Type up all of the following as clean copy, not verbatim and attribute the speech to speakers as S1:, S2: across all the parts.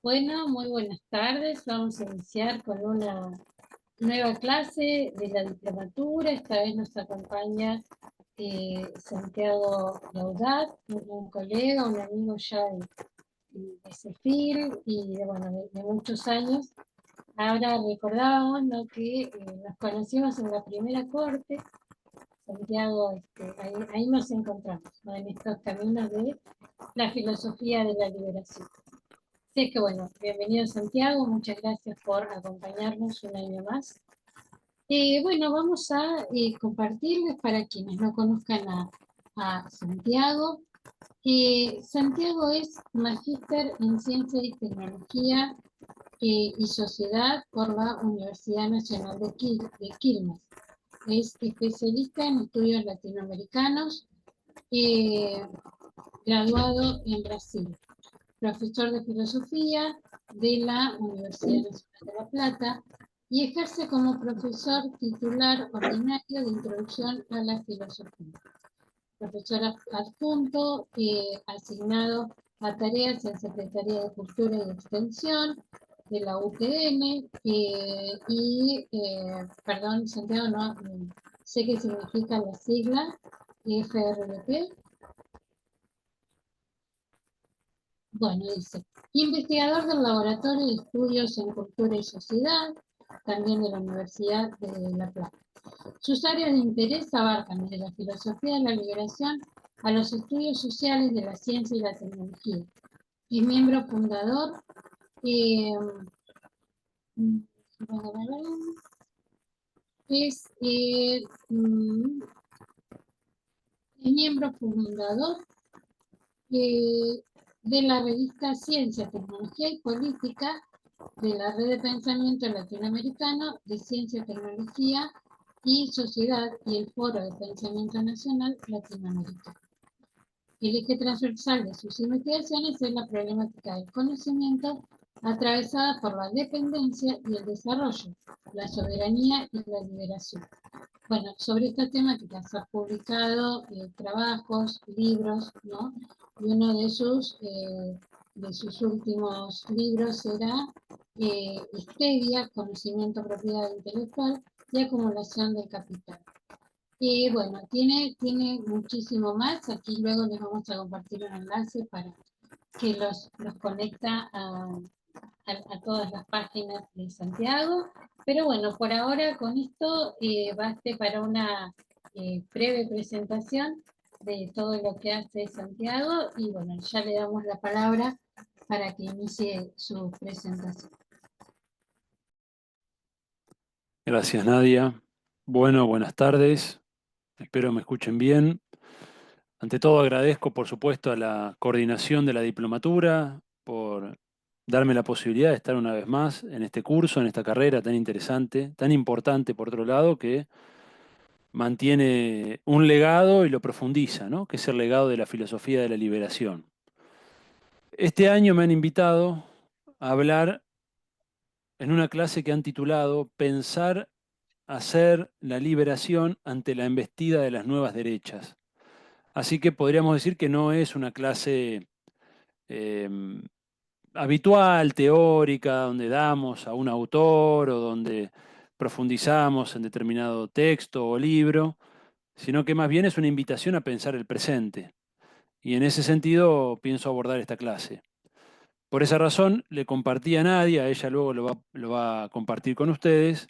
S1: Bueno, muy buenas tardes. Vamos a iniciar con una nueva clase de la diplomatura. Esta vez nos acompaña Santiago Laudat, un colega, un amigo ya de CEFIL y bueno, de muchos años. Ahora recordábamos, ¿no?, que nos conocimos en la primera corte. Santiago, ahí nos encontramos, ¿no?, en estos caminos de la filosofía de la liberación. Sí, que bueno, bienvenido Santiago, muchas gracias por acompañarnos un año más. Bueno, vamos a compartirles para quienes no conozcan a Santiago. Santiago es magíster en Ciencia y Tecnología y Sociedad por la Universidad Nacional de Quilmes. Es especialista en estudios latinoamericanos, eh, graduado en Brasil, profesor de filosofía de la Universidad Nacional de La Plata y ejerce como profesor titular ordinario de Introducción a la Filosofía. Profesor adjunto asignado a tareas en Secretaría de Cultura y Extensión de la UTN perdón, Santiago, no sé qué significa la sigla FRDP. Bueno, dice, investigador del Laboratorio de Estudios en Cultura y Sociedad, también de la Universidad de La Plata. Sus áreas de interés abarcan desde la filosofía de la liberación a los estudios sociales de la ciencia y la tecnología. Es miembro fundador, eh, es, eh, mm, es miembro fundador de la revista Ciencia, Tecnología y Política de la Red de Pensamiento Latinoamericano de Ciencia, Tecnología y Sociedad y el Foro de Pensamiento Nacional Latinoamericano. El eje transversal de sus investigaciones es la problemática del conocimiento atravesada por la dependencia y el desarrollo, la soberanía y la liberación. Bueno, sobre esta temática se han publicado trabajos, libros, ¿no? Y uno de sus últimos libros era Stevia, Conocimiento, Propiedad Intelectual y Acumulación del Capital. Y bueno, tiene muchísimo más. Aquí luego les vamos a compartir un enlace para que los conecta a todas las páginas de Santiago. Pero bueno, por ahora con esto baste para una breve presentación de todo lo que hace Santiago y bueno, ya le damos la palabra para que inicie su presentación.
S2: Gracias, Nadia. Bueno, buenas tardes. Espero me escuchen bien. Ante todo agradezco, por supuesto, a la coordinación de la diplomatura por darme la posibilidad de estar una vez más en este curso, en esta carrera tan interesante, tan importante, por otro lado, que mantiene un legado y lo profundiza, ¿no? Que es el legado de la filosofía de la liberación. Este año me han invitado a hablar en una clase que han titulado Pensar, hacer la liberación ante la embestida de las nuevas derechas. Así que podríamos decir que no es una clase eh, habitual, teórica, donde damos a un autor o donde profundizamos en determinado texto o libro, sino que más bien es una invitación a pensar el presente. Y en ese sentido pienso abordar esta clase. Por esa razón le compartí a Nadia, ella luego lo va a compartir con ustedes,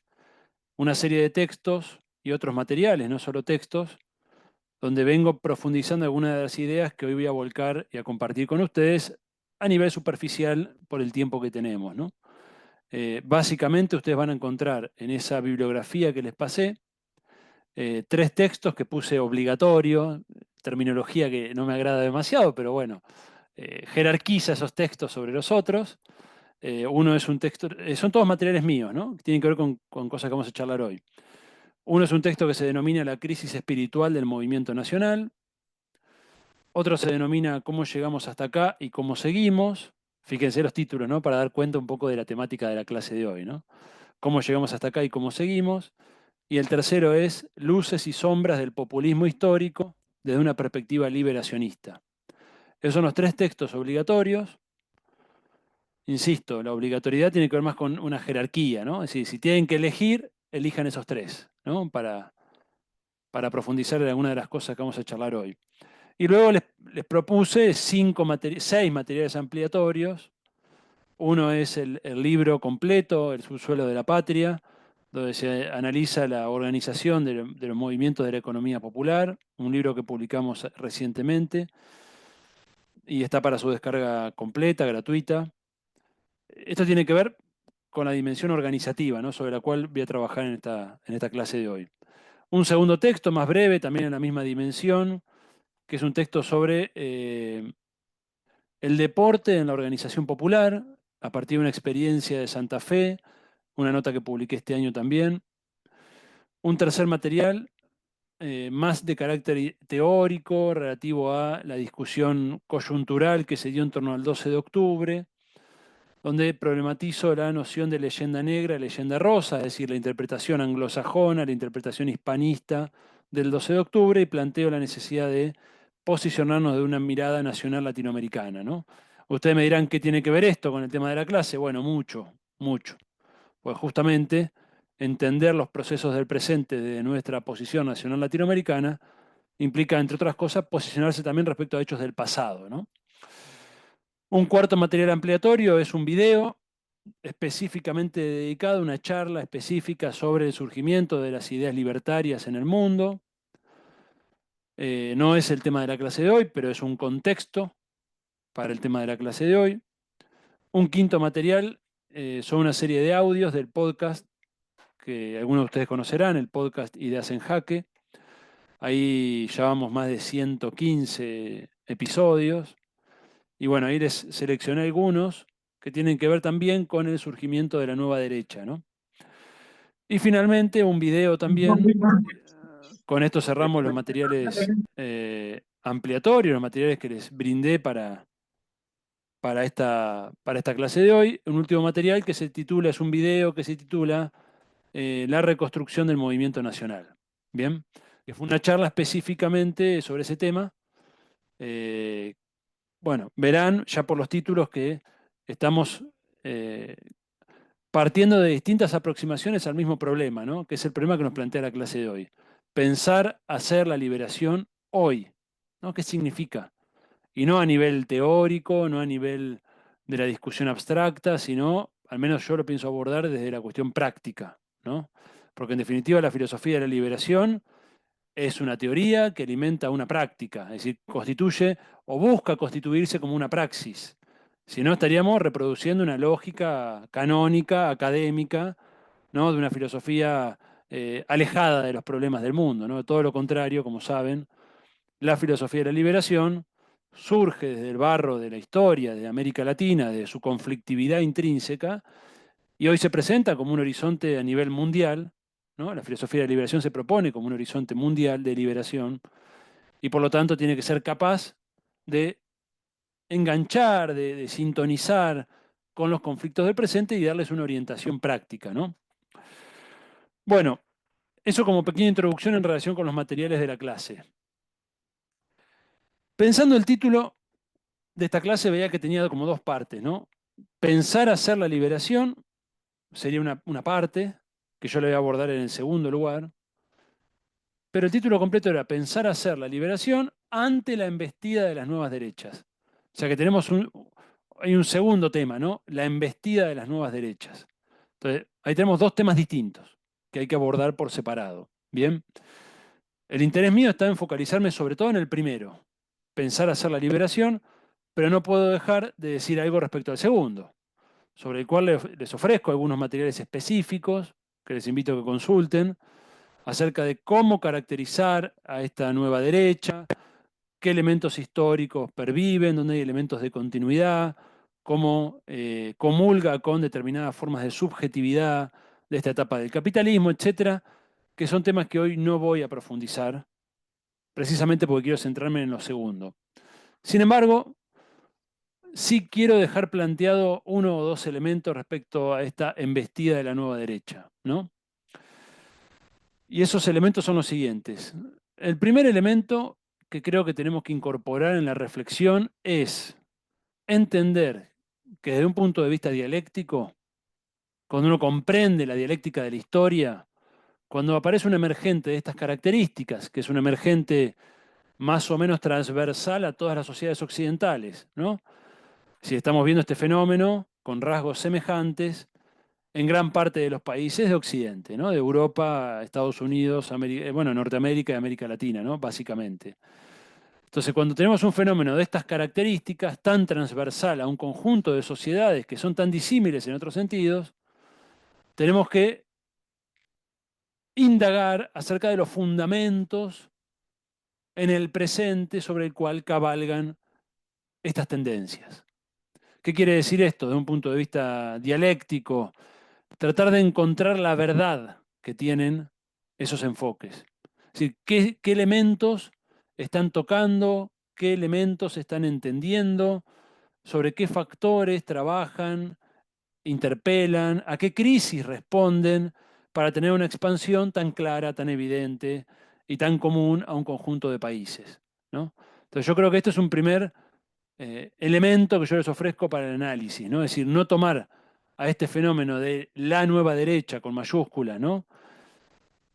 S2: una serie de textos y otros materiales, no solo textos, donde vengo profundizando algunas de las ideas que hoy voy a volcar y a compartir con ustedes a nivel superficial por el tiempo que tenemos, ¿no? Básicamente ustedes van a encontrar en esa bibliografía que les pasé 3 textos que puse obligatorio, terminología que no me agrada demasiado, pero bueno, jerarquiza esos textos sobre los otros. Uno es un texto, son todos materiales míos, ¿no? Que tienen que ver con cosas que vamos a charlar hoy. Uno es un texto que se denomina La crisis espiritual del movimiento nacional. Otro se denomina Cómo llegamos hasta acá y cómo seguimos. Fíjense los títulos, ¿no? Para dar cuenta un poco de la temática de la clase de hoy, ¿no? Cómo llegamos hasta acá y cómo seguimos. Y el tercero es Luces y sombras del populismo histórico desde una perspectiva liberacionista. Esos son los 3 textos obligatorios. insisto, la obligatoriedad tiene que ver más con una jerarquía, ¿no? Es decir, si tienen que elegir, elijan esos tres, ¿no? Para profundizar en alguna de las cosas que vamos a charlar hoy. Y luego les propuse 6 materiales ampliatorios. Uno es el libro completo, El subsuelo de la patria, donde se analiza la organización de los movimientos de la economía popular, un libro que publicamos recientemente y está para su descarga completa, gratuita. Esto tiene que ver con la dimensión organizativa, ¿no? Sobre la cual voy a trabajar en esta clase de hoy. Un segundo texto más breve, también en la misma dimensión, que es un texto sobre el deporte en la organización popular, a partir de una experiencia de Santa Fe, una nota que publiqué este año también. Un tercer material, más de carácter teórico, relativo a la discusión coyuntural que se dio en torno al 12 de octubre, donde problematizo la noción de leyenda negra, leyenda rosa, es decir, la interpretación anglosajona, la interpretación hispanista del 12 de octubre, y planteo la necesidad de posicionarnos de una mirada nacional latinoamericana, ¿no? Ustedes me dirán qué tiene que ver esto con el tema de la clase. Bueno, mucho, mucho. Pues justamente entender los procesos del presente de nuestra posición nacional latinoamericana implica, entre otras cosas, posicionarse también respecto a hechos del pasado, ¿no? Un cuarto material ampliatorio es un video específicamente dedicado a una charla específica sobre el surgimiento de las ideas libertarias en el mundo. No es el tema de la clase de hoy, pero es un contexto para el tema de la clase de hoy. Un quinto material son una serie de audios del podcast que algunos de ustedes conocerán, el podcast Ideas en Jaque. Ahí llevamos más de 115 episodios. Y bueno, ahí les seleccioné algunos que tienen que ver también con el surgimiento de la nueva derecha, ¿no? Y finalmente un video también. Con esto cerramos los materiales ampliatorios, los materiales que les brindé para esta clase de hoy. Un último material que se titula, es un video que se titula La reconstrucción del movimiento nacional. Bien, que fue una charla específicamente sobre ese tema. Bueno, verán ya por los títulos que estamos partiendo de distintas aproximaciones al mismo problema, ¿no? Que es el problema que nos plantea la clase de hoy. Pensar hacer la liberación hoy, ¿no? ¿Qué significa? Y no a nivel teórico, no a nivel de la discusión abstracta, sino, al menos yo lo pienso abordar desde la cuestión práctica, ¿no? Porque en definitiva la filosofía de la liberación es una teoría que alimenta una práctica, es decir, constituye o busca constituirse como una praxis. Si no, estaríamos reproduciendo una lógica canónica, académica, ¿no? De una filosofía alejada de los problemas del mundo, ¿no? Todo lo contrario, como saben, la filosofía de la liberación surge desde el barro de la historia de América Latina, de su conflictividad intrínseca, y hoy se presenta como un horizonte a nivel mundial, ¿no? La filosofía de la liberación se propone como un horizonte mundial de liberación, y por lo tanto tiene que ser capaz de enganchar, de sintonizar con los conflictos del presente y darles una orientación práctica, ¿no? Bueno, eso como pequeña introducción en relación con los materiales de la clase. Pensando el título de esta clase veía que tenía como dos partes, ¿no? Pensar hacer la liberación sería una parte, que yo le voy a abordar en el segundo lugar, pero el título completo era Pensar hacer la liberación ante la embestida de las nuevas derechas. O sea que hay un segundo tema, ¿no? La embestida de las nuevas derechas. Entonces, ahí tenemos dos temas distintos que hay que abordar por separado. Bien, el interés mío está en focalizarme sobre todo en el primero, pensar hacer la liberación, pero no puedo dejar de decir algo respecto al segundo, sobre el cual les ofrezco algunos materiales específicos que les invito a que consulten, acerca de cómo caracterizar a esta nueva derecha, qué elementos históricos perviven, dónde hay elementos de continuidad, cómo comulga con determinadas formas de subjetividad de esta etapa del capitalismo, etcétera, que son temas que hoy no voy a profundizar, precisamente porque quiero centrarme en lo segundo. Sin embargo, sí quiero dejar planteado uno o dos elementos respecto a esta embestida de la nueva derecha, ¿no? Y esos elementos son los siguientes. El primer elemento que creo que tenemos que incorporar en la reflexión es entender que desde un punto de vista dialéctico, cuando uno comprende la dialéctica de la historia, cuando aparece un emergente de estas características, que es un emergente más o menos transversal a todas las sociedades occidentales, ¿no? Si estamos viendo este fenómeno con rasgos semejantes en gran parte de los países de Occidente, ¿no? De Europa, Estados Unidos, bueno, Norteamérica y América Latina, ¿no? Básicamente. Entonces, cuando tenemos un fenómeno de estas características tan transversal a un conjunto de sociedades que son tan disímiles en otros sentidos, tenemos que indagar acerca de los fundamentos en el presente sobre el cual cabalgan estas tendencias. ¿Qué quiere decir esto desde un punto de vista dialéctico? Tratar de encontrar la verdad que tienen esos enfoques. Es decir, qué elementos están tocando, qué elementos están entendiendo, sobre qué factores trabajan, interpelan, a qué crisis responden para tener una expansión tan clara, tan evidente y tan común a un conjunto de países, ¿no? Entonces yo creo que esto es un primer elemento que yo les ofrezco para el análisis, ¿no? Es decir, no tomar a este fenómeno de la nueva derecha con mayúsculas, ¿no?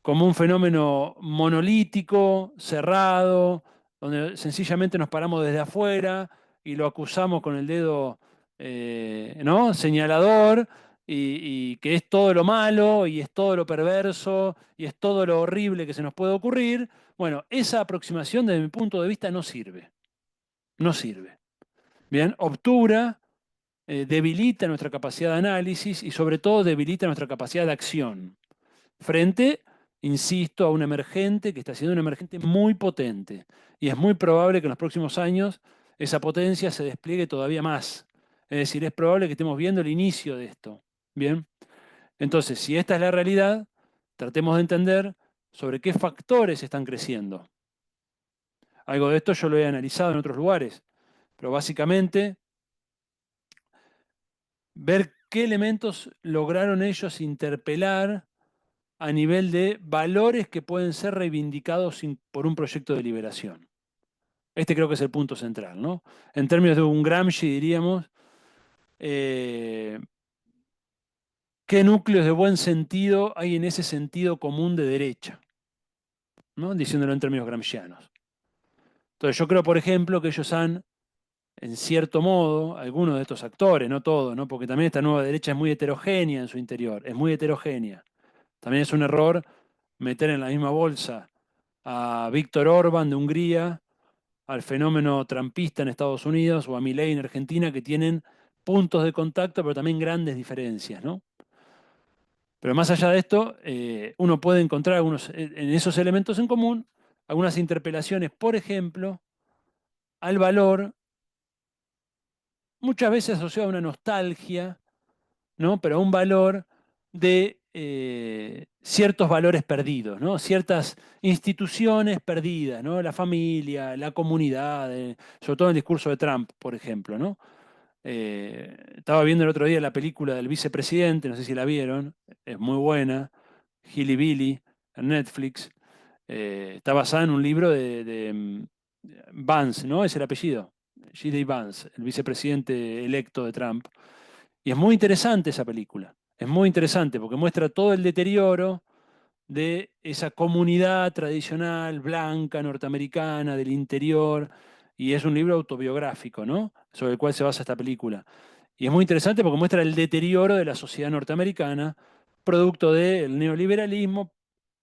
S2: Como un fenómeno monolítico, cerrado, donde sencillamente nos paramos desde afuera y lo acusamos con el dedo, ¿no? Señalador, y que es todo lo malo y es todo lo perverso y es todo lo horrible que se nos puede ocurrir. Bueno, esa aproximación desde mi punto de vista no sirve. No sirve. Bien, obtura, debilita nuestra capacidad de análisis y sobre todo debilita nuestra capacidad de acción frente, insisto, a un emergente que está siendo un emergente muy potente. Y es muy probable que en los próximos años esa potencia se despliegue todavía más. Es decir, es probable que estemos viendo el inicio de esto. Bien, entonces, si esta es la realidad, tratemos de entender sobre qué factores están creciendo. Algo de esto yo lo he analizado en otros lugares, pero básicamente ver qué elementos lograron ellos interpelar a nivel de valores que pueden ser reivindicados por un proyecto de liberación. Este creo que es el punto central, ¿no? En términos de un Gramsci diríamos, eh, ¿qué núcleos de buen sentido hay en ese sentido común de derecha? ¿No? Diciéndolo en términos gramscianos. Entonces yo creo, por ejemplo, que ellos han, en cierto modo, algunos de estos actores, no todos, ¿no? Porque también esta nueva derecha es muy heterogénea en su interior, es muy heterogénea. También es un error meter en la misma bolsa a Víctor Orbán de Hungría, al fenómeno trampista en Estados Unidos o a Milei en Argentina, que tienen puntos de contacto, pero también grandes diferencias, ¿no? Pero más allá de esto, uno puede encontrar en esos elementos en común algunas interpelaciones, por ejemplo, al valor, muchas veces asociado a una nostalgia, ¿no? Pero a un valor de ciertos valores perdidos, ¿no? Ciertas instituciones perdidas, ¿no? La familia, la comunidad, sobre todo en el discurso de Trump, por ejemplo, ¿no? Estaba viendo el otro día la película del vicepresidente, no sé si la vieron, es muy buena, Hilly Billy, en Netflix. Está basada en un libro de Vance, ¿no? Es el apellido, G.D. Vance, el vicepresidente electo de Trump. Y es muy interesante esa película. Es muy interesante porque muestra todo el deterioro de esa comunidad tradicional, blanca, norteamericana, del interior. Y es un libro autobiográfico, ¿no? Sobre el cual se basa esta película. Y es muy interesante porque muestra el deterioro de la sociedad norteamericana, producto del neoliberalismo,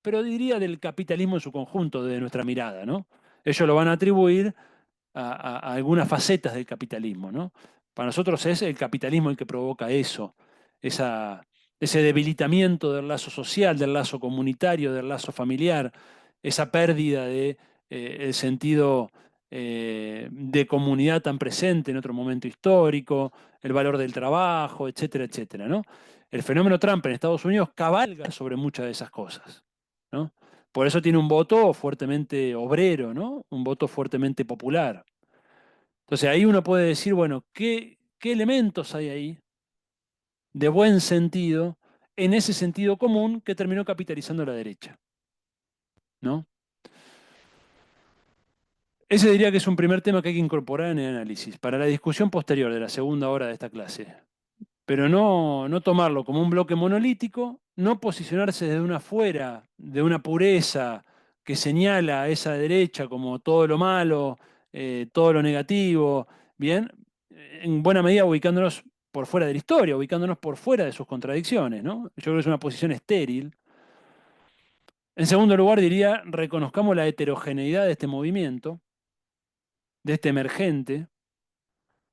S2: pero diría del capitalismo en su conjunto, de nuestra mirada, ¿no? Ellos lo van a atribuir a algunas facetas del capitalismo, ¿no? Para nosotros es el capitalismo el que provoca eso, esa, ese debilitamiento del lazo social, del lazo comunitario, del lazo familiar, esa pérdida de el sentido de comunidad tan presente en otro momento histórico, el valor del trabajo, etcétera, etcétera, ¿no? El fenómeno Trump en Estados Unidos cabalga sobre muchas de esas cosas, ¿no? Por eso tiene un voto fuertemente obrero, ¿no? Un voto fuertemente popular. Entonces ahí uno puede decir, bueno, ¿qué elementos hay ahí de buen sentido en ese sentido común que terminó capitalizando la derecha? ¿No? Ese diría que es un primer tema que hay que incorporar en el análisis para la discusión posterior de la segunda hora de esta clase. Pero no tomarlo como un bloque monolítico, no posicionarse desde una fuera, de una pureza que señala a esa derecha como todo lo malo, todo lo negativo, bien, en buena medida ubicándonos por fuera de la historia, ubicándonos por fuera de sus contradicciones, ¿no? Yo creo que es una posición estéril. En segundo lugar, diría, reconozcamos la heterogeneidad de este movimiento, de este emergente,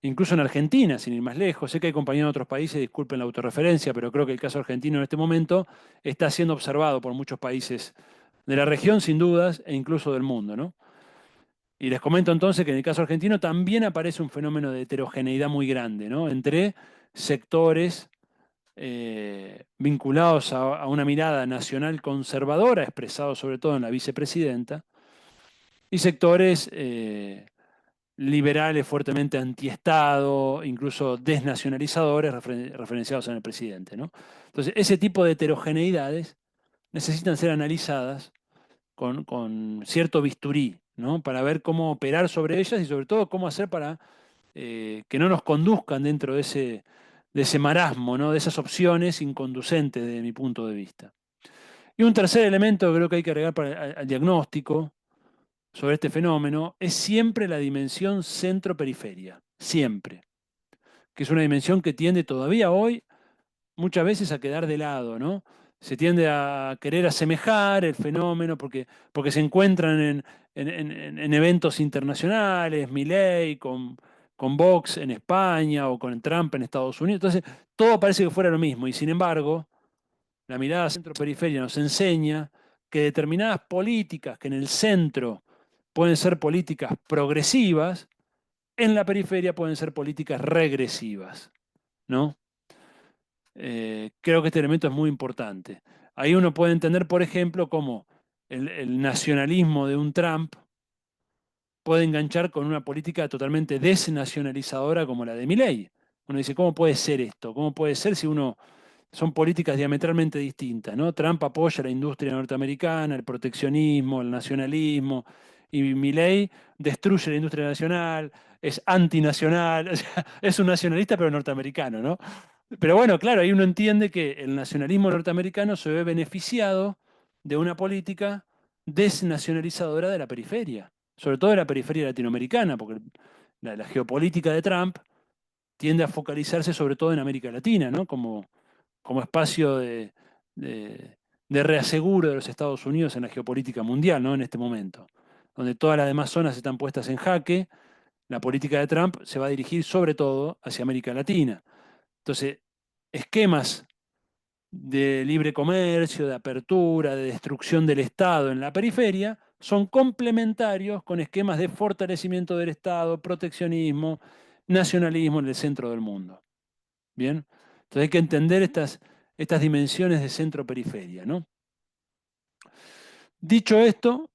S2: incluso en Argentina, sin ir más lejos. Sé que hay compañeros de otros países, disculpen la autorreferencia, pero creo que el caso argentino en este momento está siendo observado por muchos países de la región, sin dudas, e incluso del mundo, ¿no? Y les comento entonces que en el caso argentino también aparece un fenómeno de heterogeneidad muy grande, ¿no? Entre sectores vinculados a una mirada nacional conservadora, expresado sobre todo en la vicepresidenta, y sectores liberales fuertemente antiestado, incluso desnacionalizadores referenciados en el presidente, ¿no? Entonces, ese tipo de heterogeneidades necesitan ser analizadas con cierto bisturí, ¿no? Para ver cómo operar sobre ellas y sobre todo cómo hacer para que no nos conduzcan dentro de ese marasmo, ¿no? De esas opciones inconducentes desde mi punto de vista. Y un tercer elemento que creo que hay que agregar al diagnóstico sobre este fenómeno es siempre la dimensión centro-periferia, siempre, que es una dimensión que tiende todavía hoy muchas veces a quedar de lado, ¿no? Se tiende a querer asemejar el fenómeno porque se encuentran en eventos internacionales, Milei con Vox en España o con Trump en Estados Unidos. Entonces, todo parece que fuera lo mismo y sin embargo, la mirada centro-periferia nos enseña que determinadas políticas que en el centro pueden ser políticas progresivas, en la periferia pueden ser políticas regresivas, ¿no? Creo que este elemento es muy importante. Ahí uno puede entender, por ejemplo, cómo el nacionalismo de un Trump puede enganchar con una política totalmente desnacionalizadora como la de Milei. Uno dice, ¿cómo puede ser esto? ¿Cómo puede ser si uno son políticas diametralmente distintas, ¿no? Trump apoya la industria norteamericana, el proteccionismo, el nacionalismo, y Milei destruye la industria nacional, es antinacional, o sea, es un nacionalista pero norteamericano, ¿no? Pero bueno, claro, ahí uno entiende que el nacionalismo norteamericano se ve beneficiado de una política desnacionalizadora de la periferia, sobre todo de la periferia latinoamericana, porque la geopolítica de Trump tiende a focalizarse sobre todo en América Latina, ¿no? Como espacio de reaseguro de los Estados Unidos en la geopolítica mundial, ¿no? En este momento, donde todas las demás zonas están puestas en jaque, la política de Trump se va a dirigir sobre todo hacia América Latina. Entonces, esquemas de libre comercio, de apertura, de destrucción del Estado en la periferia, son complementarios con esquemas de fortalecimiento del Estado, proteccionismo, nacionalismo en el centro del mundo. Bien, entonces hay que entender estas dimensiones de centro-periferia, ¿no? Dicho esto,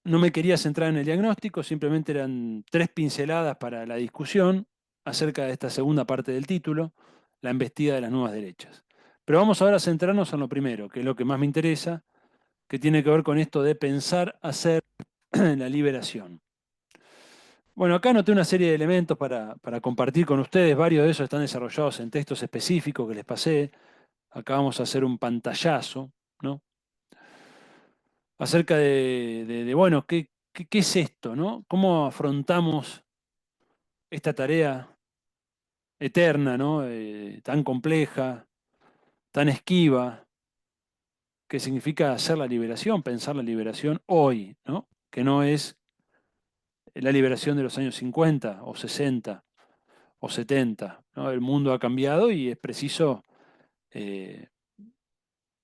S2: no me quería centrar en el diagnóstico, simplemente eran 3 pinceladas para la discusión acerca de esta segunda parte del título, la embestida de las nuevas derechas. Pero vamos ahora a centrarnos en lo primero, que es lo que más me interesa, que tiene que ver con esto de pensar, hacer la liberación. Bueno, acá anoté una serie de elementos para compartir con ustedes, varios de esos están desarrollados en textos específicos que les pasé. Acá vamos a hacer un pantallazo, ¿no? Acerca bueno, ¿qué es esto, ¿no? ¿Cómo afrontamos esta tarea eterna, ¿no? Tan compleja, tan esquiva, que significa hacer la liberación, pensar la liberación hoy, ¿no? Que no es la liberación de los años 50 o 60 o 70, ¿no? El mundo ha cambiado y es preciso eh,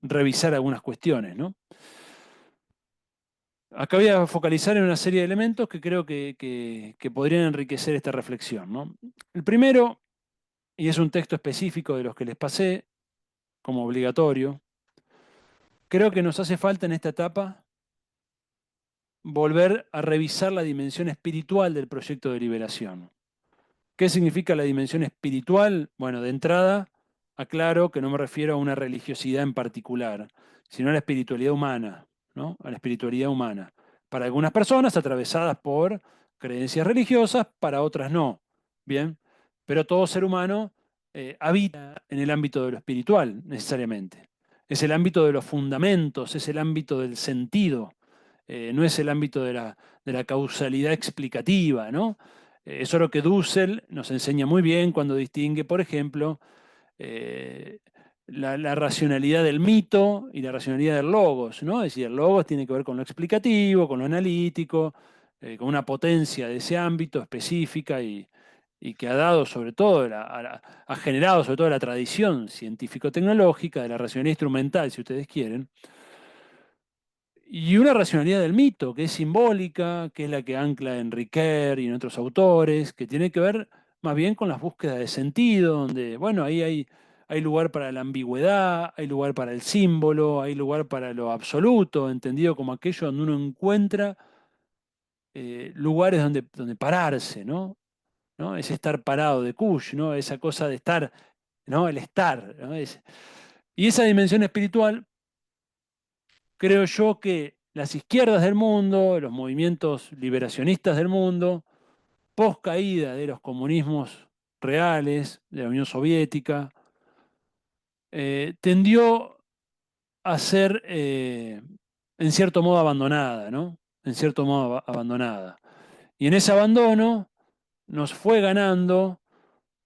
S2: revisar algunas cuestiones, ¿no? Acá voy a focalizar en una serie de elementos que creo que podrían enriquecer esta reflexión, ¿no? El primero, y es un texto específico de los que les pasé como obligatorio, creo que nos hace falta en esta etapa volver a revisar la dimensión espiritual del proyecto de liberación. ¿Qué significa la dimensión espiritual? Bueno, de entrada, aclaro que no me refiero a una religiosidad en particular, sino a la espiritualidad humana, ¿no? A la espiritualidad humana. Para algunas personas atravesadas por creencias religiosas, para otras no. Bien, pero todo ser humano habita en el ámbito de lo espiritual, necesariamente. Es el ámbito de los fundamentos, es el ámbito del sentido, no es el ámbito de la causalidad explicativa, ¿no? Eso es lo que Dussel nos enseña muy bien cuando distingue, por ejemplo, eh, la racionalidad del mito y la racionalidad del logos, ¿no? Es decir, el logos tiene que ver con lo explicativo, con lo analítico, con una potencia de ese ámbito específica y que ha dado sobre todo, ha generado sobre todo la tradición científico-tecnológica de la racionalidad instrumental, si ustedes quieren, y una racionalidad del mito, que es simbólica, que es la que ancla en Ricoeur y en otros autores, que tiene que ver más bien con las búsquedas de sentido, donde, bueno, ahí hay lugar para la ambigüedad, hay lugar para el símbolo, hay lugar para lo absoluto, entendido como aquello donde uno encuentra lugares donde pararse, ¿no? ¿No? Es estar parado de Kush, ¿no? Esa cosa de estar, ¿no? El estar, ¿no? Y esa dimensión espiritual creo yo que las izquierdas del mundo, los movimientos liberacionistas del mundo, post caída de los comunismos reales, de la Unión Soviética, tendió a ser, en cierto modo, abandonada, ¿no? En cierto modo, abandonada. Y en ese abandono nos fue ganando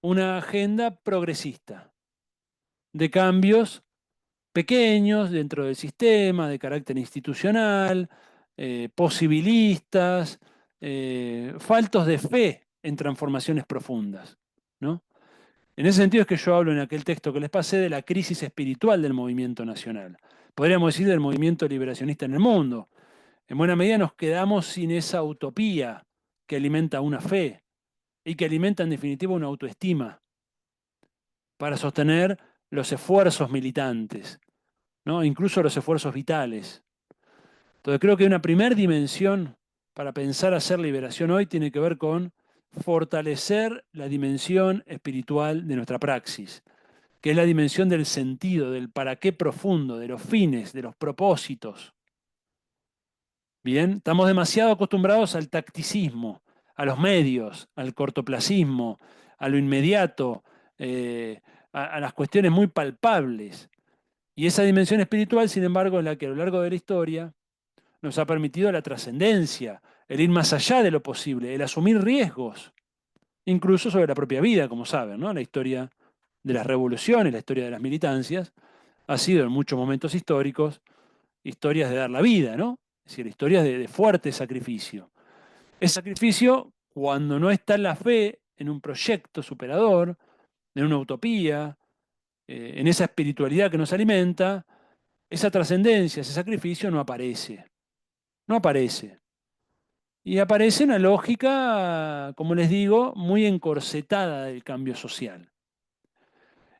S2: una agenda progresista de cambios pequeños dentro del sistema, de carácter institucional, posibilistas, faltos de fe en transformaciones profundas, ¿no? En ese sentido es que yo hablo en aquel texto que les pasé de la crisis espiritual del movimiento nacional. Podríamos decir del movimiento liberacionista en el mundo. En buena medida nos quedamos sin esa utopía que alimenta una fe y que alimenta en definitiva una autoestima para sostener los esfuerzos militantes, ¿no? Incluso los esfuerzos vitales. Entonces creo que una primera dimensión para pensar hacer liberación hoy tiene que ver con fortalecer la dimensión espiritual de nuestra praxis, que es la dimensión del sentido, del para qué profundo, de los fines, de los propósitos. Bien, estamos demasiado acostumbrados al tacticismo, a los medios, al cortoplacismo, a lo inmediato, a las cuestiones muy palpables. Y esa dimensión espiritual, sin embargo, es la que a lo largo de la historia nos ha permitido la trascendencia, el ir más allá de lo posible, el asumir riesgos, incluso sobre la propia vida, como saben, ¿no? La historia de las revoluciones, la historia de las militancias, ha sido en muchos momentos históricos historias de dar la vida, ¿no? Es decir, historias de fuerte sacrificio. Es sacrificio cuando no está la fe en un proyecto superador, en una utopía, en esa espiritualidad que nos alimenta, esa trascendencia, ese sacrificio no aparece. No aparece. Y aparece una lógica, como les digo, muy encorsetada del cambio social.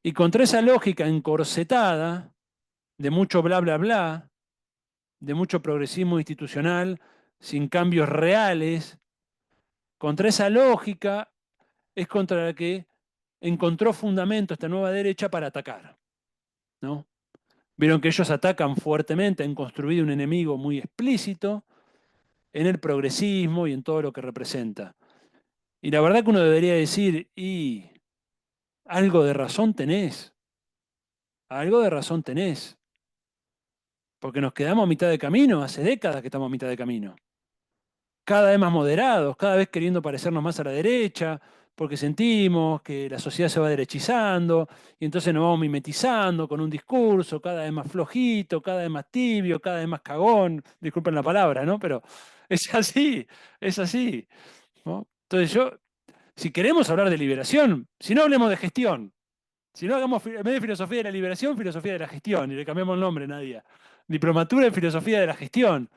S2: Y contra esa lógica encorsetada, de mucho bla, bla, bla, de mucho progresismo institucional, sin cambios reales, contra esa lógica es contra la que encontró fundamento esta nueva derecha para atacar, ¿no? Vieron que ellos atacan fuertemente, han construido un enemigo muy explícito en el progresismo y en todo lo que representa. Y la verdad que uno debería decir, y algo de razón tenés, algo de razón tenés, porque nos quedamos a mitad de camino, hace décadas que estamos a mitad de camino, cada vez más moderados, cada vez queriendo parecernos más a la derecha, porque sentimos que la sociedad se va derechizando y entonces nos vamos mimetizando con un discurso cada vez más flojito, cada vez más tibio, cada vez más cagón, disculpen la palabra, ¿no? Pero es así, ¿no? Entonces yo, si queremos hablar de liberación, si no hablemos de gestión, si no hagamos, en vez de filosofía de la liberación, filosofía de la gestión, y le cambiamos el nombre, Nadia. Diplomatura en filosofía de la gestión.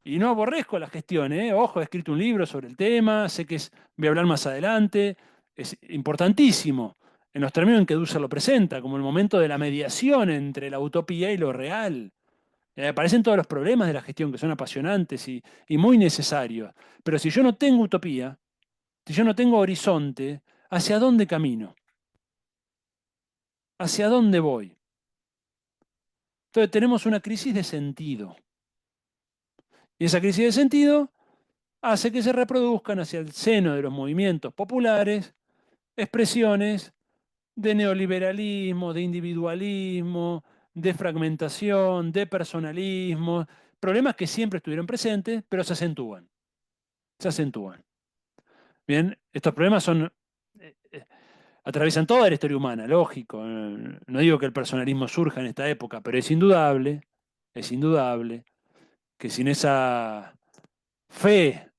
S2: Y no aborrezco la gestión, ¿eh? Ojo, he escrito un libro sobre el tema, sé que voy a hablar más adelante. Es importantísimo, en los términos en que Dussel lo presenta, como el momento de la mediación entre la utopía y lo real. Aparecen todos los problemas de la gestión que son apasionantes y muy necesarios. Pero si yo no tengo utopía, si yo no tengo horizonte, ¿hacia dónde camino? ¿Hacia dónde voy? Entonces tenemos una crisis de sentido. Y esa crisis de sentido hace que se reproduzcan hacia el seno de los movimientos populares expresiones de neoliberalismo, de individualismo, de fragmentación, de personalismo, problemas que siempre estuvieron presentes, pero se acentúan, se acentúan. Bien, estos problemas son, atraviesan toda la historia humana, lógico. No digo que el personalismo surja en esta época, pero es indudable que sin esa fe,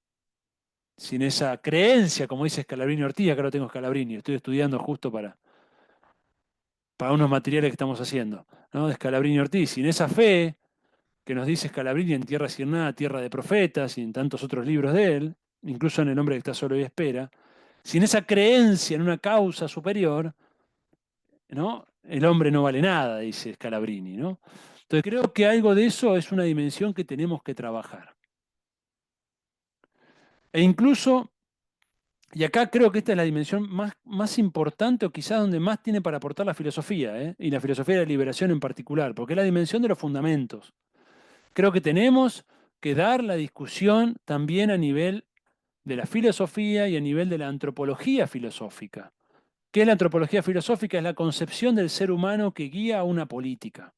S2: sin esa creencia, como dice Scalabrini Ortiz, acá lo tengo Scalabrini, estoy estudiando justo para unos materiales que estamos haciendo, ¿no? De Scalabrini Ortiz, sin esa fe que nos dice Scalabrini en Tierra sin nada, Tierra de Profetas y en tantos otros libros de él, incluso en El hombre que está solo y espera, sin esa creencia en una causa superior, ¿no? El hombre no vale nada, dice Scalabrini, ¿no? Entonces creo que algo de eso es una dimensión que tenemos que trabajar. E incluso, y acá creo que esta es la dimensión más importante o quizás donde más tiene para aportar la filosofía, ¿eh? Y la filosofía de la liberación en particular, porque es la dimensión de los fundamentos. Creo que tenemos que dar la discusión también a nivel de la filosofía y a nivel de la antropología filosófica. ¿Qué es la antropología filosófica? Es la concepción del ser humano que guía a una política.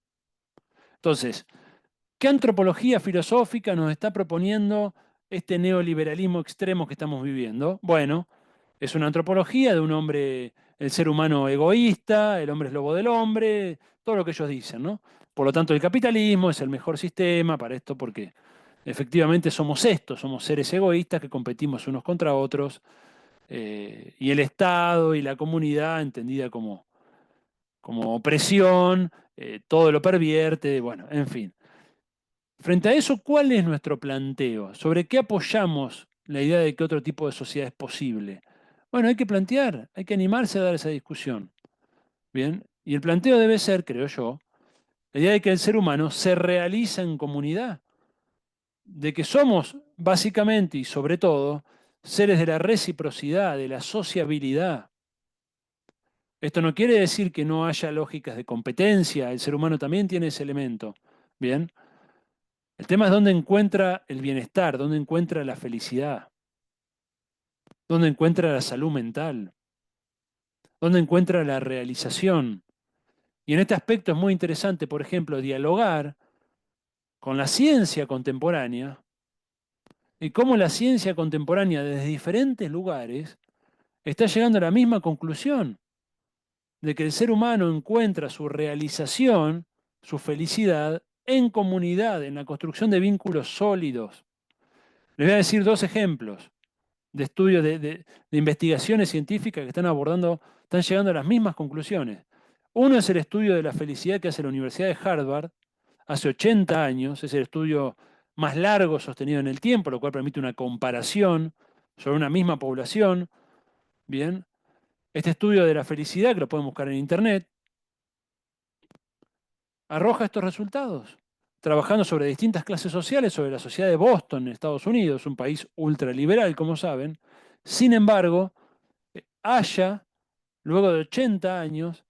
S2: Entonces, ¿qué antropología filosófica nos está proponiendo este neoliberalismo extremo que estamos viviendo? Bueno, es una antropología de un hombre, el ser humano egoísta, el hombre es lobo del hombre, todo lo que ellos dicen, ¿no? Por lo tanto, el capitalismo es el mejor sistema para esto porque efectivamente somos estos, somos seres egoístas que competimos unos contra otros, y el Estado y la comunidad, entendida como opresión, todo lo pervierte, bueno, en fin. Frente a eso, ¿cuál es nuestro planteo? ¿Sobre qué apoyamos la idea de que otro tipo de sociedad es posible? Bueno, hay que plantear, hay que animarse a dar esa discusión. Bien, y el planteo debe ser, creo yo, la idea de que el ser humano se realiza en comunidad, de que somos básicamente y sobre todo seres de la reciprocidad, de la sociabilidad. Esto no quiere decir que no haya lógicas de competencia, el ser humano también tiene ese elemento. Bien, el tema es dónde encuentra el bienestar, dónde encuentra la felicidad, dónde encuentra la salud mental, dónde encuentra la realización. Y en este aspecto es muy interesante, por ejemplo, dialogar con la ciencia contemporánea y cómo la ciencia contemporánea desde diferentes lugares está llegando a la misma conclusión, de que el ser humano encuentra su realización, su felicidad, en comunidad, en la construcción de vínculos sólidos. Les voy a decir dos ejemplos de estudios de investigaciones científicas que están abordando, están llegando a las mismas conclusiones. Uno es el estudio de la felicidad que hace la Universidad de Harvard hace 80 años, es el estudio más largo sostenido en el tiempo, lo cual permite una comparación sobre una misma población. Bien, este estudio de la felicidad, que lo pueden buscar en Internet, arroja estos resultados, trabajando sobre distintas clases sociales, sobre la sociedad de Boston en Estados Unidos, un país ultraliberal, como saben. Sin embargo, haya, luego de 80 años,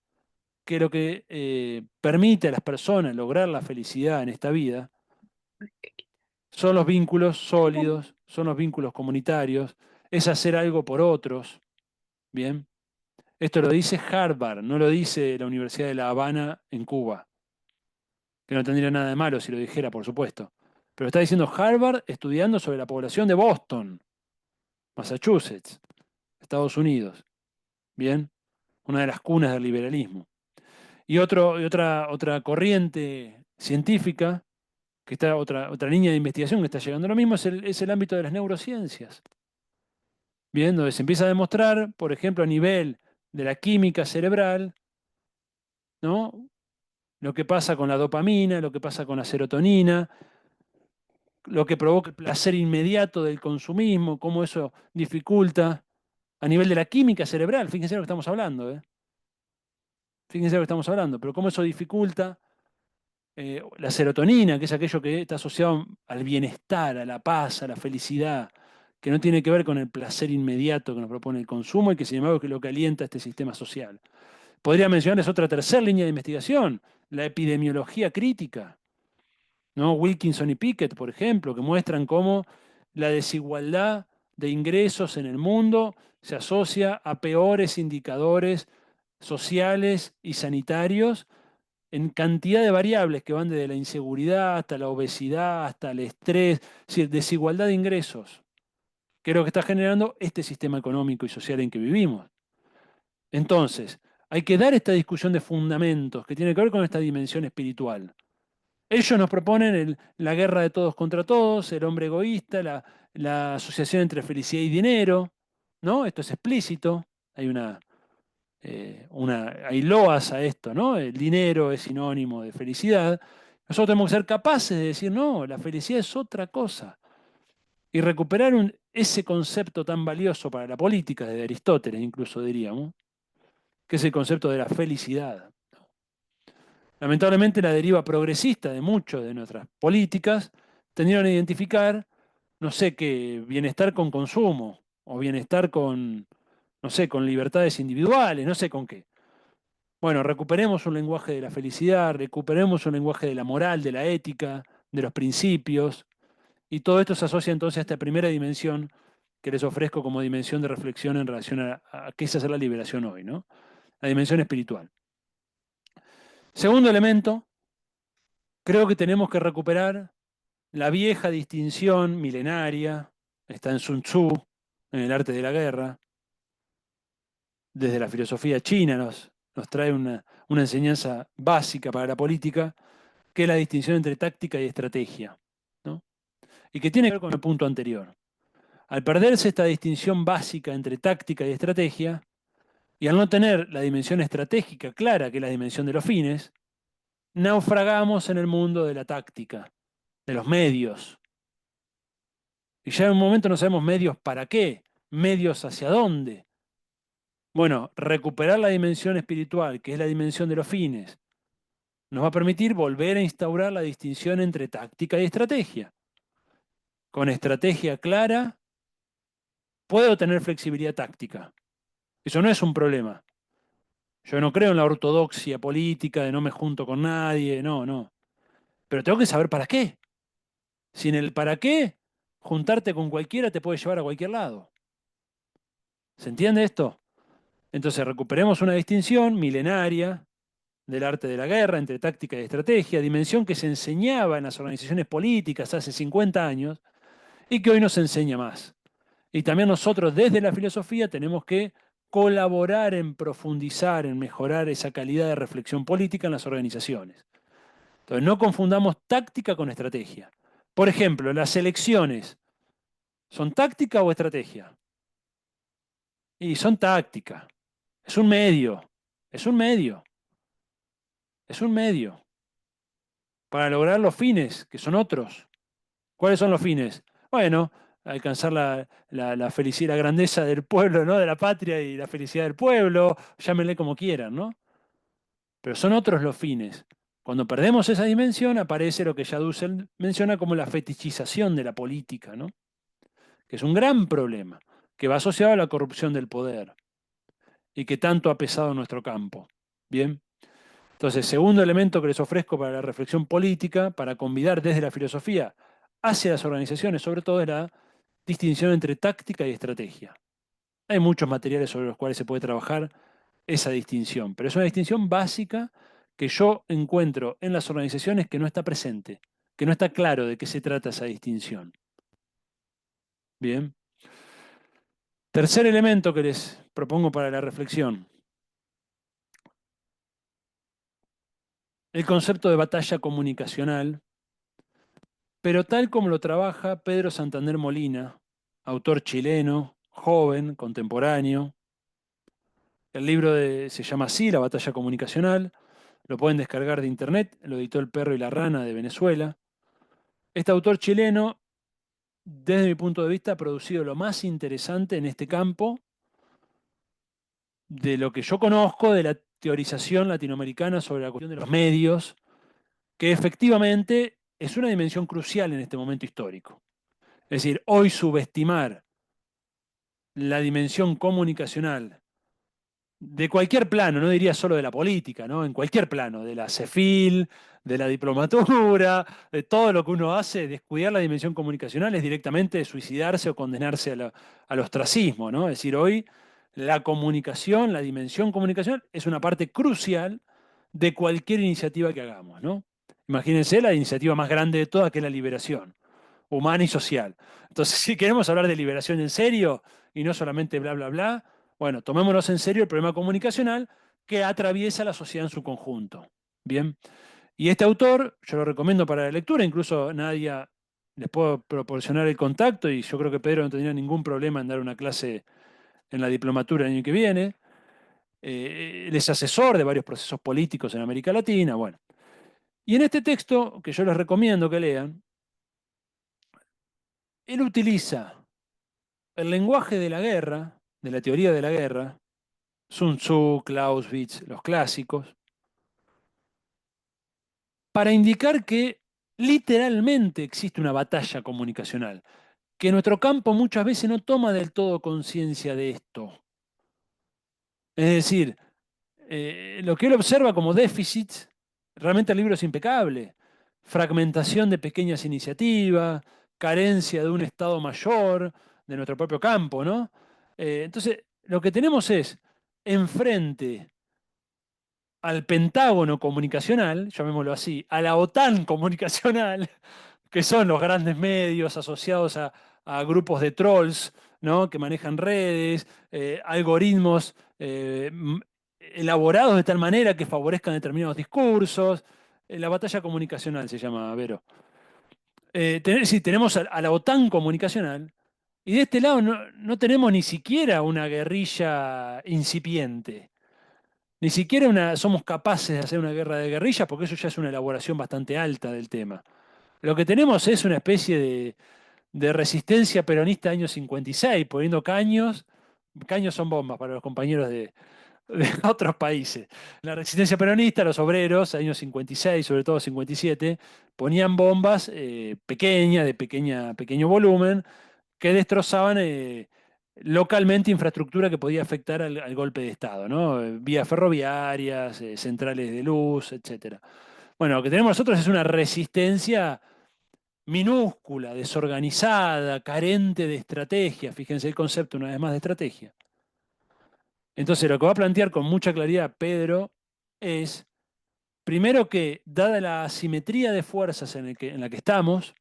S2: que lo que permite a las personas lograr la felicidad en esta vida son los vínculos sólidos, son los vínculos comunitarios, es hacer algo por otros. Bien, esto lo dice Harvard, no lo dice la Universidad de La Habana en Cuba, que no tendría nada de malo si lo dijera, por supuesto. Pero está diciendo Harvard estudiando sobre la población de Boston, Massachusetts, Estados Unidos. Bien, una de las cunas del liberalismo. Y otra corriente científica, que está otra línea de investigación que está llegando a lo mismo, es el ámbito de las neurociencias. Bien, donde se empieza a demostrar, por ejemplo, a nivel de la química cerebral, ¿no? Lo que pasa con la dopamina, lo que pasa con la serotonina, lo que provoca el placer inmediato del consumismo, cómo eso dificulta a nivel de la química cerebral, fíjense lo que estamos hablando, ¿eh? Fíjense lo que estamos hablando, pero cómo eso dificulta la serotonina, que es aquello que está asociado al bienestar, a la paz, a la felicidad, que no tiene que ver con el placer inmediato que nos propone el consumo y que sin embargo es lo que alienta este sistema social. Podría mencionarles otra tercera línea de investigación, la epidemiología crítica. ¿no? Wilkinson y Pickett, por ejemplo, que muestran cómo la desigualdad de ingresos en el mundo se asocia a peores indicadores sociales y sanitarios en cantidad de variables que van desde la inseguridad hasta la obesidad, hasta el estrés, es decir, desigualdad de ingresos, que es lo que está generando este sistema económico y social en que vivimos. Entonces, hay que dar esta discusión de fundamentos que tiene que ver con esta dimensión espiritual. Ellos nos proponen la guerra de todos contra todos, el hombre egoísta, la asociación entre felicidad y dinero, ¿no? Esto es explícito, hay hay loas a esto, ¿no? El dinero es sinónimo de felicidad. Nosotros tenemos que ser capaces de decir, no, la felicidad es otra cosa. Y recuperar ese concepto tan valioso para la política, desde Aristóteles incluso diríamos, que es el concepto de la felicidad. Lamentablemente la deriva progresista de muchas de nuestras políticas tendieron a identificar, no sé qué, bienestar con consumo, o bienestar con, no sé, con libertades individuales, no sé con qué. Bueno, recuperemos un lenguaje de la felicidad, recuperemos un lenguaje de la moral, de la ética, de los principios, y todo esto se asocia entonces a esta primera dimensión que les ofrezco como dimensión de reflexión en relación a qué es hacer la liberación hoy, ¿no? La dimensión espiritual. Segundo elemento, creo que tenemos que recuperar la vieja distinción milenaria, está en Sun Tzu, en el arte de la guerra, desde la filosofía china nos trae una enseñanza básica para la política, que es la distinción entre táctica y estrategia, ¿no? Y que tiene que ver con el punto anterior. Al perderse esta distinción básica entre táctica y estrategia, y al no tener la dimensión estratégica clara, que es la dimensión de los fines, naufragamos en el mundo de la táctica, de los medios. Y ya en un momento no sabemos medios para qué, medios hacia dónde. Bueno, recuperar la dimensión espiritual, que es la dimensión de los fines, nos va a permitir volver a instaurar la distinción entre táctica y estrategia. Con estrategia clara, puedo tener flexibilidad táctica. Eso no es un problema. Yo no creo en la ortodoxia política de no me junto con nadie, no, no. Pero tengo que saber para qué. Sin el para qué, juntarte con cualquiera te puede llevar a cualquier lado. ¿Se entiende esto? Entonces recuperemos una distinción milenaria del arte de la guerra entre táctica y estrategia, dimensión que se enseñaba en las organizaciones políticas hace 50 años y que hoy no se enseña más. Y también nosotros desde la filosofía tenemos que colaborar en profundizar, en mejorar esa calidad de reflexión política en las organizaciones. Entonces no confundamos táctica con estrategia. Por ejemplo, las elecciones, ¿son táctica o estrategia? Y son táctica. Es un medio. Es un medio. Es un medio para lograr los fines, que son otros. ¿Cuáles son los fines? Bueno, alcanzar la felicidad, la grandeza del pueblo, ¿no? De la patria y la felicidad del pueblo, llámenle como quieran, ¿no? Pero son otros los fines. Cuando perdemos esa dimensión, aparece lo que ya Dussel menciona como la fetichización de la política, ¿no? Que es un gran problema, que va asociado a la corrupción del poder y que tanto ha pesado en nuestro campo. Bien. Entonces, segundo elemento que les ofrezco para la reflexión política, para convidar desde la filosofía hacia las organizaciones, sobre todo, es la distinción entre táctica y estrategia. Hay muchos materiales sobre los cuales se puede trabajar esa distinción, pero es una distinción básica que yo encuentro en las organizaciones que no está presente, que no está claro de qué se trata esa distinción. Bien. Tercer elemento que les propongo para la reflexión. El concepto de batalla comunicacional, pero tal como lo trabaja Pedro Santander Molina, autor chileno, joven, contemporáneo. El libro se llama así, La batalla comunicacional. Lo pueden descargar de internet, lo editó El Perro y la Rana de Venezuela. Este autor chileno, desde mi punto de vista, ha producido lo más interesante en este campo de lo que yo conozco de la teorización latinoamericana sobre la cuestión de los medios, que efectivamente es una dimensión crucial en este momento histórico. Es decir, hoy subestimar la dimensión comunicacional de cualquier plano, no diría solo de la política, ¿no? En cualquier plano, de la CEFIL, de la diplomatura, de todo lo que uno hace, descuidar la dimensión comunicacional es directamente suicidarse o condenarse al ostracismo, ¿no? Es decir, hoy la comunicación, la dimensión comunicacional es una parte crucial de cualquier iniciativa que hagamos, ¿no? Imagínense la iniciativa más grande de todas, que es la liberación humana y social. Entonces, si queremos hablar de liberación en serio y no solamente bla, bla, bla, bueno, tomémonos en serio el problema comunicacional que atraviesa la sociedad en su conjunto. Bien. Y este autor, yo lo recomiendo para la lectura, incluso Nadia les puedo proporcionar el contacto y yo creo que Pedro no tendría ningún problema en dar una clase en la diplomatura el año que viene. Él es asesor de varios procesos políticos en América Latina. Bueno. Y en este texto, que yo les recomiendo que lean, él utiliza el lenguaje de la guerra, de la teoría de la guerra, Sun Tzu, Clausewitz, los clásicos, para indicar que literalmente existe una batalla comunicacional, que nuestro campo muchas veces no toma del todo conciencia de esto. Es decir, lo que él observa como déficits, realmente el libro es impecable. Fragmentación de pequeñas iniciativas, carencia de un Estado mayor, de nuestro propio campo, ¿no? Entonces, lo que tenemos es enfrente al Pentágono comunicacional, llamémoslo así, a la OTAN comunicacional, que son los grandes medios asociados a grupos de trolls, ¿no? Que manejan redes, algoritmos elaborados de tal manera que favorezcan determinados discursos. La batalla comunicacional se llama, Vero. Sí, tenemos a la OTAN comunicacional y de este lado no tenemos ni siquiera una guerrilla incipiente. Ni siquiera somos capaces de hacer una guerra de guerrillas porque eso ya es una elaboración bastante alta del tema. Lo que tenemos es una especie de resistencia peronista año 56, poniendo caños. Caños son bombas para los compañeros de otros países. La resistencia peronista, los obreros, años 56, sobre todo 57, ponían bombas pequeñas, de pequeño volumen, que destrozaban localmente infraestructura que podía afectar al golpe de Estado, ¿no? Vías ferroviarias, centrales de luz, etcétera. Bueno, lo que tenemos nosotros es una resistencia minúscula, desorganizada, carente de estrategia. Fíjense el concepto una vez más de estrategia. Entonces, lo que va a plantear con mucha claridad Pedro es, primero que, dada la asimetría de fuerzas en la que estamos,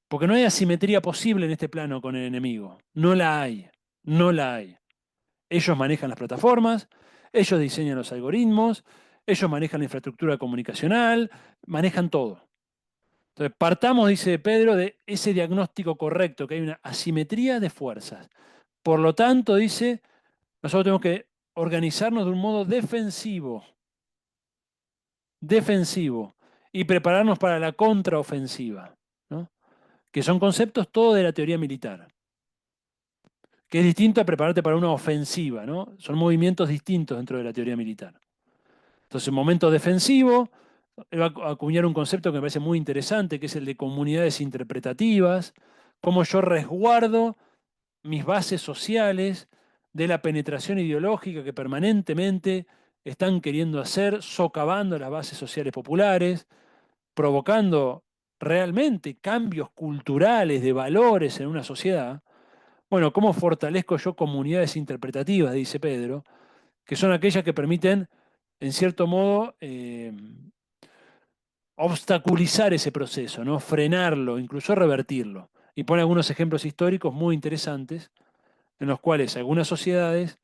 S2: porque no hay asimetría posible en este plano con el enemigo, no la hay, no la hay. Ellos manejan las plataformas, ellos diseñan los algoritmos, ellos manejan la infraestructura comunicacional, manejan todo. Entonces, partamos, dice Pedro, de ese diagnóstico correcto, que hay una asimetría de fuerzas. Por lo tanto, dice, nosotros tenemos que organizarnos de un modo defensivo, defensivo, y prepararnos para la contraofensiva, ¿no? Que son conceptos todos de la teoría militar, que es distinto a prepararte para una ofensiva, ¿no? Son movimientos distintos dentro de la teoría militar. Entonces, momento defensivo, va a acuñar un concepto que me parece muy interesante, que es el de comunidades interpretativas, cómo yo resguardo mis bases sociales de la penetración ideológica que permanentemente están queriendo hacer, socavando las bases sociales populares, provocando realmente cambios culturales de valores en una sociedad. Bueno, ¿cómo fortalezco yo comunidades interpretativas, dice Pedro, que son aquellas que permiten, en cierto modo, obstaculizar ese proceso, ¿no? Frenarlo, incluso revertirlo? Y pone algunos ejemplos históricos muy interesantes en los cuales algunas sociedades,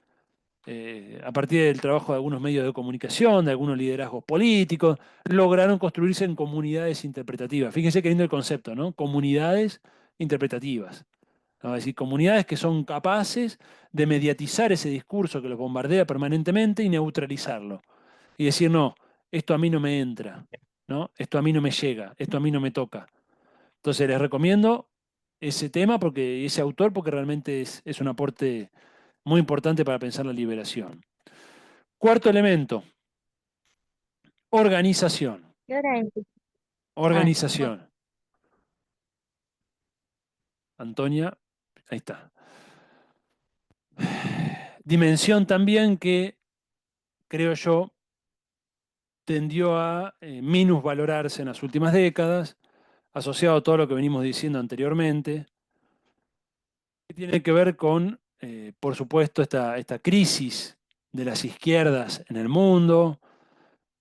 S2: a partir del trabajo de algunos medios de comunicación, de algunos liderazgos políticos, lograron construirse en comunidades interpretativas. Fíjense qué lindo el concepto, ¿no? Comunidades interpretativas. ¿No? Es decir, comunidades que son capaces de mediatizar ese discurso que los bombardea permanentemente y neutralizarlo. Y decir, no, esto a mí no me entra, ¿no? Esto a mí no me llega, esto a mí no me toca. Entonces les recomiendo ese tema porque ese autor porque realmente es un aporte muy importante para pensar la liberación. Cuarto elemento, organización.
S3: ¿Qué hora es? Ah,
S2: Organización. Antonia, ahí está. dimensión también que, creo yo, tendió a minusvalorarse en las últimas décadas, asociado a todo lo que venimos diciendo anteriormente, que tiene que ver con, por supuesto, esta crisis de las izquierdas en el mundo,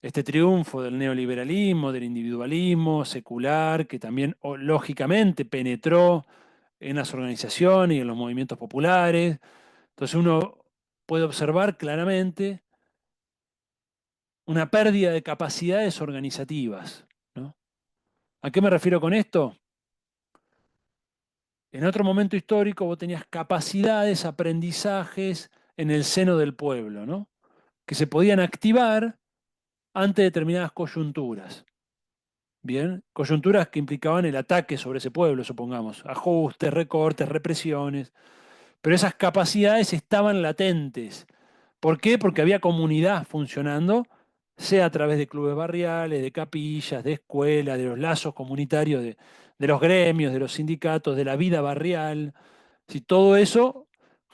S2: este triunfo del neoliberalismo, del individualismo secular, que también lógicamente penetró en las organizaciones y en los movimientos populares. Entonces uno puede observar claramente una pérdida de capacidades organizativas, ¿no? ¿A qué me refiero con esto? En otro momento histórico vos tenías capacidades, aprendizajes en el seno del pueblo, ¿no? Que se podían activar ante determinadas coyunturas. Bien, coyunturas que implicaban el ataque sobre ese pueblo, supongamos, ajustes, recortes, represiones, pero esas capacidades estaban latentes. ¿Por qué? Porque había comunidad funcionando, sea a través de clubes barriales, de capillas, de escuelas, de los lazos comunitarios, de los gremios, de los sindicatos, de la vida barrial. Si todo eso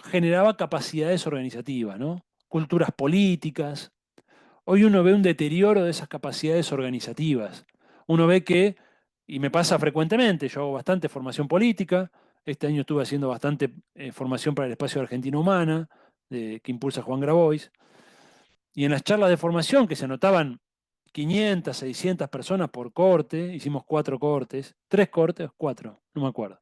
S2: generaba capacidades organizativas, ¿no? Culturas políticas. Hoy uno ve un deterioro de esas capacidades organizativas. Uno ve que, y me pasa frecuentemente, yo hago bastante formación política, este año estuve haciendo bastante formación para el espacio de Argentina Humana, que impulsa Juan Grabois, y en las charlas de formación que se anotaban 500, 600 personas por corte, hicimos 4 cortes, 3 cortes, 4, no me acuerdo.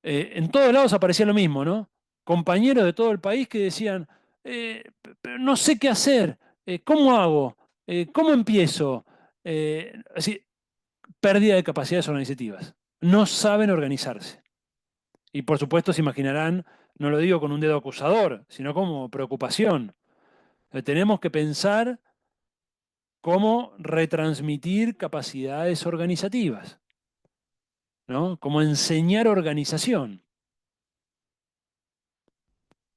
S2: En todos lados aparecía lo mismo, ¿no? Compañeros de todo el país que decían, pero no sé qué hacer, ¿cómo hago? ¿Cómo empiezo? Así, pérdida de capacidades organizativas. No saben organizarse. Y por supuesto se imaginarán, no lo digo con un dedo acusador, sino como preocupación. Tenemos que pensar cómo retransmitir capacidades organizativas, ¿no? Cómo enseñar organización.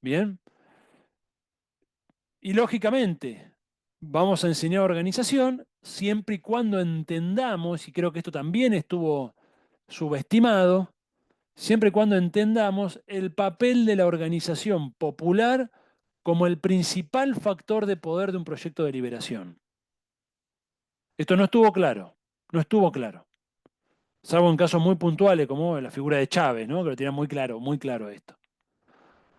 S2: ¿Bien? Y lógicamente, vamos a enseñar organización siempre y cuando entendamos, y creo que esto también estuvo subestimado, siempre y cuando entendamos el papel de la organización popular como el principal factor de poder de un proyecto de liberación. Esto no estuvo claro, no estuvo claro. Salvo en casos muy puntuales como la figura de Chávez, ¿no? Que lo tenía muy claro esto.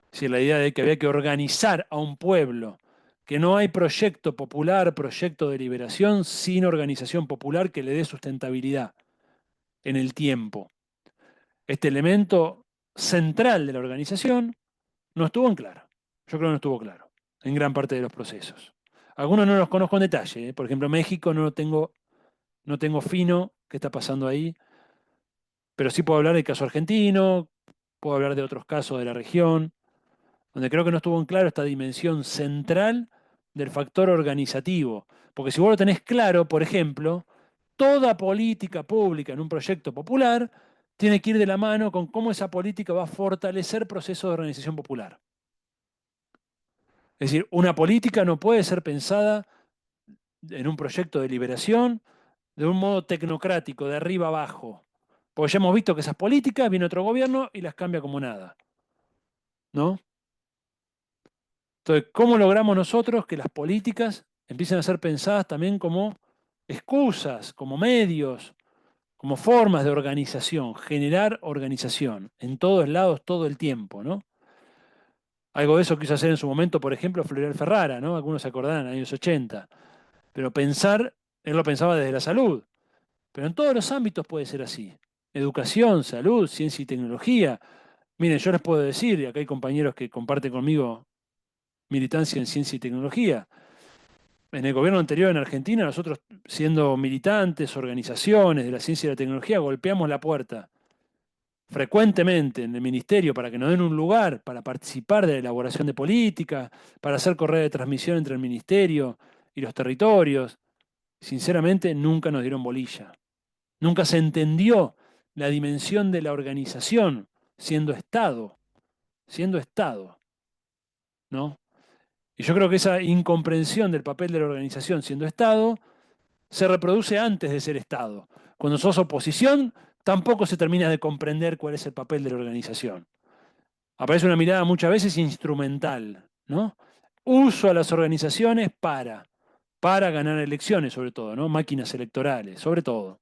S2: Es decir, la idea de que había que organizar a un pueblo, que no hay proyecto popular, proyecto de liberación sin organización popular que le dé sustentabilidad en el tiempo. Este elemento central de la organización no estuvo en claro. Yo creo que no estuvo claro en gran parte de los procesos. Algunos no los conozco en detalle. Por ejemplo, México no tengo fino qué está pasando ahí, pero sí puedo hablar del caso argentino, puedo hablar de otros casos de la región, donde creo que no estuvo en claro esta dimensión central del factor organizativo. Porque si vos lo tenés claro, por ejemplo, toda política pública en un proyecto popular tiene que ir de la mano con cómo esa política va a fortalecer procesos de organización popular. Es decir, una política no puede ser pensada en un proyecto de liberación de un modo tecnocrático, de arriba abajo. Porque ya hemos visto que esas políticas viene otro gobierno y las cambia como nada. ¿No? Entonces, ¿cómo logramos nosotros que las políticas empiecen a ser pensadas también como excusas, como medios, como formas de organización, generar organización en todos lados, todo el tiempo, ¿no? Algo de eso quiso hacer en su momento, por ejemplo, Florial Ferrara, ¿no? Algunos se acordarán, en los años 80. Pero pensar, él lo pensaba desde la salud, pero en todos los ámbitos puede ser así. Educación, salud, ciencia y tecnología. Miren, yo les puedo decir, y acá hay compañeros que comparten conmigo militancia en ciencia y tecnología. En el gobierno anterior en Argentina, nosotros, siendo militantes, organizaciones de la ciencia y la tecnología, golpeamos la puerta frecuentemente en el ministerio para que nos den un lugar para participar de la elaboración de política, para hacer correa de transmisión entre el ministerio y los territorios. Sinceramente, nunca nos dieron bolilla. Nunca se entendió la dimensión de la organización siendo Estado, ¿no? Y yo creo que esa incomprensión del papel de la organización siendo Estado se reproduce antes de ser Estado. Cuando sos oposición, tampoco se termina de comprender cuál es el papel de la organización. Aparece una mirada muchas veces instrumental, ¿no? Uso a las organizaciones para ganar elecciones, sobre todo, ¿no? Máquinas electorales, sobre todo.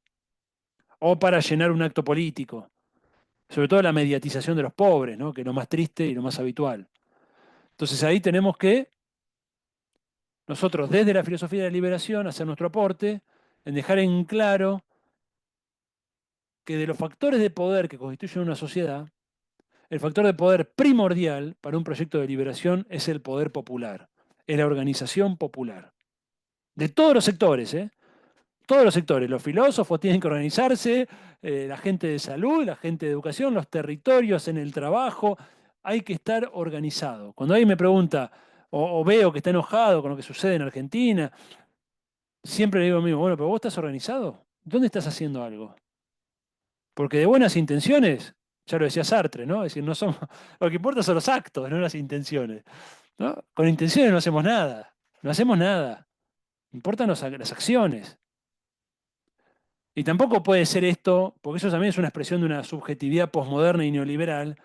S2: O para llenar un acto político. Sobre todo la mediatización de los pobres, ¿no? Que es lo más triste y lo más habitual. Entonces ahí tenemos que, nosotros desde la filosofía de la liberación, hacer nuestro aporte en dejar en claro que de los factores de poder que constituyen una sociedad, el factor de poder primordial para un proyecto de liberación es el poder popular, es la organización popular. De todos los sectores, ¿eh? Todos los sectores. Los filósofos tienen que organizarse, la gente de salud, la gente de educación, los territorios, en el trabajo. Hay que estar organizado. Cuando alguien me pregunta o veo que está enojado con lo que sucede en Argentina, siempre le digo a mí, bueno, pero vos estás organizado. ¿Dónde estás haciendo algo? Porque de buenas intenciones, ya lo decía Sartre, ¿no? Es decir, no somos, lo que importa son los actos, no las intenciones. ¿No? Con intenciones no hacemos nada. No hacemos nada. Importan las acciones. Y tampoco puede ser esto, porque eso también es una expresión de una subjetividad posmoderna y neoliberal.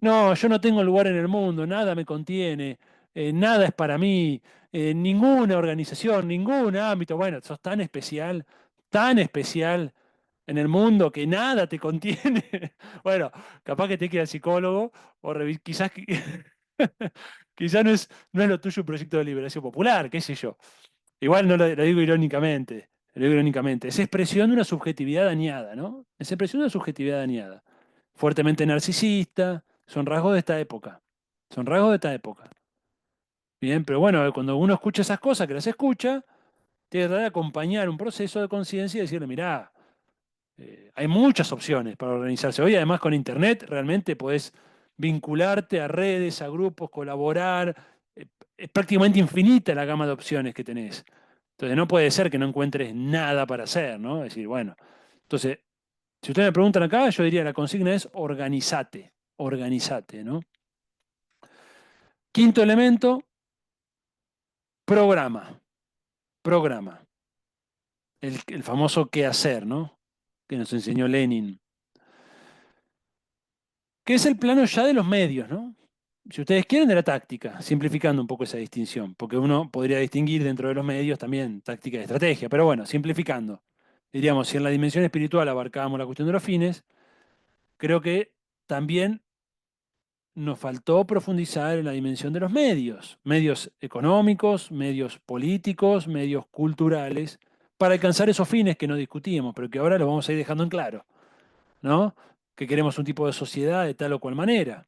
S2: No, yo no tengo lugar en el mundo, nada me contiene, nada es para mí, ninguna organización, ningún ámbito. Bueno, sos tan especial en el mundo que nada te contiene. Bueno, capaz que te queda el psicólogo o quizás, quizás no es lo tuyo un proyecto de liberación popular, qué sé yo. Igual no lo digo irónicamente, lo digo irónicamente. Es expresión de una subjetividad dañada, ¿no? Es expresión de una subjetividad dañada. Fuertemente narcisista, son rasgos de esta época. Son rasgos de esta época. Bien, pero bueno, cuando uno escucha esas cosas, que las escucha, tiene que tratar de acompañar un proceso de conciencia y decirle, mirá, hay muchas opciones para organizarse. Hoy además con Internet realmente podés vincularte a redes, a grupos, colaborar. Es prácticamente infinita la gama de opciones que tenés. Entonces no puede ser que no encuentres nada para hacer, ¿no? Es decir, bueno, entonces, si ustedes me preguntan acá, yo diría la consigna es organizate, ¿no? Quinto elemento, programa, programa. El famoso qué hacer, ¿no? Que nos enseñó Lenin. Que es el plano ya de los medios, ¿no? Si ustedes quieren, de la táctica, simplificando un poco esa distinción, porque uno podría distinguir dentro de los medios también táctica y estrategia, pero bueno, simplificando. Diríamos, si en la dimensión espiritual abarcábamos la cuestión de los fines, creo que también nos faltó profundizar en la dimensión de los medios, medios económicos, medios políticos, medios culturales, para alcanzar esos fines que no discutíamos, pero que ahora los vamos a ir dejando en claro, ¿no? Que queremos un tipo de sociedad de tal o cual manera.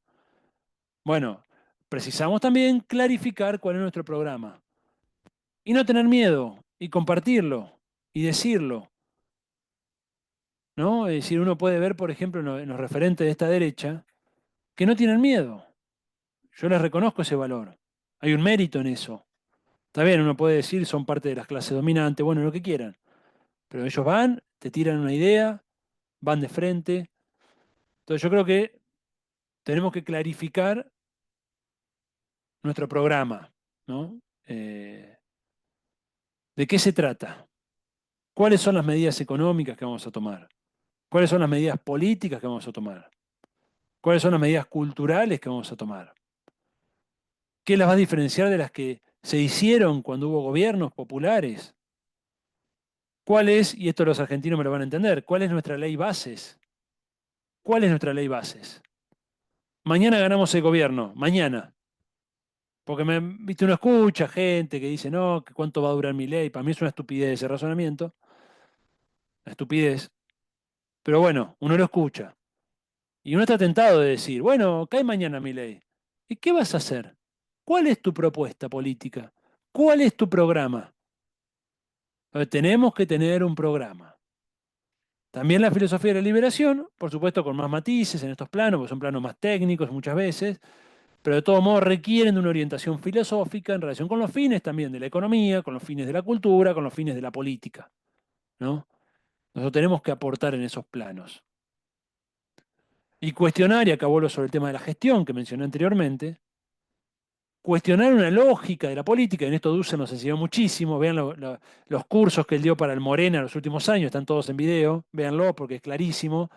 S2: Bueno, precisamos también clarificar cuál es nuestro programa. Y no tener miedo, y compartirlo, y decirlo, ¿no? Es decir, uno puede ver, por ejemplo, en los referentes de esta derecha, que no tienen miedo. Yo les reconozco ese valor. Hay un mérito en eso. Está bien, uno puede decir son parte de las clases dominantes, bueno, lo que quieran. Pero ellos van, te tiran una idea, van de frente. Entonces yo creo que tenemos que clarificar nuestro programa, ¿no? ¿De qué se trata? ¿Cuáles son las medidas económicas que vamos a tomar? ¿Cuáles son las medidas políticas que vamos a tomar? ¿Cuáles son las medidas culturales que vamos a tomar? ¿Qué las va a diferenciar de las que se hicieron cuando hubo gobiernos populares? ¿Cuál es, y esto los argentinos me lo van a entender, cuál es nuestra ley bases? ¿Cuál es nuestra ley bases? Mañana ganamos el gobierno, mañana. Porque viste, uno escucha gente que dice, no, que cuánto va a durar mi ley. Para mí es una estupidez ese razonamiento. Una estupidez. Pero bueno, uno lo escucha. Y uno está tentado de decir, bueno, cae mañana mi ley. ¿Y qué vas a hacer? ¿Cuál es tu propuesta política? ¿Cuál es tu programa? Tenemos que tener un programa. También la filosofía de la liberación, por supuesto con más matices en estos planos, porque son planos más técnicos muchas veces, pero de todos modos requieren de una orientación filosófica en relación con los fines también de la economía, con los fines de la cultura, con los fines de la política, ¿no? Nosotros tenemos que aportar en esos planos. Y cuestionar, y acá vuelvo sobre el tema de la gestión que mencioné anteriormente, cuestionar una lógica de la política, y en esto Dussel nos enseñó muchísimo, vean los cursos que él dio para el Morena en los últimos años, están todos en video, véanlo porque es clarísimo,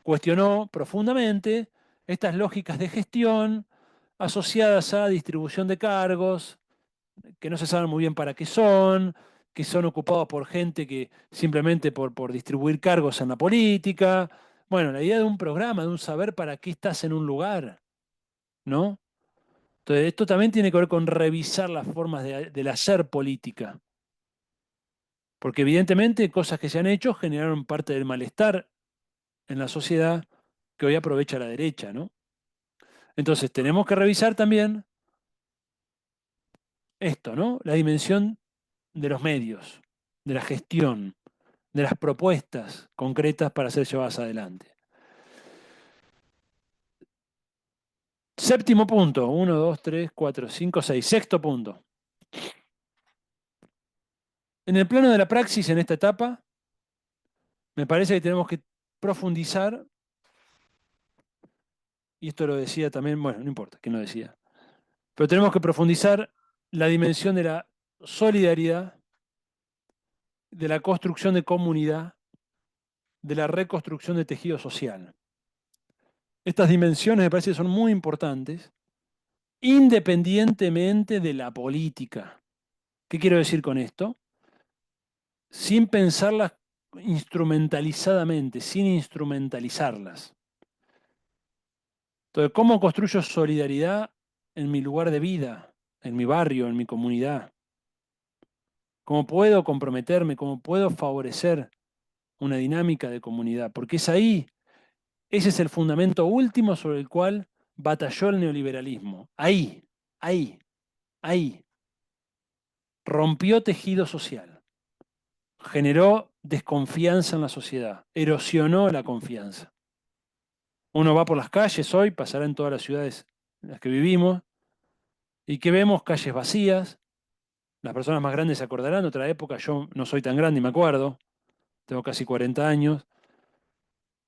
S2: cuestionó profundamente estas lógicas de gestión asociadas a distribución de cargos, que no se sabe muy bien para qué son, que son ocupados por gente que simplemente por distribuir cargos en la política. Bueno, la idea de un programa, de un saber para qué estás en un lugar, ¿no? Entonces, esto también tiene que ver con revisar las formas del hacer política. Porque evidentemente cosas que se han hecho generaron parte del malestar en la sociedad que hoy aprovecha la derecha, ¿no? Entonces tenemos que revisar también esto, ¿no? La dimensión de los medios, de la gestión, de las propuestas concretas para ser llevadas adelante. Séptimo punto, 1, 2, 3, 4, 5, 6. Sexto punto. En el plano de la praxis en esta etapa, me parece que tenemos que profundizar, y esto lo decía también, bueno, no importa quién lo decía, pero tenemos que profundizar la dimensión de la solidaridad, de la construcción de comunidad, de la reconstrucción de tejido social. Estas dimensiones me parece que son muy importantes, independientemente de la política. ¿Qué quiero decir con esto? Sin pensarlas instrumentalizadamente, sin instrumentalizarlas. Entonces, ¿cómo construyo solidaridad en mi lugar de vida, en mi barrio, en mi comunidad? ¿Cómo puedo comprometerme? ¿Cómo puedo favorecer una dinámica de comunidad? Porque es ahí, ese es el fundamento último sobre el cual batalló el neoliberalismo. Ahí, ahí, ahí. Rompió tejido social, generó desconfianza en la sociedad, erosionó la confianza. Uno va por las calles hoy, pasará en todas las ciudades en las que vivimos, y que vemos calles vacías. Las personas más grandes se acordarán, de otra época yo no soy tan grande y me acuerdo, tengo casi 40 años,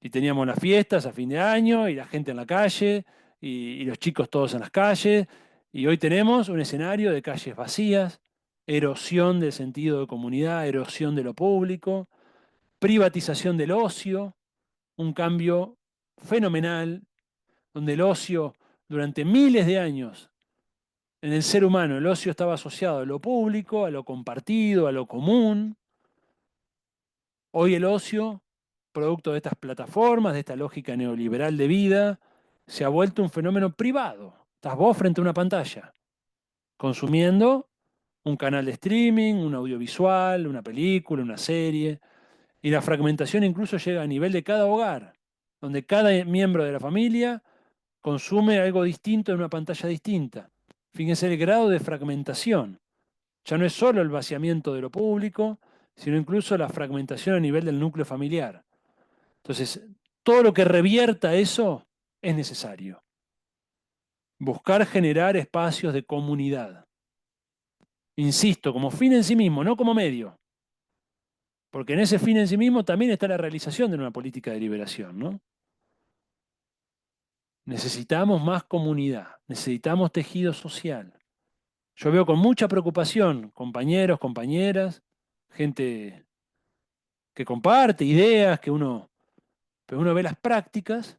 S2: y teníamos las fiestas a fin de año, y la gente en la calle, y los chicos todos en las calles, y hoy tenemos un escenario de calles vacías, erosión del sentido de comunidad, erosión de lo público, privatización del ocio, un cambio fenomenal, donde el ocio durante miles de años en el ser humano, el ocio estaba asociado a lo público, a lo compartido, a lo común. Hoy el ocio, producto de estas plataformas, de esta lógica neoliberal de vida, se ha vuelto un fenómeno privado. Estás vos frente a una pantalla, consumiendo un canal de streaming, un audiovisual, una película, una serie. Y la fragmentación incluso llega a nivel de cada hogar, donde cada miembro de la familia consume algo distinto en una pantalla distinta. Fíjense el grado de fragmentación. Ya no es solo el vaciamiento de lo público, sino incluso la fragmentación a nivel del núcleo familiar. Entonces, todo lo que revierta eso es necesario. Buscar generar espacios de comunidad. Insisto, como fin en sí mismo, no como medio. Porque en ese fin en sí mismo también está la realización de una política de liberación, ¿no? Necesitamos más comunidad, necesitamos tejido social. Yo veo con mucha preocupación compañeros, compañeras, gente que comparte ideas, pero uno ve las prácticas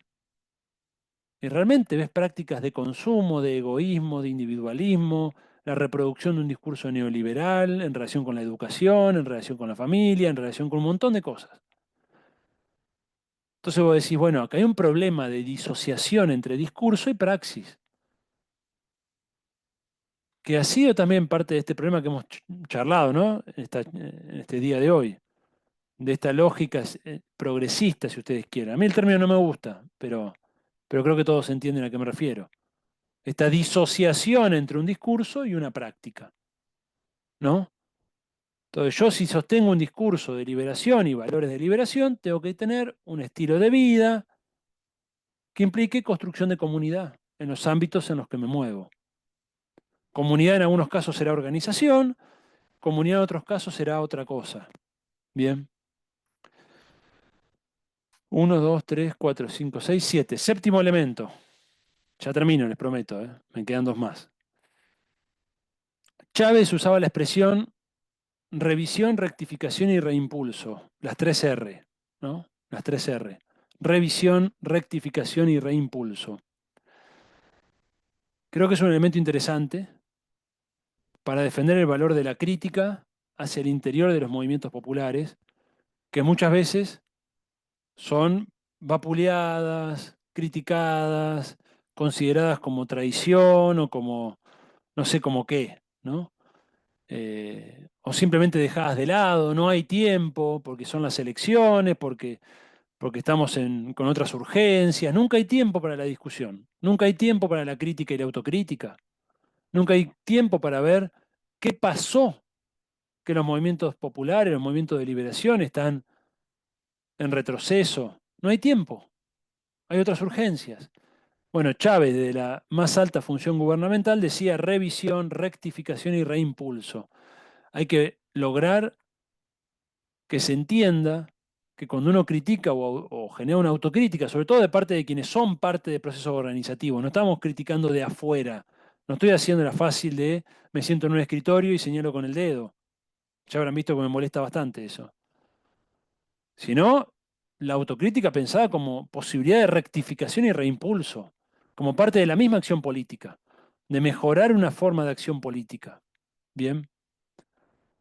S2: y realmente ves prácticas de consumo, de egoísmo, de individualismo, la reproducción de un discurso neoliberal en relación con la educación, en relación con la familia, en relación con un montón de cosas. Entonces vos decís, bueno, acá hay un problema de disociación entre discurso y praxis, que ha sido también parte de este problema que hemos charlado, ¿no? En este día de hoy, de esta lógica progresista, si ustedes quieren. A mí el término no me gusta, pero creo que todos entienden a qué me refiero. Esta disociación entre un discurso y una práctica, ¿no? Entonces yo si sostengo un discurso de liberación y valores de liberación, tengo que tener un estilo de vida que implique construcción de comunidad en los ámbitos en los que me muevo. Comunidad en algunos casos será organización, comunidad en otros casos será otra cosa. Bien. 1, 2, 3, 4, 5, 6, 7. Séptimo elemento. Ya termino, les prometo, ¿eh? Me quedan dos más. Chávez usaba la expresión revisión, rectificación y reimpulso. Las 3 R, ¿no? Las 3 R. Revisión, rectificación y reimpulso. creo que es un elemento interesante para defender el valor de la crítica hacia el interior de los movimientos populares, que muchas veces son vapuleadas, criticadas, consideradas como traición o como no sé como qué, ¿no? O simplemente dejadas de lado, no hay tiempo, porque son las elecciones, porque estamos con otras urgencias, nunca hay tiempo para la discusión, nunca hay tiempo para la crítica y la autocrítica, nunca hay tiempo para ver qué pasó, que los movimientos populares, los movimientos de liberación están en retroceso, no hay tiempo, hay otras urgencias. Bueno, Chávez, de la más alta función gubernamental, decía revisión, rectificación y reimpulso. Hay que lograr que se entienda que cuando uno critica o genera una autocrítica, sobre todo de parte de quienes son parte del proceso organizativo, no estamos criticando de afuera, no estoy haciendo la fácil de me siento en un escritorio y señalo con el dedo. Ya habrán visto que me molesta bastante eso. Sino la autocrítica pensada como posibilidad de rectificación y reimpulso, como parte de la misma acción política, de mejorar una forma de acción política. Bien.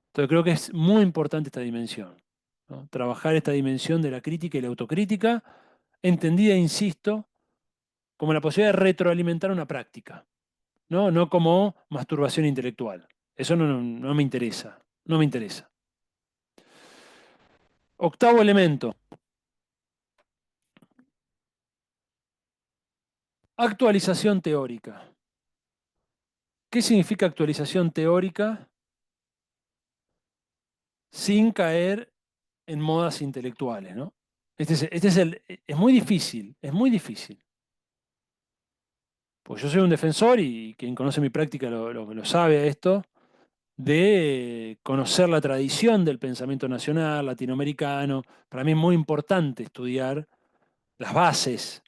S2: Entonces creo que es muy importante esta dimensión, ¿no? Trabajar esta dimensión de la crítica y la autocrítica, entendida, insisto, como la posibilidad de retroalimentar una práctica, ¿no? No como masturbación intelectual. Eso no me interesa, no me interesa. Octavo elemento, actualización teórica. ¿Qué significa actualización teórica sin caer en modas intelectuales, ¿no? Es muy difícil, es muy difícil. Pues yo soy un defensor, y quien conoce mi práctica lo sabe a esto, de conocer la tradición del pensamiento nacional, latinoamericano. Para mí es muy importante estudiar las bases.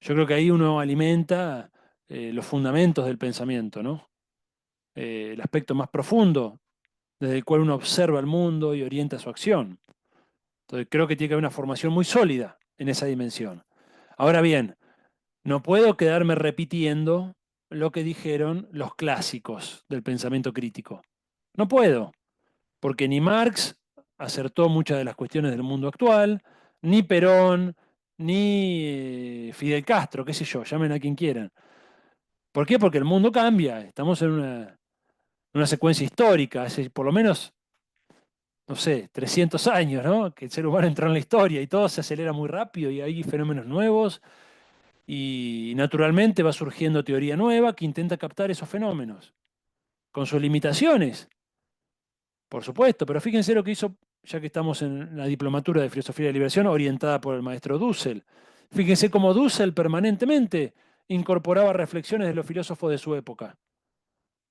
S2: Yo creo que ahí uno alimenta los fundamentos del pensamiento, ¿no? El aspecto más profundo desde el cual uno observa el mundo y orienta su acción. Entonces creo que tiene que haber una formación muy sólida en esa dimensión. Ahora bien, no puedo quedarme repitiendo lo que dijeron los clásicos del pensamiento crítico. No puedo, porque ni Marx acertó muchas de las cuestiones del mundo actual, ni Perón, ni Fidel Castro, qué sé yo, llamen a quien quieran. ¿Por qué? Porque el mundo cambia, estamos en una secuencia histórica, hace por lo menos, no sé, 300 años, ¿no? Que el ser humano entró en la historia y todo se acelera muy rápido y hay fenómenos nuevos. Y naturalmente va surgiendo teoría nueva que intenta captar esos fenómenos, con sus limitaciones, por supuesto, pero fíjense lo que hizo, ya que estamos en la diplomatura de Filosofía de la Liberación orientada por el maestro Dussel. Fíjense cómo Dussel permanentemente incorporaba reflexiones de los filósofos de su época.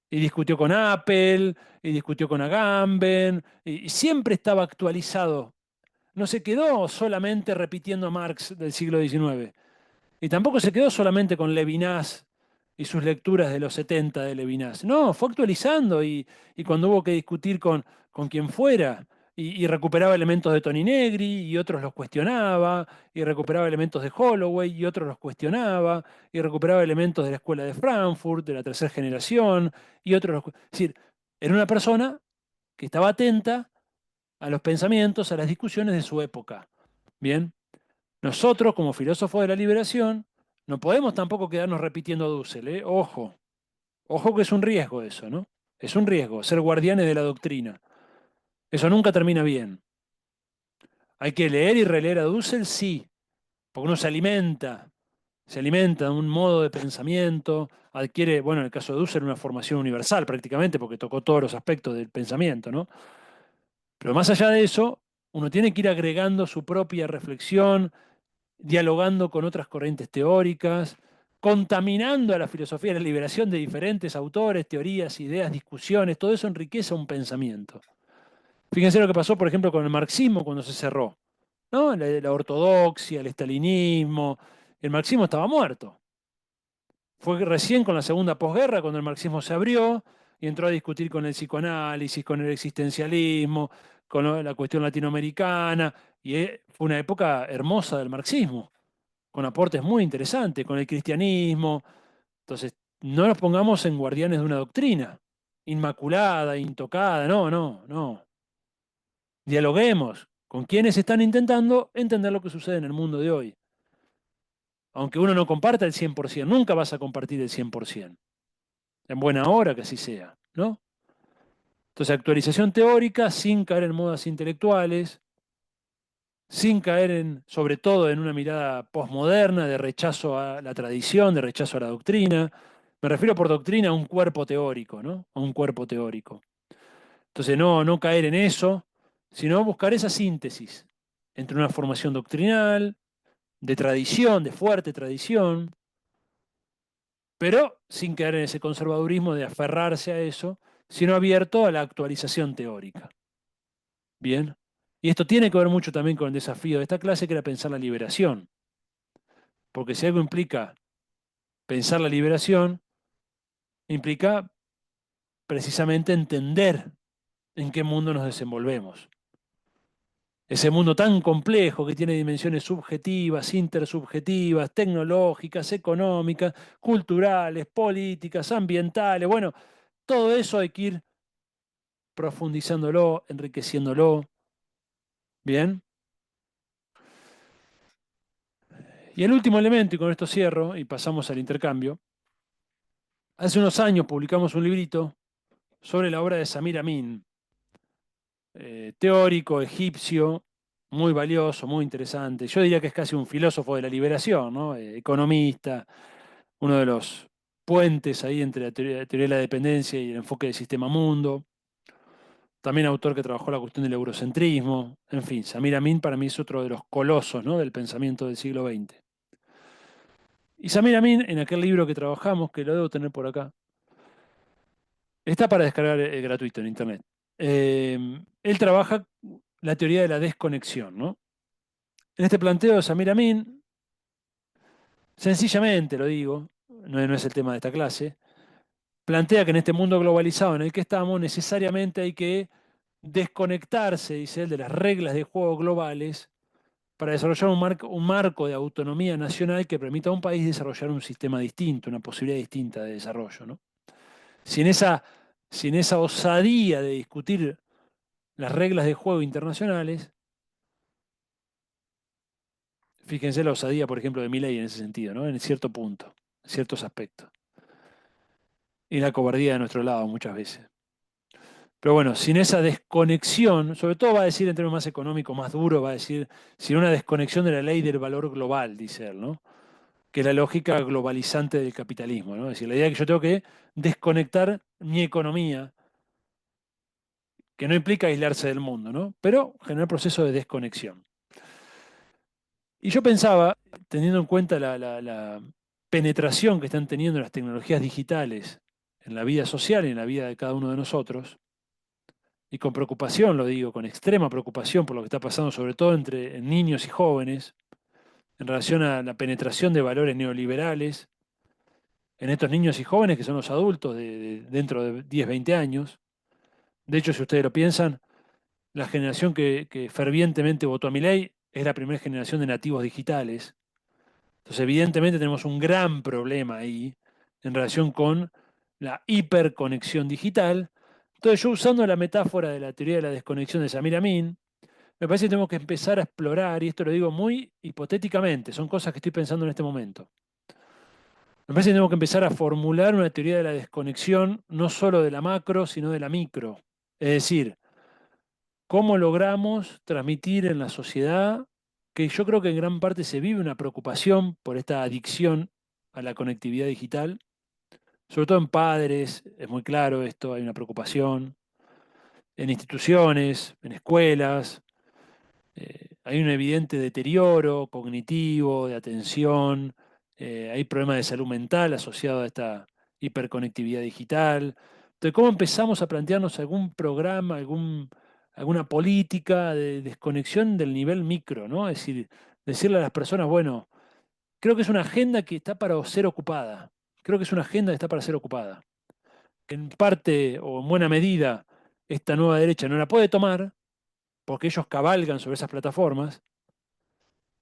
S2: Y discutió con Apple, y discutió con Agamben, y siempre estaba actualizado. No se quedó solamente repitiendo a Marx del siglo XIX. Y tampoco se quedó solamente con Levinas y sus lecturas de los 70 de Levinas. No, fue actualizando y cuando hubo que discutir con quien fuera, y recuperaba elementos de Toni Negri y otros los cuestionaba, y recuperaba elementos de Holloway y otros los cuestionaba, y recuperaba elementos de la escuela de Frankfurt, de la tercera generación, y otros Es decir, era una persona que estaba atenta a los pensamientos, a las discusiones de su época. Bien. Nosotros, como filósofos de la liberación, no podemos tampoco quedarnos repitiendo a Dussel, ¿eh? Ojo, ojo que es un riesgo eso, ¿no? Es un riesgo, ser guardianes de la doctrina. Eso nunca termina bien. Hay que leer y releer a Dussel, sí, porque uno se alimenta de un modo de pensamiento, adquiere, bueno, en el caso de Dussel, una formación universal prácticamente, porque tocó todos los aspectos del pensamiento, ¿no? Pero más allá de eso, uno tiene que ir agregando su propia reflexión, dialogando con otras corrientes teóricas, contaminando a la filosofía de la liberación de diferentes autores, teorías, ideas, discusiones, todo eso enriquece un pensamiento. Fíjense lo que pasó, por ejemplo, con el marxismo cuando se cerró, ¿no? La ortodoxia, el estalinismo, el marxismo estaba muerto. Fue recién con la segunda posguerra cuando el marxismo se abrió y entró a discutir con el psicoanálisis, con el existencialismo, con la cuestión latinoamericana, y fue una época hermosa del marxismo, con aportes muy interesantes, con el cristianismo. Entonces, no nos pongamos en guardianes de una doctrina inmaculada, intocada, no. Dialoguemos con quienes están intentando entender lo que sucede en el mundo de hoy. Aunque uno no comparta el 100%, nunca vas a compartir el 100%. En buena hora que así sea, ¿no? Entonces, actualización teórica sin caer en modas intelectuales, sin caer sobre todo en una mirada posmoderna de rechazo a la tradición, de rechazo a la doctrina. Me refiero por doctrina a un cuerpo teórico, ¿no? A un cuerpo teórico. Entonces, no caer en eso, sino buscar esa síntesis entre una formación doctrinal, de tradición, de fuerte tradición, pero sin caer en ese conservadurismo de aferrarse a eso, sino abierto a la actualización teórica. Bien. Y esto tiene que ver mucho también con el desafío de esta clase, que era pensar la liberación. Porque si algo implica pensar la liberación, implica precisamente entender en qué mundo nos desenvolvemos. Ese mundo tan complejo que tiene dimensiones subjetivas, intersubjetivas, tecnológicas, económicas, culturales, políticas, ambientales. Bueno, todo eso hay que ir profundizándolo, enriqueciéndolo. Bien. Y el último elemento, y con esto cierro y pasamos al intercambio. Hace unos años publicamos un librito sobre la obra de Samir Amin, teórico egipcio, muy valioso, muy interesante. Yo diría que es casi un filósofo de la liberación, ¿no? Economista, uno de los puentes ahí entre la teoría de la dependencia y el enfoque del sistema mundo. También autor que trabajó la cuestión del eurocentrismo. En fin, Samir Amin para mí es otro de los colosos, ¿no?, del pensamiento del siglo XX. Y Samir Amin, en aquel libro que trabajamos, que lo debo tener por acá, está para descargar gratuito en internet. Él trabaja la teoría de la desconexión, ¿no? En este planteo de Samir Amin, sencillamente lo digo, no es el tema de esta clase, plantea que en este mundo globalizado en el que estamos, necesariamente hay que desconectarse, dice él, de las reglas de juego globales para desarrollar un marco de autonomía nacional que permita a un país desarrollar un sistema distinto, una posibilidad distinta de desarrollo, ¿no? Sin esa osadía de discutir las reglas de juego internacionales, fíjense la osadía, por ejemplo, de Milei en ese sentido, ¿no?, en cierto punto, en ciertos aspectos. Y la cobardía de nuestro lado muchas veces. Pero bueno, sin esa desconexión, sobre todo va a decir en términos más económicos, más duros, va a decir, sin una desconexión de la ley del valor global, dice él, ¿no?, que es la lógica globalizante del capitalismo, ¿no? Es decir, la idea de que yo tengo que desconectar mi economía, que no implica aislarse del mundo, ¿no?, pero generar procesos de desconexión. Y yo pensaba, teniendo en cuenta la penetración que están teniendo las tecnologías digitales en la vida social y en la vida de cada uno de nosotros, y con preocupación lo digo, con extrema preocupación por lo que está pasando, sobre todo entre niños y jóvenes, en relación a la penetración de valores neoliberales en estos niños y jóvenes que son los adultos dentro de 10, 20 años. De hecho, si ustedes lo piensan, la generación que fervientemente votó a Milei es la primera generación de nativos digitales. Entonces, evidentemente tenemos un gran problema ahí en relación con la hiperconexión digital. Entonces, yo usando la metáfora de la teoría de la desconexión de Samir Amin, me parece que tenemos que empezar a explorar, y esto lo digo muy hipotéticamente, son cosas que estoy pensando en este momento. Me parece que tenemos que empezar a formular una teoría de la desconexión, no solo de la macro, sino de la micro. Es decir, cómo logramos transmitir en la sociedad, que yo creo que en gran parte se vive una preocupación por esta adicción a la conectividad digital, sobre todo en padres, es muy claro esto, hay una preocupación, en instituciones, en escuelas, hay un evidente deterioro cognitivo, de atención, hay problemas de salud mental asociados a esta hiperconectividad digital. Entonces, ¿cómo empezamos a plantearnos algún programa, alguna política de desconexión del nivel micro, ¿no? Es decir, decirle a las personas, bueno, creo que es una agenda que está para ser ocupada. Creo que es una agenda que está para ser ocupada. Que en parte o en buena medida esta nueva derecha no la puede tomar porque ellos cabalgan sobre esas plataformas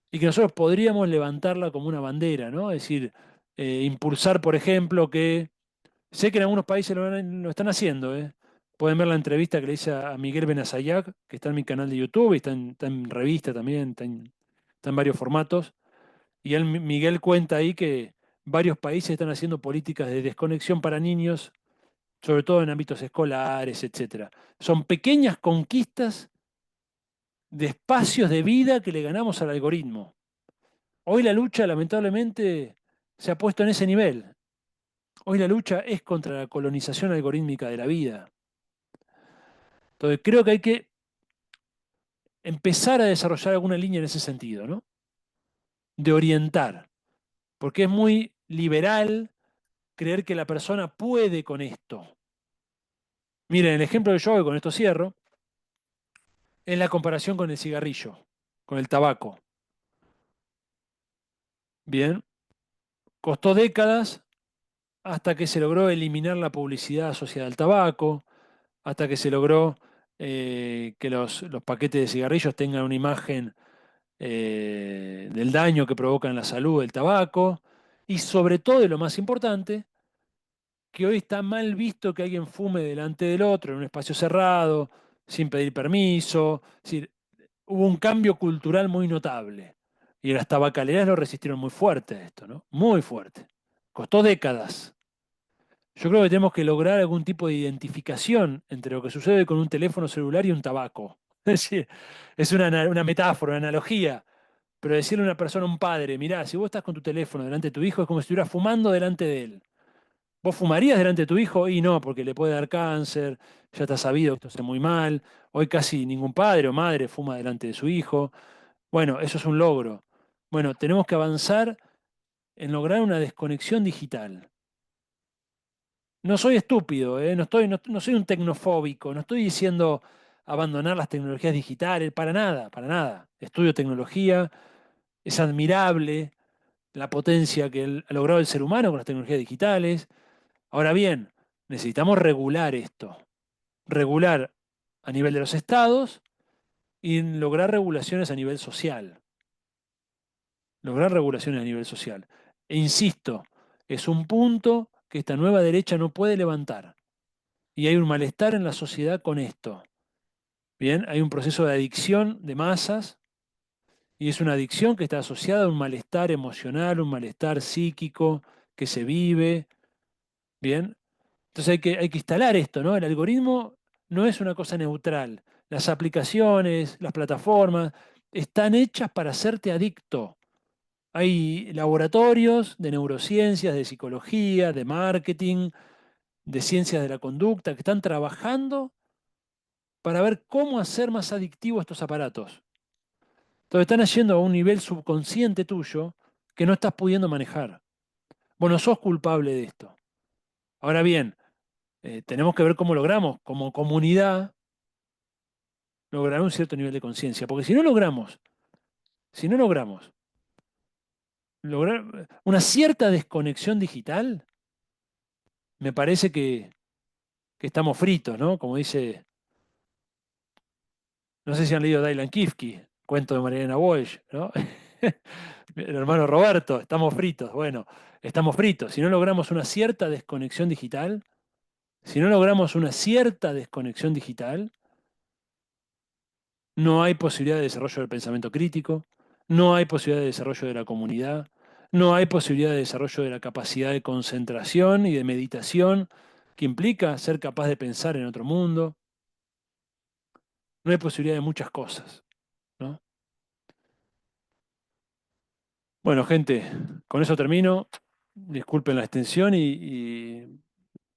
S2: y que nosotros podríamos levantarla como una bandera, ¿no? Es decir, impulsar, por ejemplo, que sé que en algunos países lo están haciendo, ¿eh? Pueden ver la entrevista que le hice a Miguel Benazayac, que está en mi canal de YouTube, y está en revista también, está en varios formatos. Y Miguel cuenta ahí que varios países están haciendo políticas de desconexión para niños, sobre todo en ámbitos escolares, etcétera. Son pequeñas conquistas de espacios de vida que le ganamos al algoritmo. Hoy la lucha, lamentablemente, se ha puesto en ese nivel. Hoy la lucha es contra la colonización algorítmica de la vida. Entonces creo que hay que empezar a desarrollar alguna línea en ese sentido, ¿no? De orientar, porque es muy liberal creer que la persona puede con esto. Miren, el ejemplo que yo hago, y con esto cierro, es la comparación con el cigarrillo, con el tabaco. Bien, costó décadas hasta que se logró eliminar la publicidad asociada al tabaco, hasta que se logró que los paquetes de cigarrillos tengan una imagen del daño que provoca en la salud el tabaco, y sobre todo, y lo más importante, que hoy está mal visto que alguien fume delante del otro en un espacio cerrado, sin pedir permiso. Es decir, hubo un cambio cultural muy notable. Y las tabacaleras lo resistieron muy fuerte a esto, ¿no? Muy fuerte. Costó décadas. Yo creo que tenemos que lograr algún tipo de identificación entre lo que sucede con un teléfono celular y un tabaco. Es decir, es una metáfora, una analogía. Pero decirle a una persona, a un padre, mirá, si vos estás con tu teléfono delante de tu hijo, es como si estuvieras fumando delante de él. ¿Vos fumarías delante de tu hijo? Y no, porque le puede dar cáncer, ya está sabido que esto hace muy mal. Hoy casi ningún padre o madre fuma delante de su hijo. Bueno, eso es un logro. Bueno, tenemos que avanzar en lograr una desconexión digital. No soy estúpido, ¿eh? No soy un tecnofóbico, no estoy diciendo abandonar las tecnologías digitales, para nada, para nada. Estudio tecnología, es admirable la potencia que ha logrado el ser humano con las tecnologías digitales. Ahora bien, necesitamos regular esto, regular a nivel de los estados y lograr regulaciones a nivel social, lograr regulaciones a nivel social. E insisto, es un punto que esta nueva derecha no puede levantar. Y hay un malestar en la sociedad con esto. Bien, hay un proceso de adicción de masas y es una adicción que está asociada a un malestar emocional, un malestar psíquico que se vive. Bien, entonces hay que instalar esto, ¿no? El algoritmo no es una cosa neutral. Las aplicaciones, las plataformas, están hechas para hacerte adicto. Hay laboratorios de neurociencias, de psicología, de marketing, de ciencias de la conducta que están trabajando para ver cómo hacer más adictivos estos aparatos. Entonces están yendo a un nivel subconsciente tuyo que no estás pudiendo manejar. Vos no sos culpable de esto. Ahora bien, tenemos que ver cómo logramos como comunidad lograr un cierto nivel de conciencia. Porque si no logramos lograr una cierta desconexión digital, me parece que estamos fritos, ¿no? Como dice, no sé si han leído Dylan Kifke, cuento de Mariana Walsh, ¿no? El hermano Roberto, estamos fritos. Bueno, estamos fritos. Si no logramos una cierta desconexión digital, si no logramos una cierta desconexión digital, no hay posibilidad de desarrollo del pensamiento crítico, no hay posibilidad de desarrollo de la comunidad, no hay posibilidad de desarrollo de la capacidad de concentración y de meditación que implica ser capaz de pensar en otro mundo. No hay posibilidad de muchas cosas, ¿no? Bueno, gente, con eso termino. Disculpen la extensión y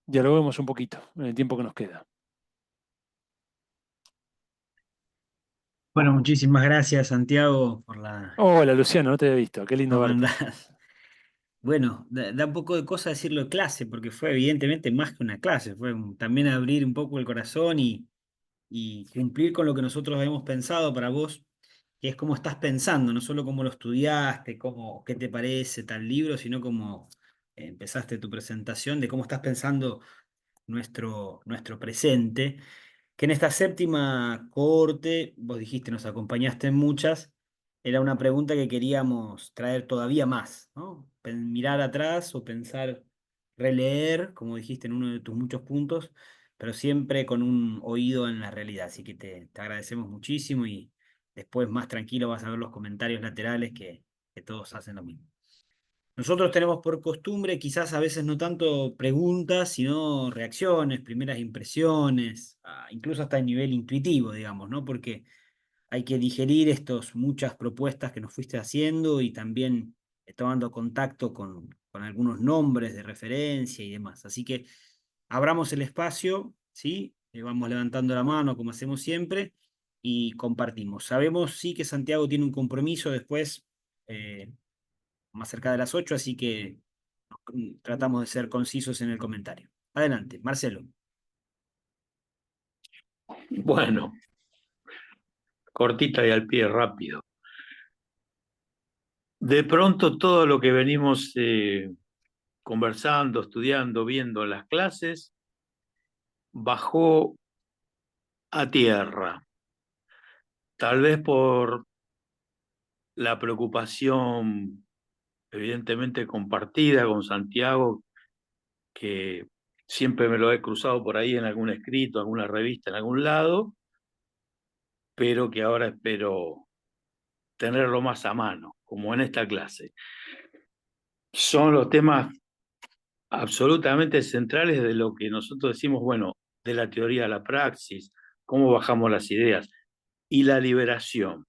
S2: dialoguemos un poquito en el tiempo que nos queda.
S3: Bueno, muchísimas gracias, Santiago, por la
S2: Hola, Luciano, no te había visto. Qué lindo verte.
S3: hermandad. Bueno, da un poco de cosa decirlo de clase, porque fue evidentemente más que una clase, fue también abrir un poco el corazón y cumplir con lo que nosotros habíamos pensado para vos, que es cómo estás pensando, no solo cómo lo estudiaste, qué te parece tal libro, sino cómo empezaste tu presentación de cómo estás pensando nuestro presente, que en esta séptima cohorte, vos dijiste, nos acompañaste en muchas, era una pregunta que queríamos traer todavía más, ¿no? mirar atrás o pensar, releer, como dijiste en uno de tus muchos puntos, pero siempre con un oído en la realidad. Así que te agradecemos muchísimo y después más tranquilo vas a ver los comentarios laterales que todos hacen lo mismo. Nosotros tenemos por costumbre, quizás a veces no tanto preguntas, sino reacciones, primeras impresiones, incluso hasta a nivel intuitivo, digamos, ¿no? Porque hay que digerir estas muchas propuestas que nos fuiste haciendo y también tomando contacto con algunos nombres de referencia y demás. Así que abramos el espacio, ¿sí? Vamos levantando la mano como hacemos siempre y compartimos. Sabemos sí que Santiago tiene un compromiso después, más cerca de las 8, así que tratamos de ser concisos en el comentario. Adelante, Marcelo.
S4: Bueno, cortita y al pie, rápido. De pronto todo lo que venimos conversando, estudiando, viendo en las clases, bajó a tierra. Tal vez por la preocupación evidentemente compartida con Santiago, que siempre me lo he cruzado por ahí en algún escrito, alguna revista, en algún lado, pero que ahora espero tenerlo más a mano, como en esta clase. Son los temas absolutamente centrales de lo que nosotros decimos, bueno, de la teoría a la praxis, cómo bajamos las ideas y la liberación.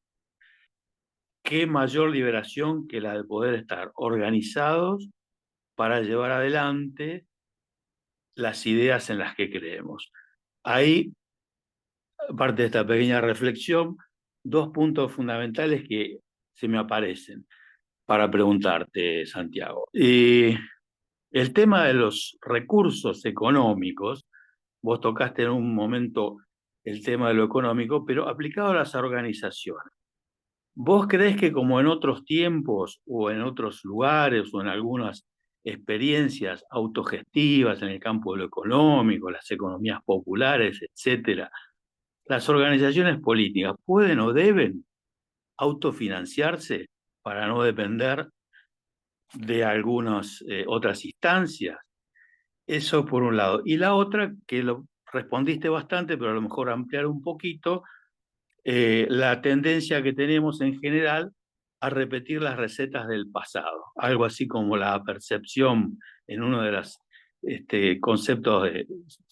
S4: ¿Qué mayor liberación que la de poder estar organizados para llevar adelante las ideas en las que creemos? Ahí, aparte de esta pequeña reflexión, dos puntos fundamentales que se me aparecen para preguntarte, Santiago. El tema de los recursos económicos, vos tocaste en un momento el tema de lo económico, pero aplicado a las organizaciones. ¿Vos creés que como en otros tiempos o en otros lugares o en algunas experiencias autogestivas en el campo de lo económico, las economías populares, etcétera, las organizaciones políticas pueden o deben autofinanciarse para no depender de algunas otras instancias? Eso por un lado. Y la otra, que lo respondiste bastante, pero a lo mejor ampliar un poquito, la tendencia que tenemos en general a repetir las recetas del pasado. Algo así como la percepción en uno de los conceptos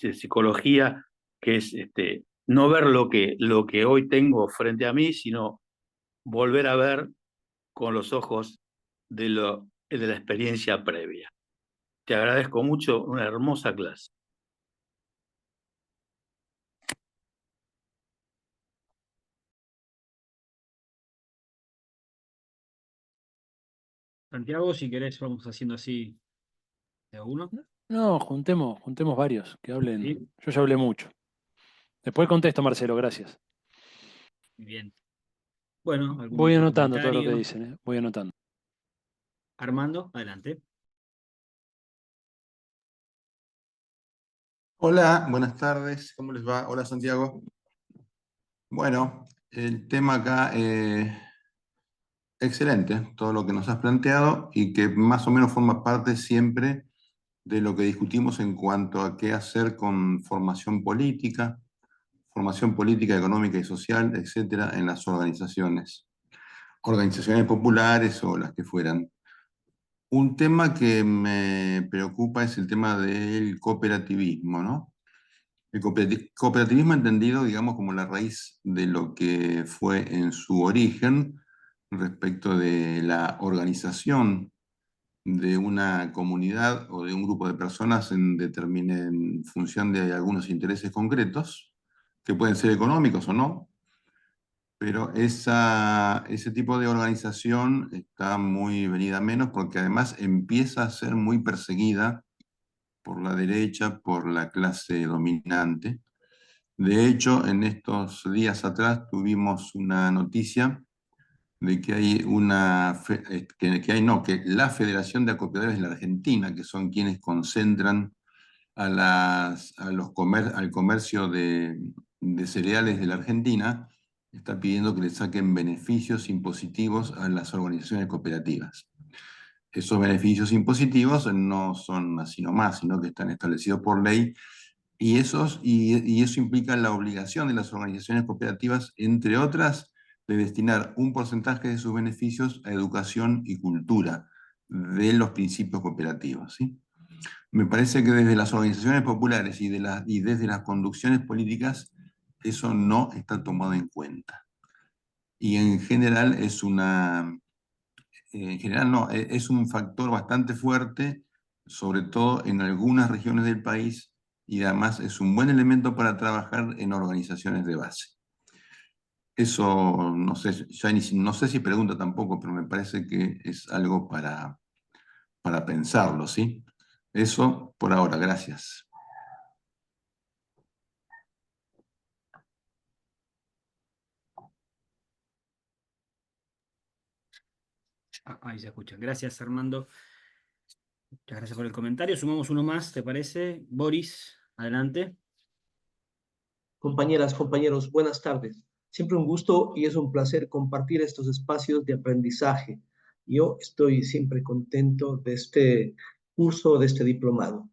S4: de psicología, que es no ver lo que hoy tengo frente a mí, sino volver a ver con los ojos de la experiencia previa. Te agradezco mucho, una hermosa clase.
S3: Santiago, si querés, vamos haciendo así de a uno.
S2: No, juntemos varios, que hablen.
S3: ¿Sí?
S2: Yo ya hablé mucho. Después contesto, Marcelo, gracias.
S3: Bien. Bueno, algún
S2: Voy
S3: otro
S2: anotando todo lo que
S3: comentario.
S2: dicen, voy anotando.
S3: Armando, adelante.
S5: Hola, buenas tardes, ¿cómo les va? Hola Santiago. Bueno, el tema acá, excelente, todo lo que nos has planteado y que más o menos forma parte siempre de lo que discutimos en cuanto a qué hacer con formación política, económica y social, etcétera, en las organizaciones populares o las que fueran. Un tema que me preocupa es el tema del cooperativismo, ¿no? El cooperativismo entendido, digamos, como la raíz de lo que fue en su origen respecto de la organización de una comunidad o de un grupo de personas en función de algunos intereses concretos, que pueden ser económicos o no, pero ese tipo de organización está muy venida a menos porque además empieza a ser muy perseguida por la derecha, por la clase dominante. De hecho, en estos días atrás tuvimos una noticia de que hay que la Federación de Acopiadores de la Argentina, que son quienes concentran al comercio de cereales de la Argentina, está pidiendo que le saquen beneficios impositivos a las organizaciones cooperativas. esos beneficios impositivos no son así nomás, sino que están establecidos por ley, y eso implica la obligación de las organizaciones cooperativas, entre otras, de destinar un porcentaje de sus beneficios a educación y cultura de los principios cooperativos, ¿sí? Me parece que desde las organizaciones populares y desde las conducciones políticas, eso no está tomado en cuenta. Y en general no, es un factor bastante fuerte, sobre todo en algunas regiones del país, y además es un buen elemento para trabajar en organizaciones de base. Eso no sé, no sé si pregunta tampoco, pero me parece que es algo para pensarlo, ¿sí? Eso por ahora, gracias.
S3: Ahí se escucha. Gracias, Armando. Muchas gracias por el comentario. Sumamos uno más, ¿te parece? Boris, adelante.
S6: Compañeras, compañeros, buenas tardes. Siempre un gusto y es un placer compartir estos espacios de aprendizaje. Yo estoy siempre contento de este curso, de este diplomado.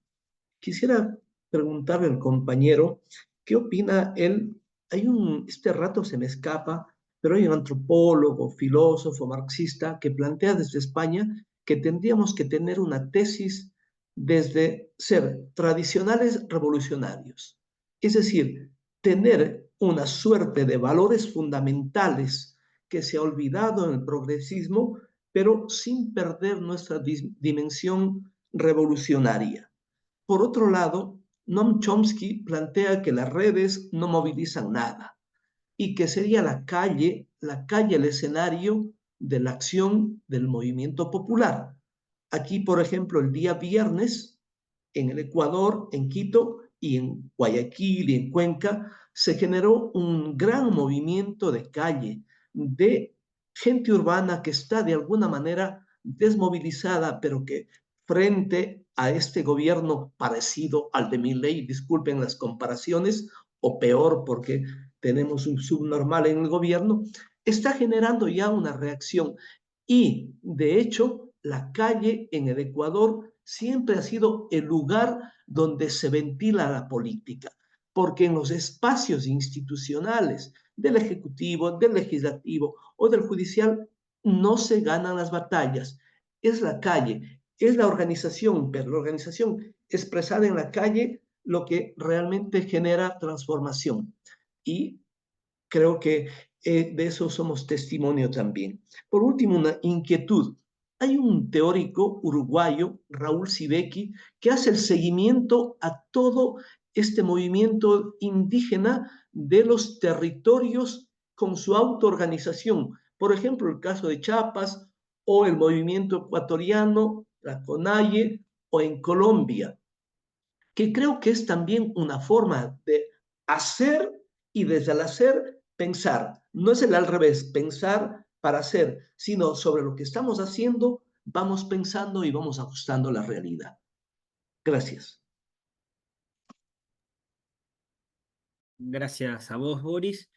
S6: Quisiera preguntarle al compañero, ¿qué opina él? Este rato se me escapa, pero hay un antropólogo, filósofo, marxista que plantea desde España que tendríamos que tener una tesis desde ser tradicionales revolucionarios. Es decir, tener una suerte de valores fundamentales que se ha olvidado en el progresismo, pero sin perder nuestra dimensión revolucionaria. Por otro lado, Noam Chomsky plantea que las redes no movilizan nada y que sería la calle el escenario de la acción del movimiento popular. Aquí, por ejemplo, el día viernes, en el Ecuador, en Quito y en Guayaquil y en Cuenca, se generó un gran movimiento de calle, de gente urbana que está de alguna manera desmovilizada, pero que frente a este gobierno parecido al de Milei, disculpen las comparaciones, o peor porque tenemos un subnormal en el gobierno, está generando ya una reacción. Y, de hecho, la calle en el Ecuador siempre ha sido el lugar donde se ventila la política, porque en los espacios institucionales del Ejecutivo, del Legislativo o del Judicial no se ganan las batallas. Es la calle, es la organización, pero la organización expresada en la calle lo que realmente genera transformación. Y creo que de eso somos testimonio también. Por último, una inquietud. Hay un teórico uruguayo, Raúl Sibeki, que hace el seguimiento a todo este movimiento indígena de los territorios con su autoorganización. Por ejemplo, el caso de Chiapas o el movimiento ecuatoriano, la CONAIE, o en Colombia, que creo que es también una forma de hacer y desde el hacer pensar. No es el al revés, pensar para hacer, sino sobre lo que estamos haciendo, vamos pensando y vamos ajustando la realidad. Gracias.
S3: Gracias a vos, Boris.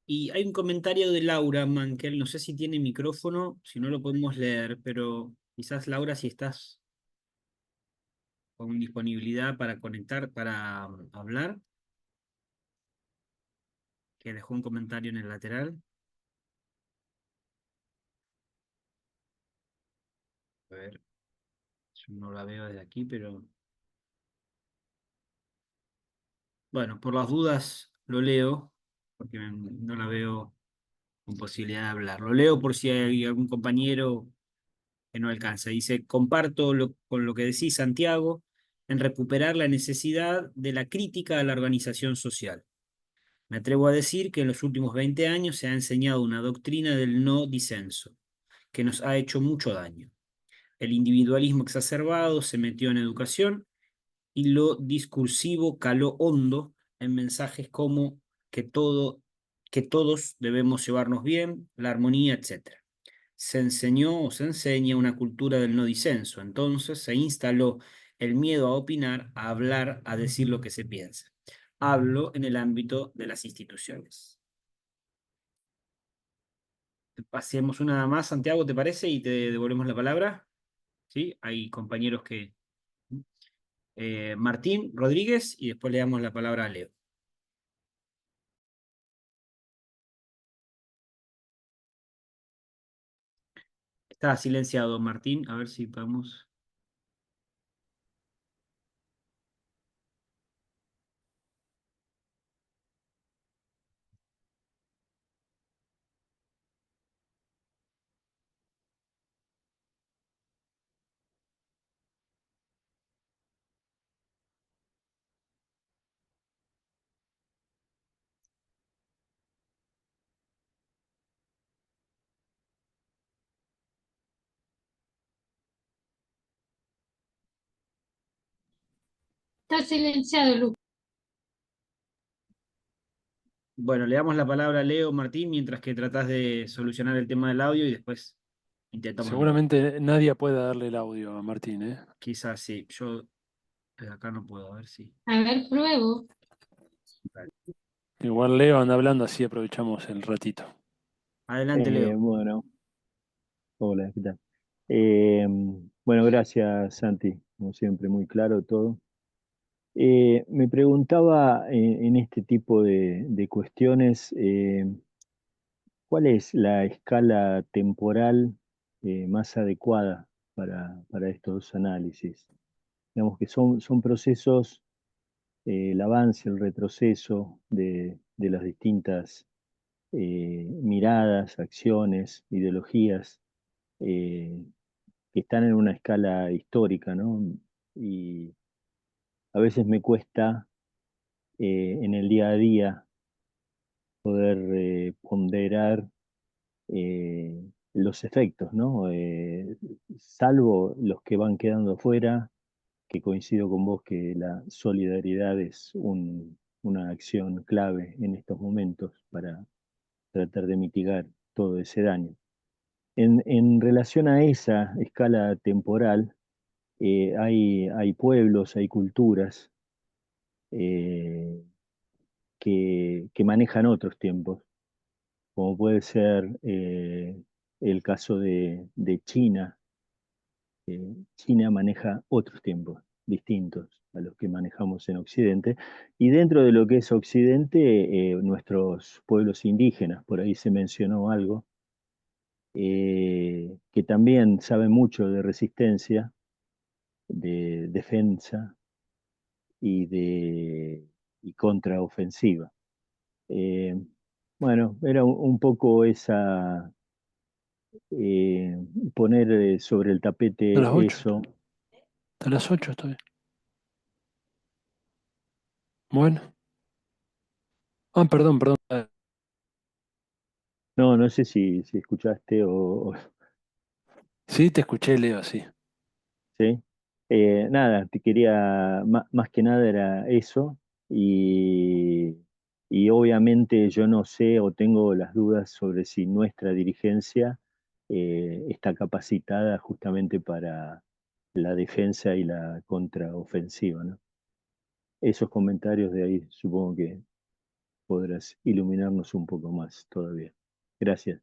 S3: Y hay un comentario de Laura Mankel, no sé si tiene micrófono, si no lo podemos leer, pero quizás Laura, si estás con disponibilidad para conectar, para hablar, que dejó un comentario en el lateral. A ver, yo no la veo desde aquí, pero... Bueno, por las dudas lo leo, porque no la veo con posibilidad de hablar. Lo leo por si hay algún compañero que no alcanza. Dice, comparto con lo que decís, Santiago, en recuperar la necesidad de la crítica a la organización social. Me atrevo a decir que en los últimos 20 años se ha enseñado una doctrina del no disenso, que nos ha hecho mucho daño. El individualismo exacerbado se metió en educación y lo discursivo caló hondo en mensajes como que todos debemos llevarnos bien, la armonía, etc. Se enseñó o se enseña una cultura del no disenso, entonces se instaló el miedo a opinar, a hablar, a decir lo que se piensa. Hablo en el ámbito de las instituciones. Pasemos una más, Santiago, ¿te parece? Y te devolvemos la palabra. ¿sí? Hay compañeros que... Martín Rodríguez, y después le damos la palabra a Leo. Está silenciado Martín, a ver si podemos...
S1: Está silenciado, Lu.
S3: Bueno, le damos la palabra a Leo, Martín, mientras que tratás de solucionar el tema del audio y después intentamos de nuevo.
S2: Seguramente nadie pueda darle el audio a Martín, ¿eh?
S3: Quizás sí, yo desde acá no puedo, a ver si...
S1: A ver, pruebo.
S2: Igual Leo anda hablando, así aprovechamos el ratito.
S3: Adelante, Leo.
S7: Bueno, hola, ¿qué tal? Bueno, gracias, Santi, como siempre, muy claro todo. Me preguntaba en este tipo de cuestiones, ¿cuál es la escala temporal más adecuada para estos análisis? Digamos que son procesos, el avance, el retroceso de las distintas miradas, acciones, ideologías eh, que están en una escala histórica, ¿no? Y a veces me cuesta en el día a día poder ponderar los efectos, ¿no? Salvo los que van quedando fuera, que coincido con vos que la solidaridad es una acción clave en estos momentos para tratar de mitigar todo ese daño. En relación a esa escala temporal, hay pueblos, hay culturas eh, que manejan otros tiempos, como puede ser el caso de China. China maneja otros tiempos distintos a los que manejamos en Occidente, y dentro de lo que es Occidente, nuestros pueblos indígenas, por ahí se mencionó algo, que también saben mucho de resistencia, de defensa y y contraofensiva. Eh, bueno, era un poco esa, eh, poner sobre el
S2: A las
S7: tapete
S2: 8.
S7: eso.
S2: A las 8 estoy. Bueno. Ah, perdón, perdón.
S7: No, no sé si escuchaste
S2: Sí, te escuché, Leo, sí.
S7: ¿sí? Nada, te quería, más que nada era eso, y, y obviamente yo no sé o tengo las dudas sobre si nuestra dirigencia está capacitada justamente para la defensa y la contraofensiva, ¿no? Esos comentarios de ahí supongo que podrás iluminarnos un poco más todavía. Gracias.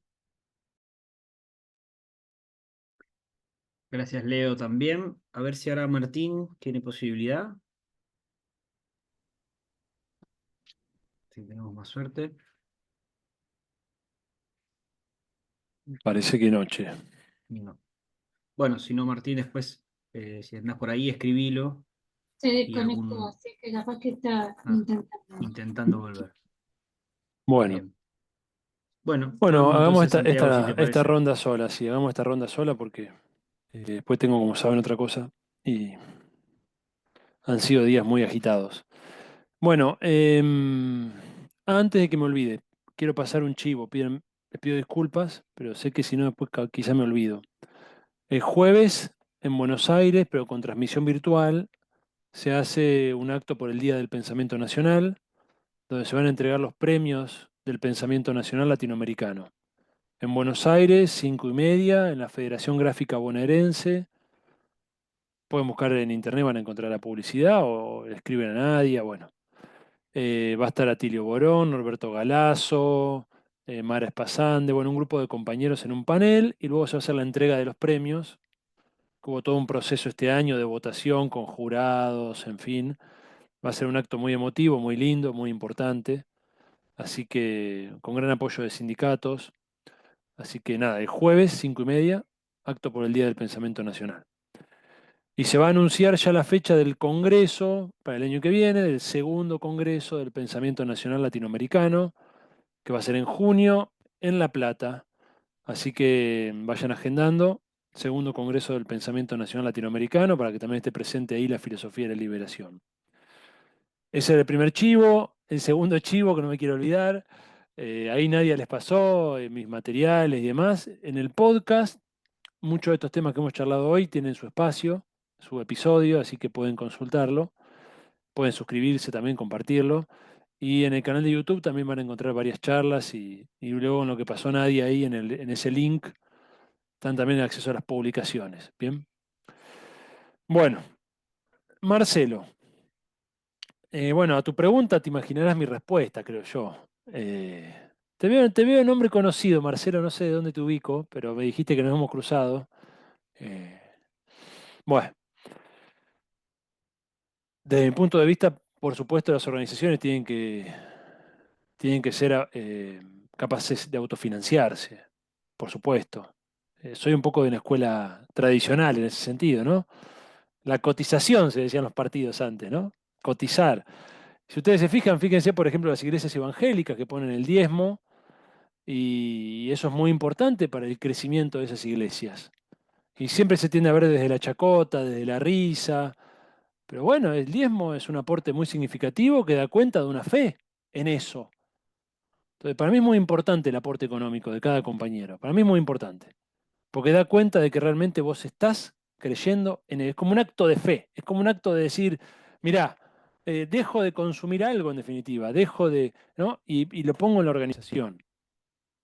S3: Gracias, Leo, también. A ver si ahora Martín tiene posibilidad. Si tenemos más suerte.
S2: Parece que noche.
S3: Y no. Bueno, si no, Martín, después, si andás por ahí, escribilo
S1: Se
S3: y
S1: desconectó, así que capaz que está intentando.
S3: intentando volver.
S2: Bueno.
S3: Bien. Bueno,
S2: Bueno,
S3: vamos
S2: hagamos
S3: entonces, Santiago, si te
S2: esta
S3: parece.
S2: ronda sola, sí, hagamos esta ronda sola porque después tengo, como saben, otra cosa y han sido días muy agitados. Bueno, antes de que me olvide, quiero pasar un chivo. Les pido disculpas, pero sé que si no, después quizá me olvido. El jueves en Buenos Aires, pero con transmisión virtual, se hace un acto por el Día del Pensamiento Nacional, donde se van a entregar los premios del Pensamiento Nacional Latinoamericano. En Buenos Aires, 5:30, en la Federación Gráfica Bonaerense. Pueden buscar en internet, van a encontrar la publicidad o le escriben a Nadia. Bueno, va a estar Atilio Borón, Norberto Galazo, Mara Espasande, bueno, un grupo de compañeros en un panel y luego se va a hacer la entrega de los premios que hubo todo un proceso este año de votación con jurados, en fin. Va a ser un acto muy emotivo, muy lindo, muy importante. Así que con gran apoyo de sindicatos. Así que nada, el jueves, 5:30, acto por el Día del Pensamiento Nacional. Y se va a anunciar ya la fecha del Congreso para el año que viene, del segundo Congreso del Pensamiento Nacional Latinoamericano, que va a ser en junio en La Plata. Así que vayan agendando, segundo Congreso del Pensamiento Nacional Latinoamericano, para que también esté presente ahí la filosofía de la liberación. Ese es el primer chivo. El segundo chivo, que no me quiero olvidar, ahí nadie les pasó, mis materiales y demás. En el podcast, muchos de estos temas que hemos charlado hoy tienen su espacio, su episodio, así que pueden consultarlo. Pueden suscribirse también, compartirlo. Y en el canal de YouTube también van a encontrar varias charlas y luego en lo que pasó nadie ahí en ese link están también el acceso a las publicaciones. Bien. Bueno, Marcelo. Bueno, a tu pregunta te imaginarás mi respuesta, creo yo. Te veo nombre conocido, Marcelo, no sé de dónde te ubico, pero me dijiste que nos hemos cruzado. Eh, bueno, desde mi punto de vista, por supuesto, las organizaciones tienen que ser capaces de autofinanciarse, por supuesto. Soy un poco de una escuela tradicional en ese sentido, ¿no? La cotización, se decían los partidos antes, ¿no? Cotizar. Si ustedes se fijan, fíjense, por ejemplo, las iglesias evangélicas que ponen el diezmo, y eso es muy importante para el crecimiento de esas iglesias. Y siempre se tiende a ver desde la chacota, desde la risa, pero bueno, el diezmo es un aporte muy significativo que da cuenta de una fe en eso. Entonces, para mí es muy importante el aporte económico de cada compañero, para mí es muy importante, porque da cuenta de que realmente vos estás creyendo en él. Es como un acto de fe, es como un acto de decir, mirá, dejo de consumir algo en definitiva, dejo de, ¿no? Y lo pongo en la organización,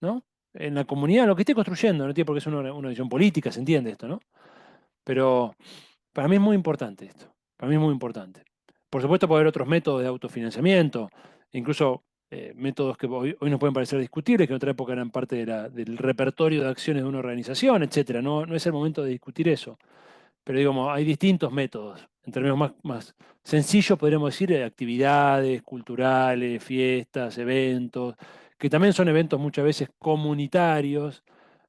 S2: ¿no? En la comunidad, lo que esté construyendo, no tiene por qué ser una decisión política, se entiende esto, ¿no? Pero para mí es muy importante esto, para mí es muy importante. Por supuesto puede haber otros métodos de autofinanciamiento, incluso métodos que hoy nos pueden parecer discutibles, que en otra época eran parte del repertorio de acciones de una organización, etcétera. No, no es el momento de discutir eso. Pero digamos, hay distintos métodos. En términos más sencillos, podríamos decir, actividades culturales, fiestas, eventos, que también son eventos muchas veces comunitarios,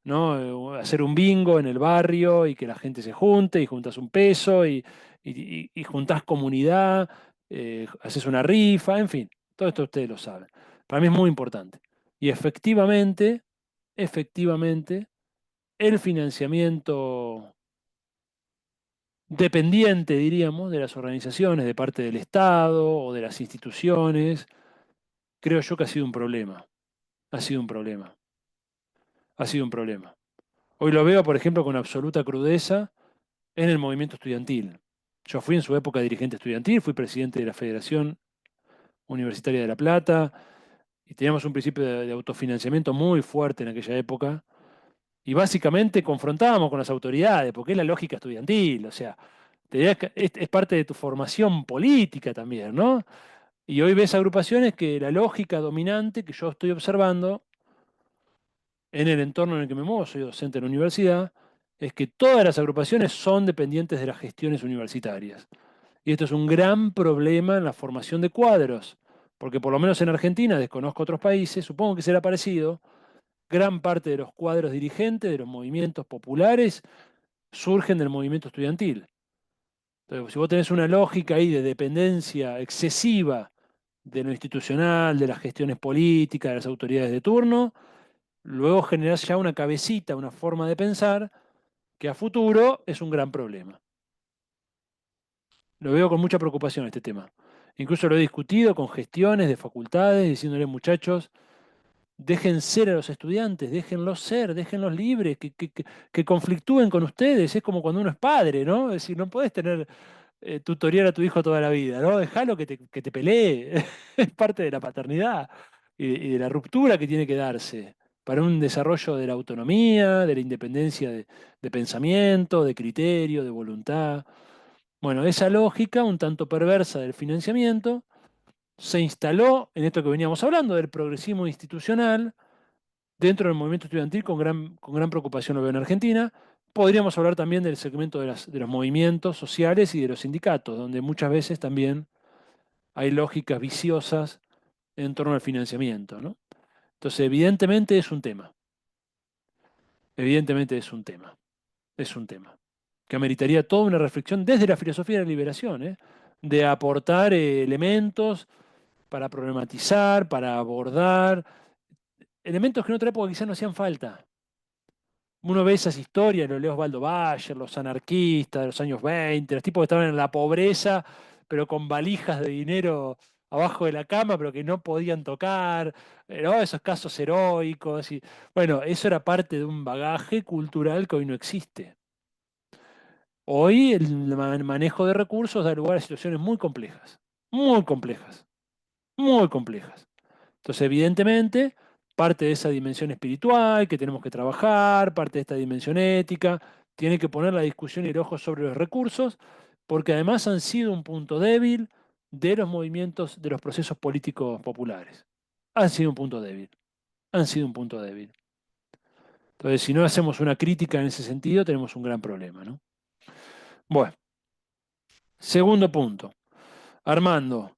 S2: ¿no? Hacer un bingo en el barrio y que la gente se junte y juntas un peso y juntás comunidad, haces una rifa, en fin, todo esto ustedes lo saben. Para mí es muy importante. Y efectivamente, el financiamiento dependiente, diríamos, de las organizaciones, de parte del Estado o de las instituciones, creo yo que ha sido un problema. Ha sido un problema. Ha sido un problema. Hoy lo veo, por ejemplo, con absoluta crudeza en el movimiento estudiantil. Yo fui en su época dirigente estudiantil, fui presidente de la Federación Universitaria de La Plata y teníamos un principio de autofinanciamiento muy fuerte en aquella época. Y básicamente confrontábamos con las autoridades, porque es la lógica estudiantil, o sea, es parte de tu formación política también, ¿no? Y hoy ves agrupaciones que la lógica dominante que yo estoy observando en el entorno en el que me muevo, soy docente en la universidad, es que todas las agrupaciones son dependientes de las gestiones universitarias. Y esto es un gran problema en la formación de cuadros, porque por lo menos en Argentina, desconozco otros países, supongo que será parecido, gran parte de los cuadros dirigentes de los movimientos populares surgen del movimiento estudiantil. Entonces, si vos tenés una lógica ahí de dependencia excesiva de lo institucional, de las gestiones políticas, de las autoridades de turno, luego generás ya una cabecita, una forma de pensar que a futuro es un gran problema. Lo veo con mucha preocupación este tema. Incluso lo he discutido con gestiones de facultades, diciéndole, muchachos, dejen ser a los estudiantes, déjenlos ser, déjenlos libres, que conflictúen con ustedes. Es como cuando uno es padre, ¿no? Es decir, no podés tener tutorial a tu hijo toda la vida, ¿no? Dejalo que te pelee. Es parte de la paternidad y de la ruptura que tiene que darse para un desarrollo de la autonomía, de la independencia de pensamiento, de criterio, de voluntad. Bueno, esa lógica un tanto perversa del financiamiento se instaló en esto que veníamos hablando, del progresismo institucional, dentro del movimiento estudiantil con gran preocupación lo veo en Argentina, Podríamos hablar también del segmento de los movimientos sociales y de los sindicatos, donde muchas veces también hay lógicas viciosas en torno al financiamiento, ¿no? Entonces, evidentemente es un tema. Evidentemente es un tema. Es un tema que ameritaría toda una reflexión desde la filosofía de la liberación, ¿eh? De aportar elementos para problematizar, para abordar, elementos que en otra época quizás no hacían falta. Uno ve esas historias, lo lee Osvaldo Bayer, los anarquistas de los años 20, los tipos que estaban en la pobreza, pero con valijas de dinero abajo de la cama, pero que no podían tocar, ¿no? Esos casos heroicos. Y, bueno, eso era parte de un bagaje cultural que hoy no existe. Hoy el manejo de recursos da lugar a situaciones muy complejas, muy complejas, muy complejas. Entonces, evidentemente, parte de esa dimensión espiritual que tenemos que trabajar, parte de esta dimensión ética, tiene que poner la discusión y el ojo sobre los recursos, porque además han sido un punto débil de los movimientos, de los procesos políticos populares. Han sido un punto débil, han sido un punto débil. Entonces, si no hacemos una crítica en ese sentido, tenemos un gran problema, ¿no? Bueno, segundo punto. Armando,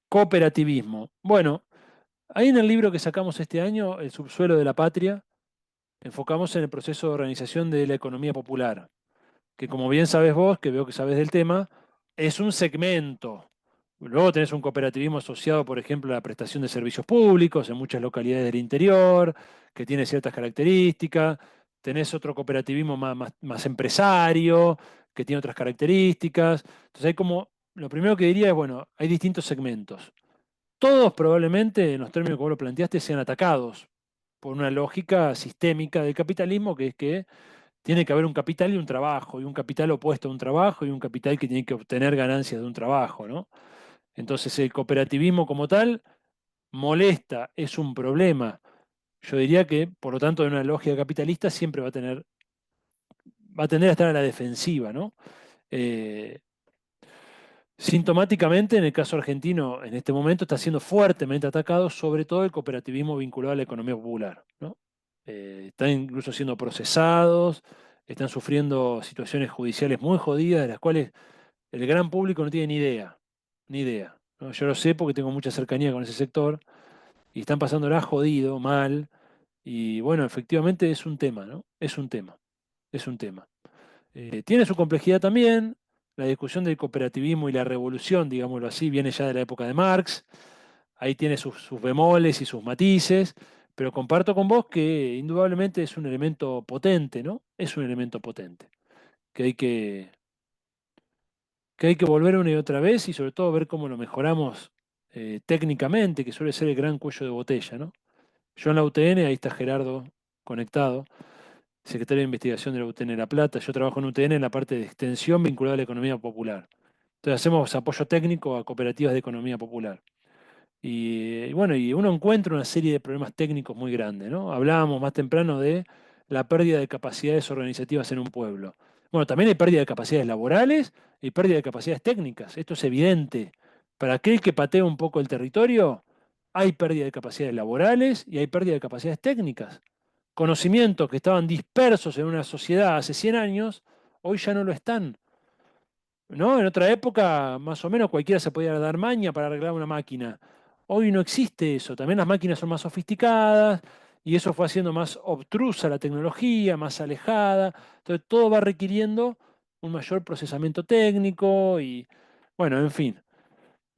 S2: cooperativismo. Bueno, ahí en el libro que sacamos este año, El subsuelo de la patria, enfocamos en el proceso de organización de la economía popular, que como bien sabes vos, que veo que sabes del tema, es un segmento. Luego tenés un cooperativismo asociado, por ejemplo, a la prestación de servicios públicos en muchas localidades del interior, que tiene ciertas características. Tenés otro cooperativismo más empresario, que tiene otras características. Entonces hay como, lo primero que diría es, bueno, hay distintos segmentos. Todos probablemente, en los términos que vos lo planteaste, sean atacados por una lógica sistémica del capitalismo, que es que tiene que haber un capital y un trabajo, y un capital opuesto a un trabajo, y un capital que tiene que obtener ganancias de un trabajo, ¿no? Entonces el cooperativismo como tal molesta, es un problema. Yo diría que, por lo tanto, en una lógica capitalista siempre va a tender a estar a la defensiva, ¿no? Eh, Sintomáticamente, en el caso argentino, en este momento está siendo fuertemente atacado, sobre todo el cooperativismo vinculado a la economía popular, ¿no? Están incluso siendo procesados, están sufriendo situaciones judiciales muy jodidas, de las cuales el gran público no tiene ni idea, ni idea, ¿no? Yo lo sé porque tengo mucha cercanía con ese sector y están pasándola jodido, mal, y bueno, efectivamente es un tema, ¿no? Es un tema, es un tema. Tiene su complejidad también. La discusión del cooperativismo y la revolución, digámoslo así, viene ya de la época de Marx. Ahí tiene sus bemoles y sus matices, pero comparto con vos que indudablemente es un elemento potente, ¿no? Es un elemento potente, que hay que volver una y otra vez y sobre todo ver cómo lo mejoramos técnicamente, que suele ser el gran cuello de botella, ¿no? Yo en la UTN, ahí está Gerardo conectado, secretario de Investigación de la UTN de La Plata. Yo trabajo en UTN en la parte de extensión vinculada a la economía popular. Entonces hacemos apoyo técnico a cooperativas de economía popular. Y bueno, y uno encuentra una serie de problemas técnicos muy grandes, ¿no? Hablábamos más temprano de la pérdida de capacidades organizativas en un pueblo. Bueno, también hay pérdida de capacidades laborales y pérdida de capacidades técnicas. Esto es evidente. Para aquel que patea un poco el territorio, hay pérdida de capacidades laborales y hay pérdida de capacidades técnicas. Conocimientos que estaban dispersos en una sociedad hace 100 años, hoy ya no lo están, ¿no? En otra época, más o menos, cualquiera se podía dar maña para arreglar una máquina. Hoy no existe eso. También las máquinas son más sofisticadas y eso fue haciendo más obtrusa la tecnología, más alejada. Entonces, todo va requiriendo un mayor procesamiento técnico y, bueno, en fin.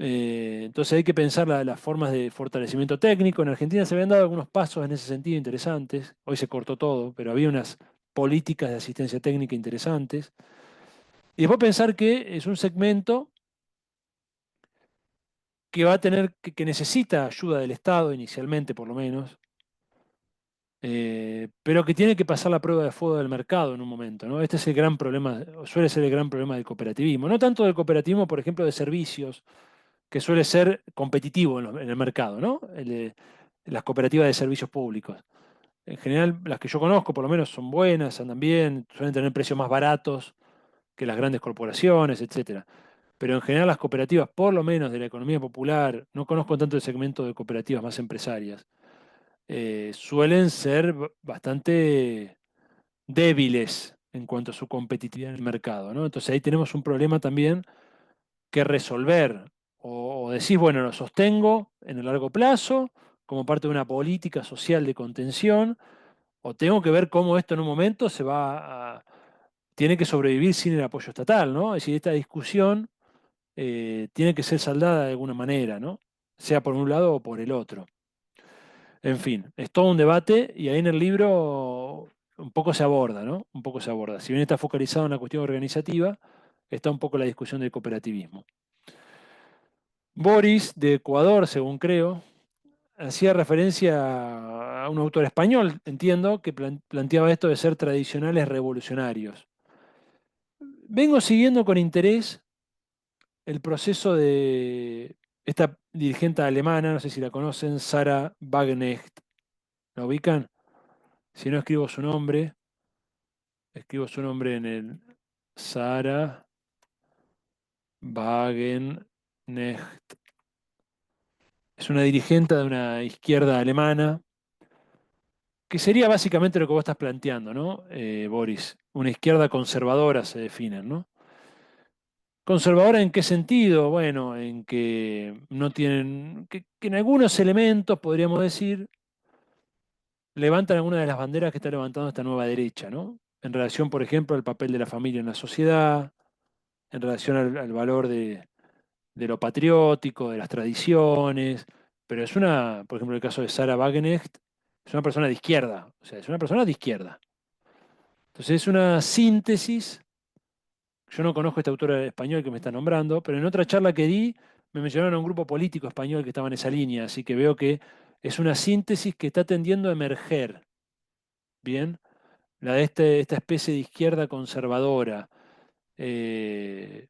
S2: Entonces hay que pensar las formas de fortalecimiento técnico. En Argentina se habían dado algunos pasos en ese sentido interesantes. Hoy se cortó todo, pero había unas políticas de asistencia técnica interesantes. Y después pensar que es un segmento que va a tener, que necesita ayuda del Estado inicialmente, por lo menos, pero que tiene que pasar la prueba de fuego del mercado en un momento, ¿no? Este es el gran problema, o suele ser el gran problema del cooperativismo. No tanto del cooperativismo, por ejemplo, de servicios, que suele ser competitivo en el mercado, ¿no? Las cooperativas de servicios públicos. En general, las que yo conozco, por lo menos, son buenas, andan bien, suelen tener precios más baratos que las grandes corporaciones, etcétera. Pero en general las cooperativas, por lo menos de la economía popular, no conozco tanto el segmento de cooperativas más empresarias, suelen ser bastante débiles en cuanto a su competitividad en el mercado, ¿no? Entonces ahí tenemos un problema también que resolver. O decís, bueno, lo sostengo en el largo plazo como parte de una política social de contención, o tengo que ver cómo esto en un momento tiene que sobrevivir sin el apoyo estatal, ¿no? Es decir, esta discusión tiene que ser saldada de alguna manera, ¿no? Sea por un lado o por el otro. En fin, es todo un debate y ahí en el libro un poco se aborda, ¿no? Un poco se aborda. Si bien está focalizado en la cuestión organizativa, está un poco la discusión del cooperativismo. Boris, de Ecuador, según creo, hacía referencia a un autor español, entiendo, que planteaba esto de ser tradicionales revolucionarios. Vengo siguiendo con interés el proceso de esta dirigente alemana, no sé si la conocen, Sarah Wagenknecht. ¿La ubican? Si no escribo su nombre en el Sarah Wagenknecht. Es una dirigente de una izquierda alemana, que sería básicamente lo que vos estás planteando, ¿no, Boris? Una izquierda conservadora se definen, ¿no? ¿Conservadora en qué sentido? Bueno, en que no tienen, que en algunos elementos, podríamos decir, levantan algunas de las banderas que está levantando esta nueva derecha, ¿no? En relación, por ejemplo, al papel de la familia en la sociedad, en relación al valor de lo patriótico, de las tradiciones, pero es una, por ejemplo, el caso de Sarah Wagenknecht, es una persona de izquierda, o sea, es una persona de izquierda. Entonces es una síntesis. Yo no conozco a este autor español que me está nombrando, pero en otra charla que di me mencionaron a un grupo político español que estaba en esa línea, así que veo que es una síntesis que está tendiendo a emerger, ¿bien? La de esta especie de izquierda conservadora. Eh,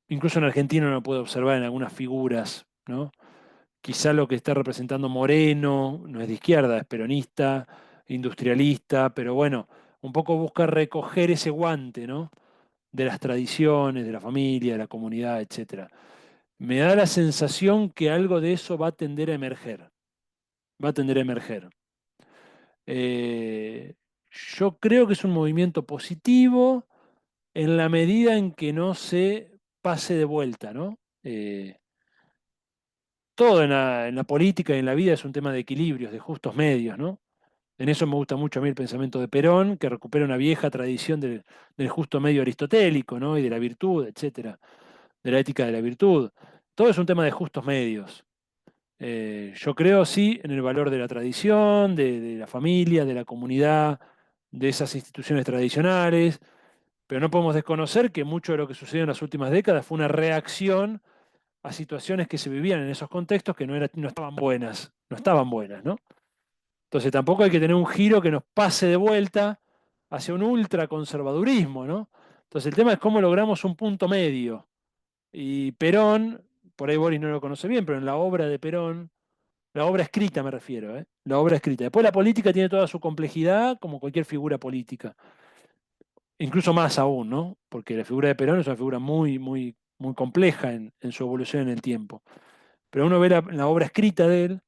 S2: Incluso en Argentina uno puede observar en algunas figuras, ¿no? Quizá lo que está representando Moreno no es de izquierda, es peronista, industrialista, pero bueno, un poco busca recoger ese guante, ¿no? De las tradiciones, de la familia, de la comunidad, etc. Me da la sensación que algo de eso va a tender a emerger. Va a tender a emerger. Eh, yo creo que es un movimiento positivo en la medida en que no se pase de vuelta, ¿no? Todo en la política y en la vida es un tema de equilibrios, de justos medios, ¿no? En eso me gusta mucho a mí el pensamiento de Perón, que recupera una vieja tradición del justo medio aristotélico, ¿no? Y de la virtud, etcétera, de la ética de la virtud. Todo es un tema de justos medios. Yo creo, sí, en el valor de la tradición, de la familia, de la comunidad, de esas instituciones tradicionales, pero no podemos desconocer que mucho de lo que sucedió en las últimas décadas fue una reacción a situaciones que se vivían en esos contextos que no estaban buenas, ¿no? Entonces tampoco hay que tener un giro que nos pase de vuelta hacia un ultraconservadurismo, ¿no? Entonces el tema es cómo logramos un punto medio. Y Perón, por ahí Boris no lo conoce bien, pero en la obra de Perón, la obra escrita me refiero, ¿eh? La obra escrita. Después la política tiene toda su complejidad, como cualquier figura política. Incluso más aún, ¿no? Porque la figura de Perón es una figura muy, muy, muy compleja en su evolución en el tiempo. Pero uno ve la obra escrita de él,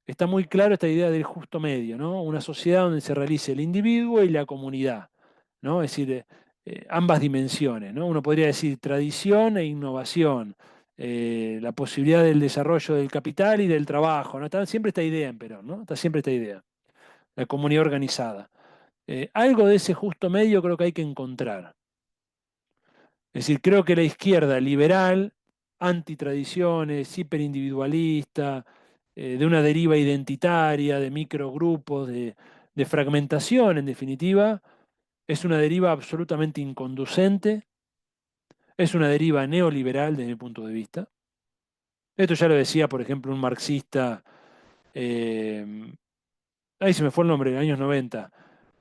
S2: está muy claro esta idea del justo medio, ¿no? Una sociedad donde se realice el individuo y la comunidad, ¿no? Es decir, ambas dimensiones, ¿no? Uno podría decir tradición e innovación, la posibilidad del desarrollo del capital y del trabajo, ¿no? Está siempre esta idea en Perón, ¿no? Está siempre esta idea, la comunidad organizada. Algo de ese justo medio creo que hay que encontrar. Es decir, creo que la izquierda liberal, antitradiciones, hiperindividualista, de una deriva identitaria, de microgrupos, de fragmentación, en definitiva, es una deriva absolutamente inconducente, es una deriva neoliberal desde mi punto de vista. Esto ya lo decía, por ejemplo, un marxista, ahí se me fue el nombre, en los años 90,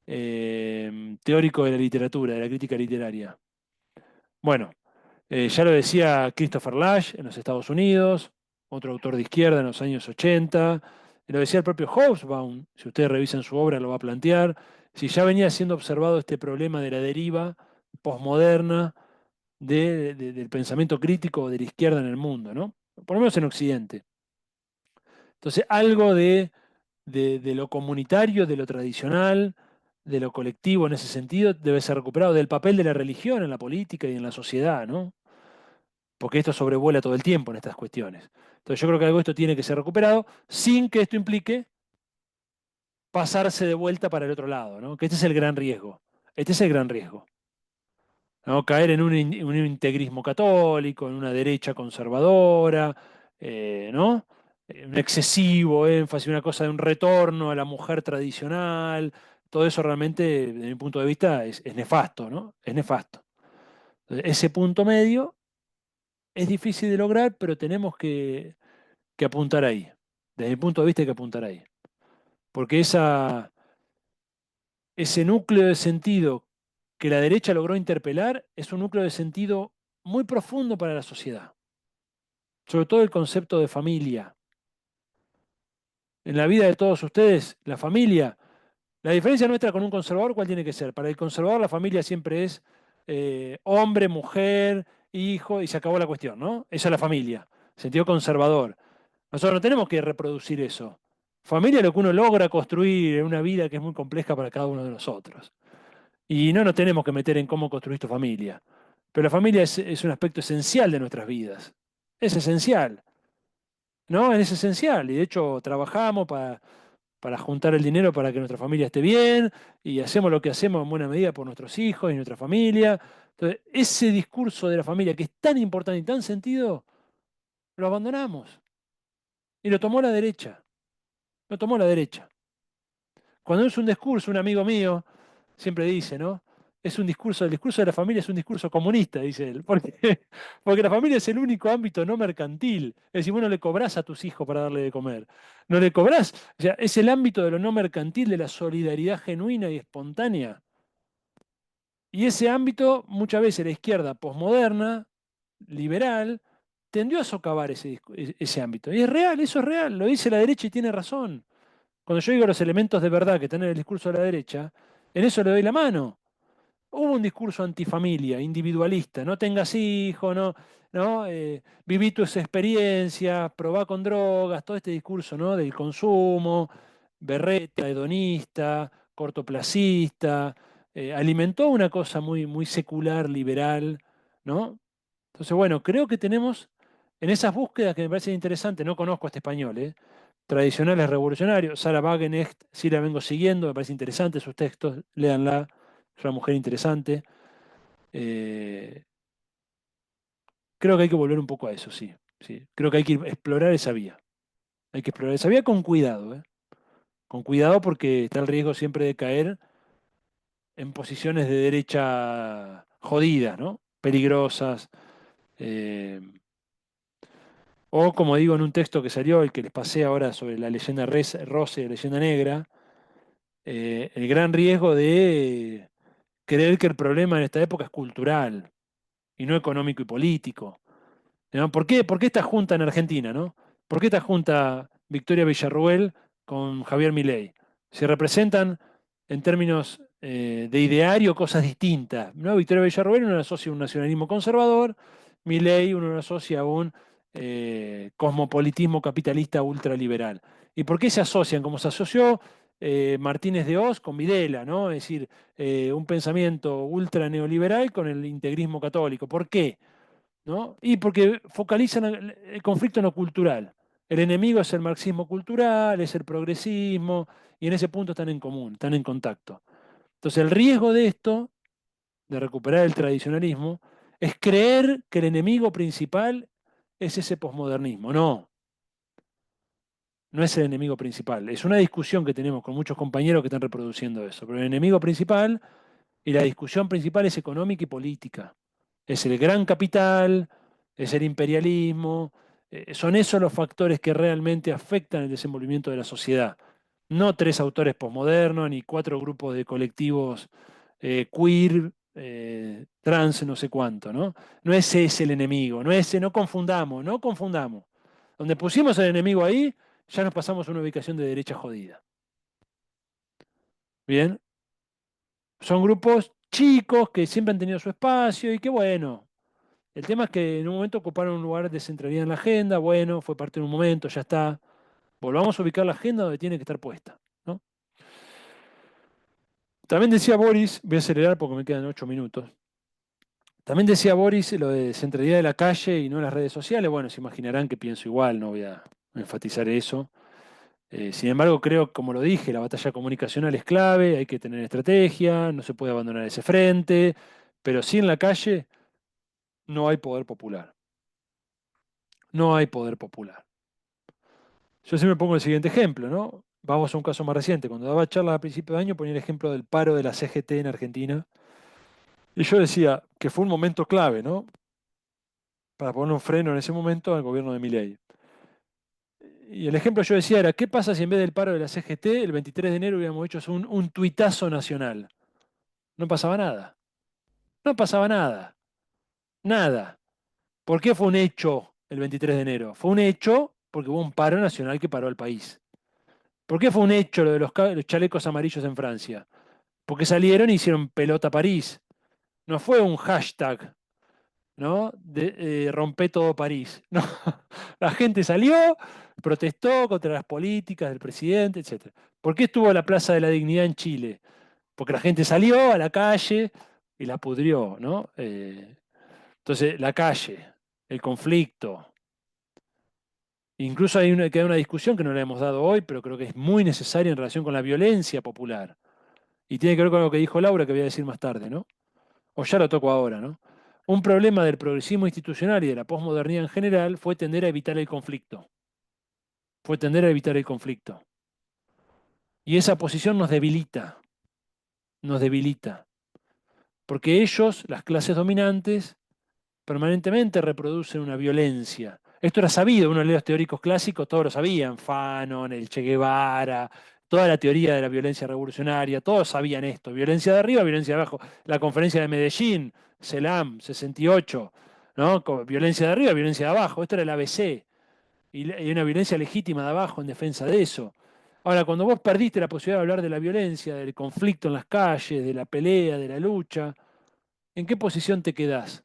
S2: teórico de la literatura, de la crítica literaria. Bueno, ya lo decía Christopher Lasch en los Estados Unidos, otro autor de izquierda en los años 80. Y lo decía el propio Hobsbawm, si ustedes revisan su obra lo va a plantear. Si ya venía siendo observado este problema de la deriva posmoderna del pensamiento crítico de la izquierda en el mundo, ¿no? Por lo menos en Occidente. Entonces, algo de lo comunitario, de lo tradicional, de lo colectivo en ese sentido debe ser recuperado, del papel de la religión en la política y en la sociedad, ¿no? Porque esto sobrevuela todo el tiempo en estas cuestiones. Entonces yo creo que algo de esto tiene que ser recuperado sin que esto implique pasarse de vuelta para el otro lado, ¿no? Que este es el gran riesgo. Este es el gran riesgo, ¿no? Caer en un integrismo católico, en una derecha conservadora, ¿no? Un excesivo énfasis, una cosa de un retorno a la mujer tradicional. Todo eso realmente, desde mi punto de vista, es nefasto, ¿no? Es nefasto. Entonces, ese punto medio es difícil de lograr, pero tenemos que apuntar ahí. Desde mi punto de vista hay que apuntar ahí. Porque ese núcleo de sentido que la derecha logró interpelar es un núcleo de sentido muy profundo para la sociedad. Sobre todo el concepto de familia. En la vida de todos ustedes, la familia, la diferencia nuestra con un conservador, ¿cuál tiene que ser? Para el conservador la familia siempre es hombre, mujer, hijo, y se acabó la cuestión, ¿no? Esa es la familia, sentido conservador. Nosotros no tenemos que reproducir eso. Familia es lo que uno logra construir en una vida que es muy compleja para cada uno de nosotros. Y no nos tenemos que meter en cómo construir tu familia. Pero la familia es un aspecto esencial de nuestras vidas. Es esencial, ¿no? Es esencial. Y de hecho trabajamos para juntar el dinero para que nuestra familia esté bien y hacemos lo que hacemos en buena medida por nuestros hijos y nuestra familia. Entonces, ese discurso de la familia que es tan importante y tan sentido, lo abandonamos. Y lo tomó la derecha. Lo tomó la derecha. Cuando es un discurso, un amigo mío siempre dice, ¿no? Es un discurso, el discurso de la familia es un discurso comunista, dice él, porque la familia es el único ámbito no mercantil. Es decir, vos no le cobrás a tus hijos para darle de comer. No le cobrás. O sea, es el ámbito de lo no mercantil, de la solidaridad genuina y espontánea. Y ese ámbito, muchas veces la izquierda posmoderna, liberal, tendió a socavar ese ámbito. Y es real, eso es real, lo dice la derecha y tiene razón. Cuando yo digo los elementos de verdad que están en el discurso de la derecha, en eso le doy la mano. Hubo un discurso antifamilia, individualista, no tengas hijos, no, viví tus experiencias, probá con drogas, todo este discurso, ¿no? Del consumo, berreta, hedonista, cortoplacista, alimentó una cosa muy, muy secular, liberal, ¿no? Entonces, bueno, creo que tenemos en esas búsquedas que me parecen interesantes, no conozco a este español, tradicionales revolucionarios. Sara Wagenknecht, sí la vengo siguiendo, me parece interesante sus textos, léanla, es una mujer interesante. Creo que hay que volver un poco a eso, sí, sí. Creo que hay que explorar esa vía. Hay que explorar esa vía con cuidado, ¿eh? Con cuidado porque está el riesgo siempre de caer en posiciones de derecha jodidas, ¿no? Peligrosas. eh, o como digo en un texto que salió, el que les pasé ahora sobre la leyenda Rose, la leyenda negra, el gran riesgo de creer que el problema en esta época es cultural y no económico y político. ¿No? ¿Por qué esta junta en Argentina, ¿no? ¿Por qué esta junta Victoria Villarruel con Javier Milei? Se representan en términos de ideario cosas distintas, ¿no? Victoria Villarruel uno la asocia a un nacionalismo conservador, Milei uno lo asocia a un cosmopolitismo capitalista ultraliberal. ¿Y por qué se asocian? Como se asoció Martínez de Oz con Videla, ¿no? Es decir, un pensamiento ultra neoliberal con el integrismo católico. ¿Por qué? ¿No? Y porque focalizan el conflicto en lo cultural. El enemigo es el marxismo cultural, es el progresismo, y en ese punto están en común, están en contacto. Entonces el riesgo de esto, de recuperar el tradicionalismo, es creer que el enemigo principal es ese posmodernismo. No, no es el enemigo principal. Es una discusión que tenemos con muchos compañeros que están reproduciendo eso. Pero el enemigo principal y la discusión principal es económica y política. Es el gran capital, es el imperialismo, son esos los factores que realmente afectan el desenvolvimiento de la sociedad. No tres autores posmodernos, ni cuatro grupos de colectivos queer, trans, no sé cuánto, ¿no? No ese es el enemigo, no confundamos, no confundamos. Donde pusimos el enemigo ahí, ya nos pasamos a una ubicación de derecha jodida. Bien, son grupos chicos que siempre han tenido su espacio y que bueno, el tema es que en un momento ocuparon un lugar de centralidad en la agenda, bueno, fue parte de un momento, ya está. Volvamos a ubicar la agenda donde tiene que estar puesta, ¿no? También decía Boris, voy a acelerar porque me quedan 8 minutos. También decía Boris lo de centralidad de la calle y no las redes sociales. Bueno, se imaginarán que pienso igual, no voy a enfatizar eso. Sin embargo, creo, como lo dije, la batalla comunicacional es clave, hay que tener estrategia, no se puede abandonar ese frente, pero sí en la calle no hay poder popular. No hay poder popular. Yo siempre pongo el siguiente ejemplo, ¿no? Vamos a un caso más reciente. Cuando daba charlas a principio de año ponía el ejemplo del paro de la CGT en Argentina. Y yo decía que fue un momento clave, ¿no? Para poner un freno en ese momento al gobierno de Milei. Y el ejemplo yo decía era, ¿qué pasa si en vez del paro de la CGT, el 23 de enero hubiéramos hecho un tuitazo nacional? No pasaba nada. No pasaba nada. Nada. ¿Por qué fue un hecho el 23 de enero? Fue un hecho porque hubo un paro nacional que paró al país. ¿Por qué fue un hecho lo de los chalecos amarillos en Francia? Porque salieron y hicieron pelota a París. No fue un hashtag, ¿no? De rompe todo París. No. La gente salió, protestó contra las políticas del presidente, etc. ¿Por qué estuvo la Plaza de la Dignidad en Chile? Porque la gente salió a la calle y la pudrió, ¿no? Entonces, la calle, el conflicto. Incluso queda una discusión que no la hemos dado hoy, pero creo que es muy necesaria en relación con la violencia popular. Y tiene que ver con lo que dijo Laura, que voy a decir más tarde, ¿no? O ya lo toco ahora, ¿no? Un problema del progresismo institucional y de la posmodernidad en general fue tender a evitar el conflicto. Fue tender a evitar el conflicto. Y esa posición nos debilita. Nos debilita. Porque ellos, las clases dominantes, permanentemente reproducen una violencia. Esto era sabido, uno lee los teóricos clásicos, todos lo sabían, Fanon, el Che Guevara, toda la teoría de la violencia revolucionaria, todos sabían esto, violencia de arriba, violencia de abajo. La conferencia de Medellín, CELAM, 68, ¿no? Violencia de arriba, violencia de abajo, esto era el ABC, y una violencia legítima de abajo en defensa de eso. Ahora, cuando vos perdiste la posibilidad de hablar de la violencia, del conflicto en las calles, de la pelea, de la lucha, ¿en qué posición te quedás?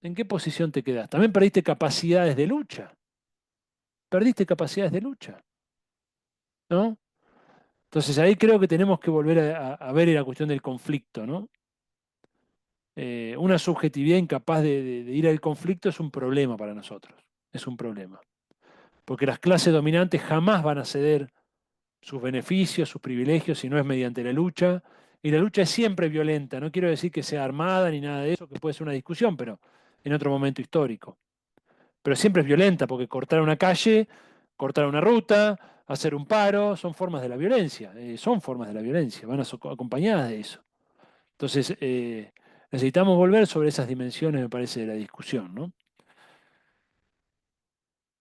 S2: ¿En qué posición te quedás? También perdiste capacidades de lucha. Perdiste capacidades de lucha, ¿no? Entonces ahí creo que tenemos que volver a ver la cuestión del conflicto, ¿no? Una subjetividad incapaz de ir al conflicto es un problema para nosotros. Es un problema. Porque las clases dominantes jamás van a ceder sus beneficios, sus privilegios, si no es mediante la lucha. Y la lucha es siempre violenta. No quiero decir que sea armada ni nada de eso, que puede ser una discusión, pero en otro momento histórico. Pero siempre es violenta, porque cortar una calle, cortar una ruta, hacer un paro, son formas de la violencia, son formas de la violencia, van acompañadas de eso. Entonces, necesitamos volver sobre esas dimensiones, me parece, de la discusión, ¿no?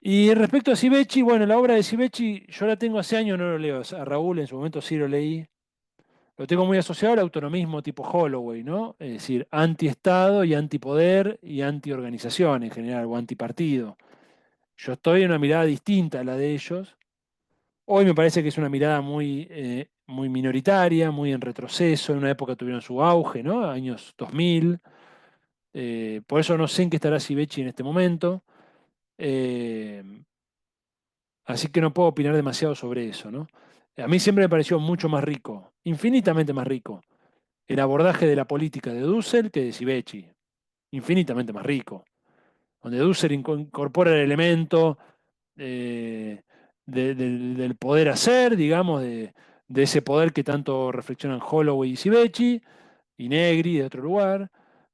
S2: Y respecto a Sivecci, bueno, la obra de Sivecci, yo la tengo hace años, no lo leo. A Raúl en su momento sí lo leí. Lo tengo muy asociado al autonomismo tipo Holloway, ¿no? Es decir, anti-Estado y antipoder y anti-organización en general, o antipartido. Yo estoy en una mirada distinta a la de ellos. Hoy me parece que es una mirada muy minoritaria, muy en retroceso. En una época tuvieron su auge, ¿no? Años 2000. Por eso no sé en qué estará Sivecci en este momento. Eh, Así que no puedo opinar demasiado sobre eso, ¿no? A mí siempre me pareció mucho más rico, infinitamente más rico, el abordaje de la política de Dussel que de Sivecci. Infinitamente más rico. Donde Dussel incorpora el elemento del poder hacer, digamos, de ese poder que tanto reflexionan Holloway y Sivecci, y Negri de otro lugar.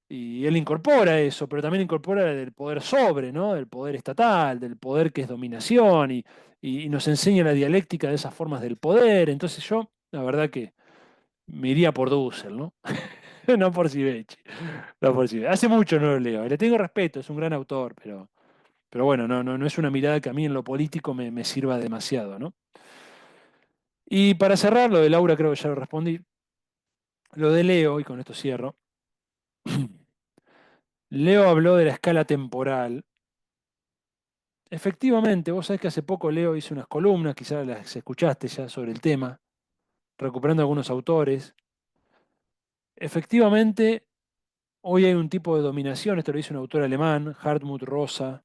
S2: Y él incorpora eso, pero también incorpora el poder sobre, ¿no? Del poder estatal, del poder que es dominación, y nos enseña la dialéctica de esas formas del poder. Entonces yo, la verdad que me iría por Dussel, ¿no? No por Sivecci. No por Sivecci. Hace mucho no lo leo. Le tengo respeto, es un gran autor, pero bueno, no es una mirada que a mí en lo político me sirva demasiado, ¿no? Y para cerrar, lo de Laura creo que ya lo respondí. Lo de Leo, y con esto cierro. Leo habló de la escala temporal. Efectivamente, vos sabés que hace poco Leo hizo unas columnas, quizás las escuchaste ya sobre el tema, recuperando algunos autores. Efectivamente, hoy hay un tipo de dominación, esto lo dice un autor alemán, Hartmut Rosa,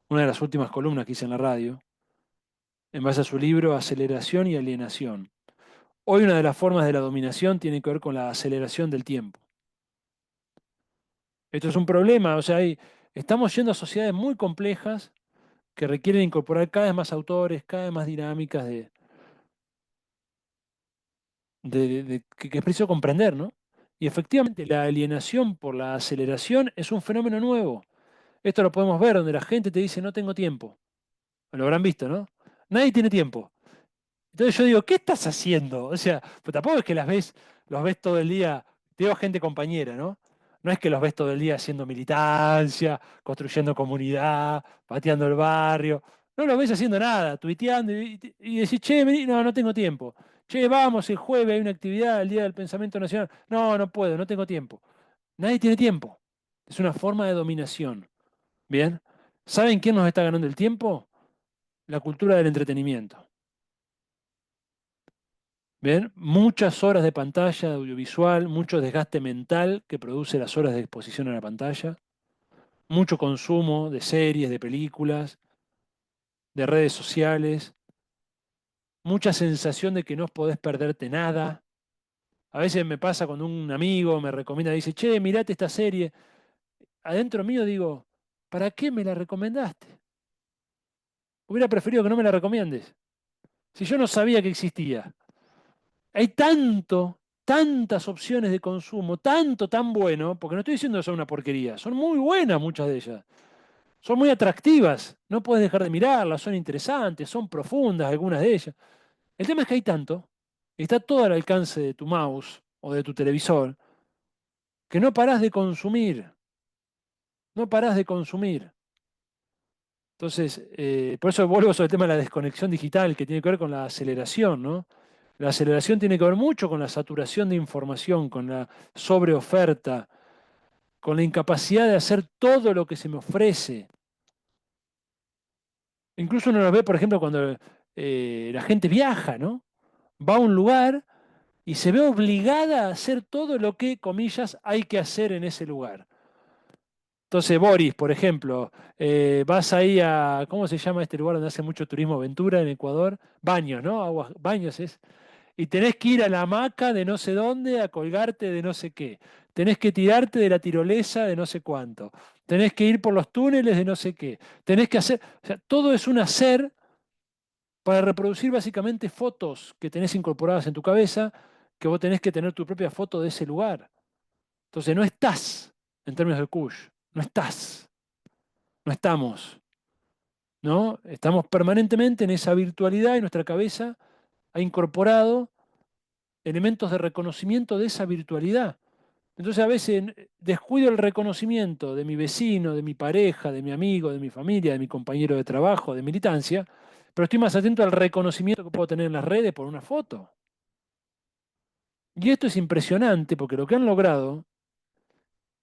S2: una de las últimas columnas que hice en la radio, en base a su libro Aceleración y Alienación. Hoy una de las formas de la dominación tiene que ver con la aceleración del tiempo. Esto es un problema, o sea, estamos yendo a sociedades muy complejas que requieren incorporar cada vez más autores, cada vez más dinámicas que es preciso comprender, ¿no? Y efectivamente la alienación por la aceleración es un fenómeno nuevo. Esto lo podemos ver donde la gente te dice no tengo tiempo. Lo habrán visto, ¿no? Nadie tiene tiempo. Entonces yo digo, ¿qué estás haciendo? O sea, pues tampoco es que los ves todo el día, te digo gente compañera, ¿no? No es que los ves todo el día haciendo militancia, construyendo comunidad, pateando el barrio. No los ves haciendo nada, tuiteando y decís, che, vení, no tengo tiempo. Che, vamos, el jueves hay una actividad, el Día del Pensamiento Nacional. No puedo, no tengo tiempo. Nadie tiene tiempo. Es una forma de dominación. ¿Bien? ¿Saben quién nos está ganando el tiempo? La cultura del entretenimiento. ¿Bien? Muchas horas de pantalla, de audiovisual, mucho desgaste mental que produce las horas de exposición a la pantalla, mucho consumo de series, de películas, de redes sociales, mucha sensación de que no podés perderte nada. A veces me pasa cuando un amigo me recomienda, dice, che, mirate esta serie. Adentro mío digo, ¿para qué me la recomendaste? Hubiera preferido que no me la recomiendes. Si yo no sabía que existía. Hay tantas opciones de consumo, tan bueno, porque no estoy diciendo que son una porquería, son muy buenas muchas de ellas. Son muy atractivas, no puedes dejar de mirarlas, son interesantes, son profundas algunas de ellas. El tema es que hay tanto, está todo al alcance de tu mouse o de tu televisor, que no parás de consumir, no parás de consumir. Entonces, por eso vuelvo sobre el tema de la desconexión digital, que tiene que ver con la aceleración, ¿no? La aceleración tiene que ver mucho con la saturación de información, con la sobreoferta, con la incapacidad de hacer todo lo que se me ofrece. Incluso uno lo ve, por ejemplo, cuando la gente viaja, ¿no? Va a un lugar y se ve obligada a hacer todo lo que, comillas, hay que hacer en ese lugar. Entonces, Boris, por ejemplo, vas ahí a, ¿cómo se llama este lugar donde hace mucho turismo aventura en Ecuador? Baños, ¿no? Baños es. Y tenés que ir a la hamaca de no sé dónde a colgarte de no sé qué. Tenés que tirarte de la tirolesa de no sé cuánto. Tenés que ir por los túneles de no sé qué. Tenés que hacer, o sea, todo es un hacer para reproducir básicamente fotos que tenés incorporadas en tu cabeza, que vos tenés que tener tu propia foto de ese lugar. Entonces no estás, en términos de Kush, no estás, no estamos, ¿no? Estamos permanentemente en esa virtualidad y nuestra cabeza ha incorporado elementos de reconocimiento de esa virtualidad. Entonces a veces descuido el reconocimiento de mi vecino, de mi pareja, de mi amigo, de mi familia, de mi compañero de trabajo, de militancia, pero estoy más atento al reconocimiento que puedo tener en las redes por una foto. Y esto es impresionante porque lo que han logrado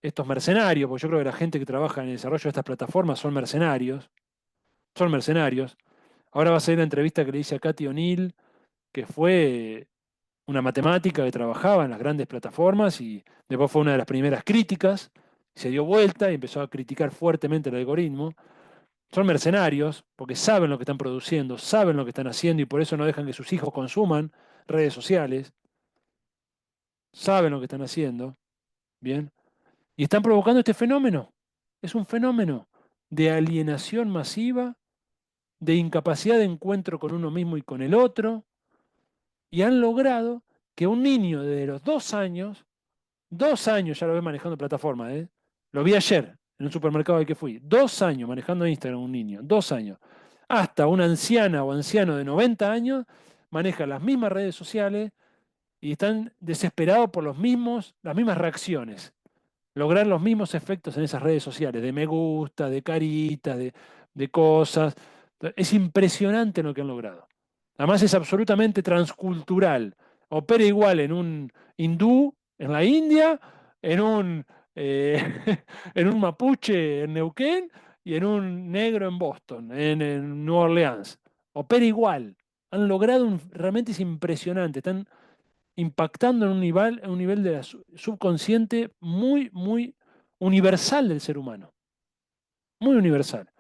S2: estos mercenarios, porque yo creo que la gente que trabaja en el desarrollo de estas plataformas son mercenarios. Ahora va a ser la entrevista que le hice a Katy O'Neill, que fue una matemática que trabajaba en las grandes plataformas y después fue una de las primeras críticas, se dio vuelta y empezó a criticar fuertemente el algoritmo. Son mercenarios porque saben lo que están produciendo, saben lo que están haciendo y por eso no dejan que sus hijos consuman redes sociales, saben lo que están haciendo, ¿bien? Y están provocando este fenómeno. Es un fenómeno de alienación masiva, de incapacidad de encuentro con uno mismo y con el otro, y han logrado que un niño de los 2 años, 2 años ya lo ve manejando plataforma, ¿eh? Lo vi ayer en un supermercado al que fui. 2 años manejando Instagram un niño, 2 años. Hasta una anciana o anciano de 90 años maneja las mismas redes sociales y están desesperados por las mismas reacciones. Lograr los mismos efectos en esas redes sociales, de me gusta, de caritas, de cosas. Es impresionante lo que han logrado. Además es absolutamente transcultural. Opera igual en un hindú en la India, en un, en un mapuche en Neuquén y en un negro en Boston, en New Orleans. Opera igual. Han logrado realmente es impresionante. Están impactando en un nivel de la subconsciente muy universal del ser humano. Muy universal.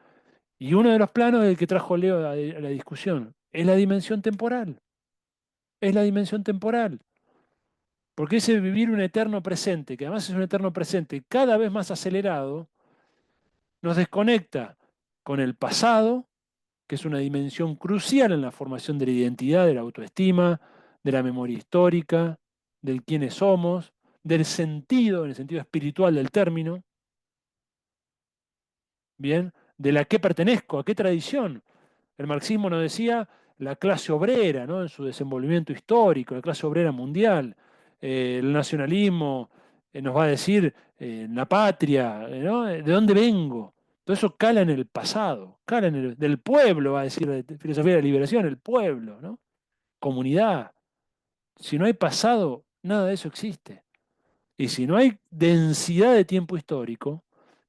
S2: Y uno de los planos del que trajo Leo a la discusión es la dimensión temporal. es la dimensión temporal. Porque ese vivir un eterno presente, que además es un eterno presente cada vez más acelerado, nos desconecta con el pasado, que es una dimensión crucial en la formación de la identidad, de la autoestima, de la memoria histórica, del quiénes somos, del sentido, en el sentido espiritual del término, ¿bien? De la que pertenezco, a qué tradición. El marxismo nos decía la clase obrera, ¿no? En su desenvolvimiento histórico, la clase obrera mundial. El nacionalismo nos va a decir la patria, ¿no? ¿De dónde vengo? Todo eso cala en el pasado, cala en el del pueblo, va a decir la filosofía de la liberación, el pueblo, ¿no? Comunidad. Si no hay pasado, nada de eso existe. Y si no hay densidad de tiempo histórico,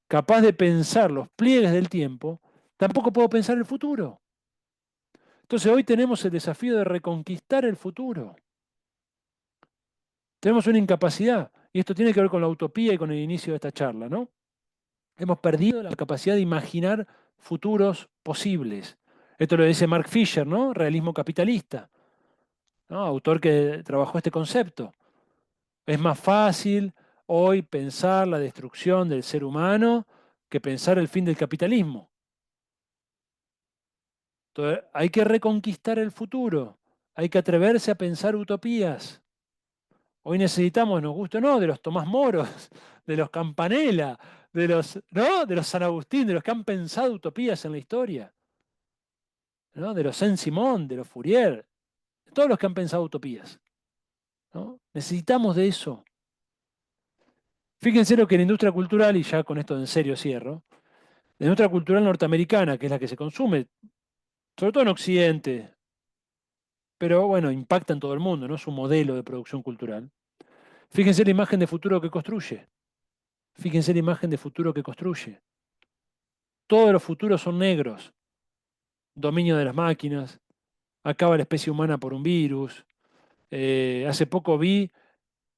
S2: capaz de pensar los pliegues del tiempo, tampoco puedo pensar el futuro. Entonces hoy tenemos el desafío de reconquistar el futuro. Tenemos una incapacidad, y esto tiene que ver con la utopía y con el inicio de esta charla, ¿no? Hemos perdido la capacidad de imaginar futuros posibles. Esto lo dice Mark Fisher, ¿no? Realismo capitalista, ¿no? Autor que trabajó este concepto. Es más fácil hoy pensar la destrucción del ser humano que pensar el fin del capitalismo. Entonces, hay que reconquistar el futuro, hay que atreverse a pensar utopías. Hoy necesitamos, nos gusta o no, de los Tomás Moros, de los Campanella, de los, ¿no? De los San Agustín, de los que han pensado utopías en la historia, ¿no? De los Saint-Simon, de los Fourier, de todos los que han pensado utopías, ¿no? Necesitamos de eso. Fíjense lo que la industria cultural, y ya con esto en serio cierro, la industria cultural norteamericana, que es la que se consume, sobre todo en Occidente, pero bueno, impacta en todo el mundo, ¿no? Su modelo de producción cultural. Fíjense la imagen de futuro que construye. Fíjense la imagen de futuro que construye. Todos los futuros son negros. Dominio de las máquinas, acaba la especie humana por un virus. Hace poco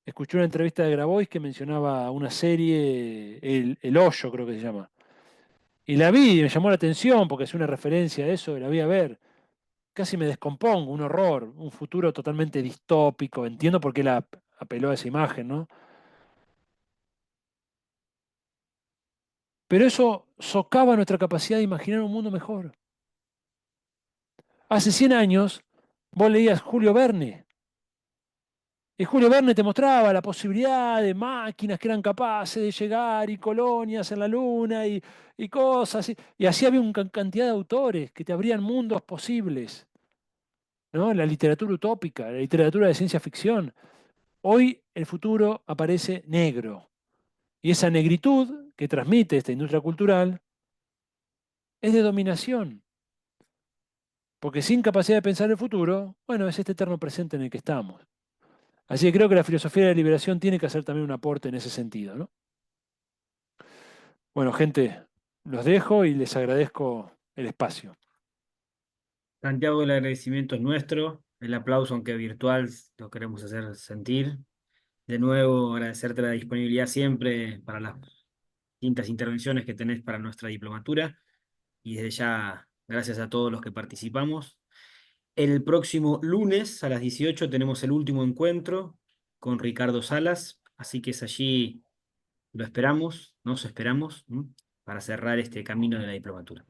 S2: escuché una entrevista de Grabois que mencionaba una serie, El Hoyo creo que se llama. Y la vi y me llamó la atención porque es una referencia a eso, y la vi a ver. Casi me descompongo, un horror, un futuro totalmente distópico. Entiendo por qué la apeló a esa imagen, ¿no? Pero eso socava nuestra capacidad de imaginar un mundo mejor. Hace 100 años vos leías Julio Verne. Y Julio Verne te mostraba la posibilidad de máquinas que eran capaces de llegar y colonias en la luna y cosas. Y así había una cantidad de autores que te abrían mundos posibles, ¿no? La literatura utópica, la literatura de ciencia ficción. Hoy el futuro aparece negro. Y esa negritud que transmite esta industria cultural es de dominación. Porque sin capacidad de pensar el futuro, bueno, es este eterno presente en el que estamos. Así que creo que la filosofía de la liberación tiene que hacer también un aporte en ese sentido, ¿no? Bueno, gente, los dejo y les agradezco el espacio.
S3: Santiago, el agradecimiento es nuestro. El aplauso, aunque virtual, lo queremos hacer sentir. De nuevo, agradecerte la disponibilidad siempre para las distintas intervenciones que tenés para nuestra diplomatura. Y desde ya, gracias a todos los que participamos. El próximo lunes a las 18 tenemos el último encuentro con Ricardo Salas, así que es allí, lo esperamos, nos esperamos, para cerrar este camino de la diplomatura.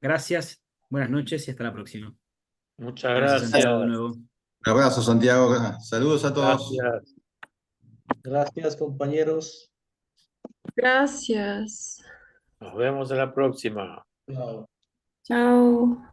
S3: Gracias, buenas noches y hasta la próxima.
S4: Muchas
S3: Gracias, Santiago, de
S4: gracias.
S3: nuevo.
S5: Un abrazo, Santiago. Saludos a todos.
S4: Gracias.
S6: Gracias, compañeros.
S8: Gracias.
S4: Nos vemos en la próxima.
S6: Chao.
S8: Chao.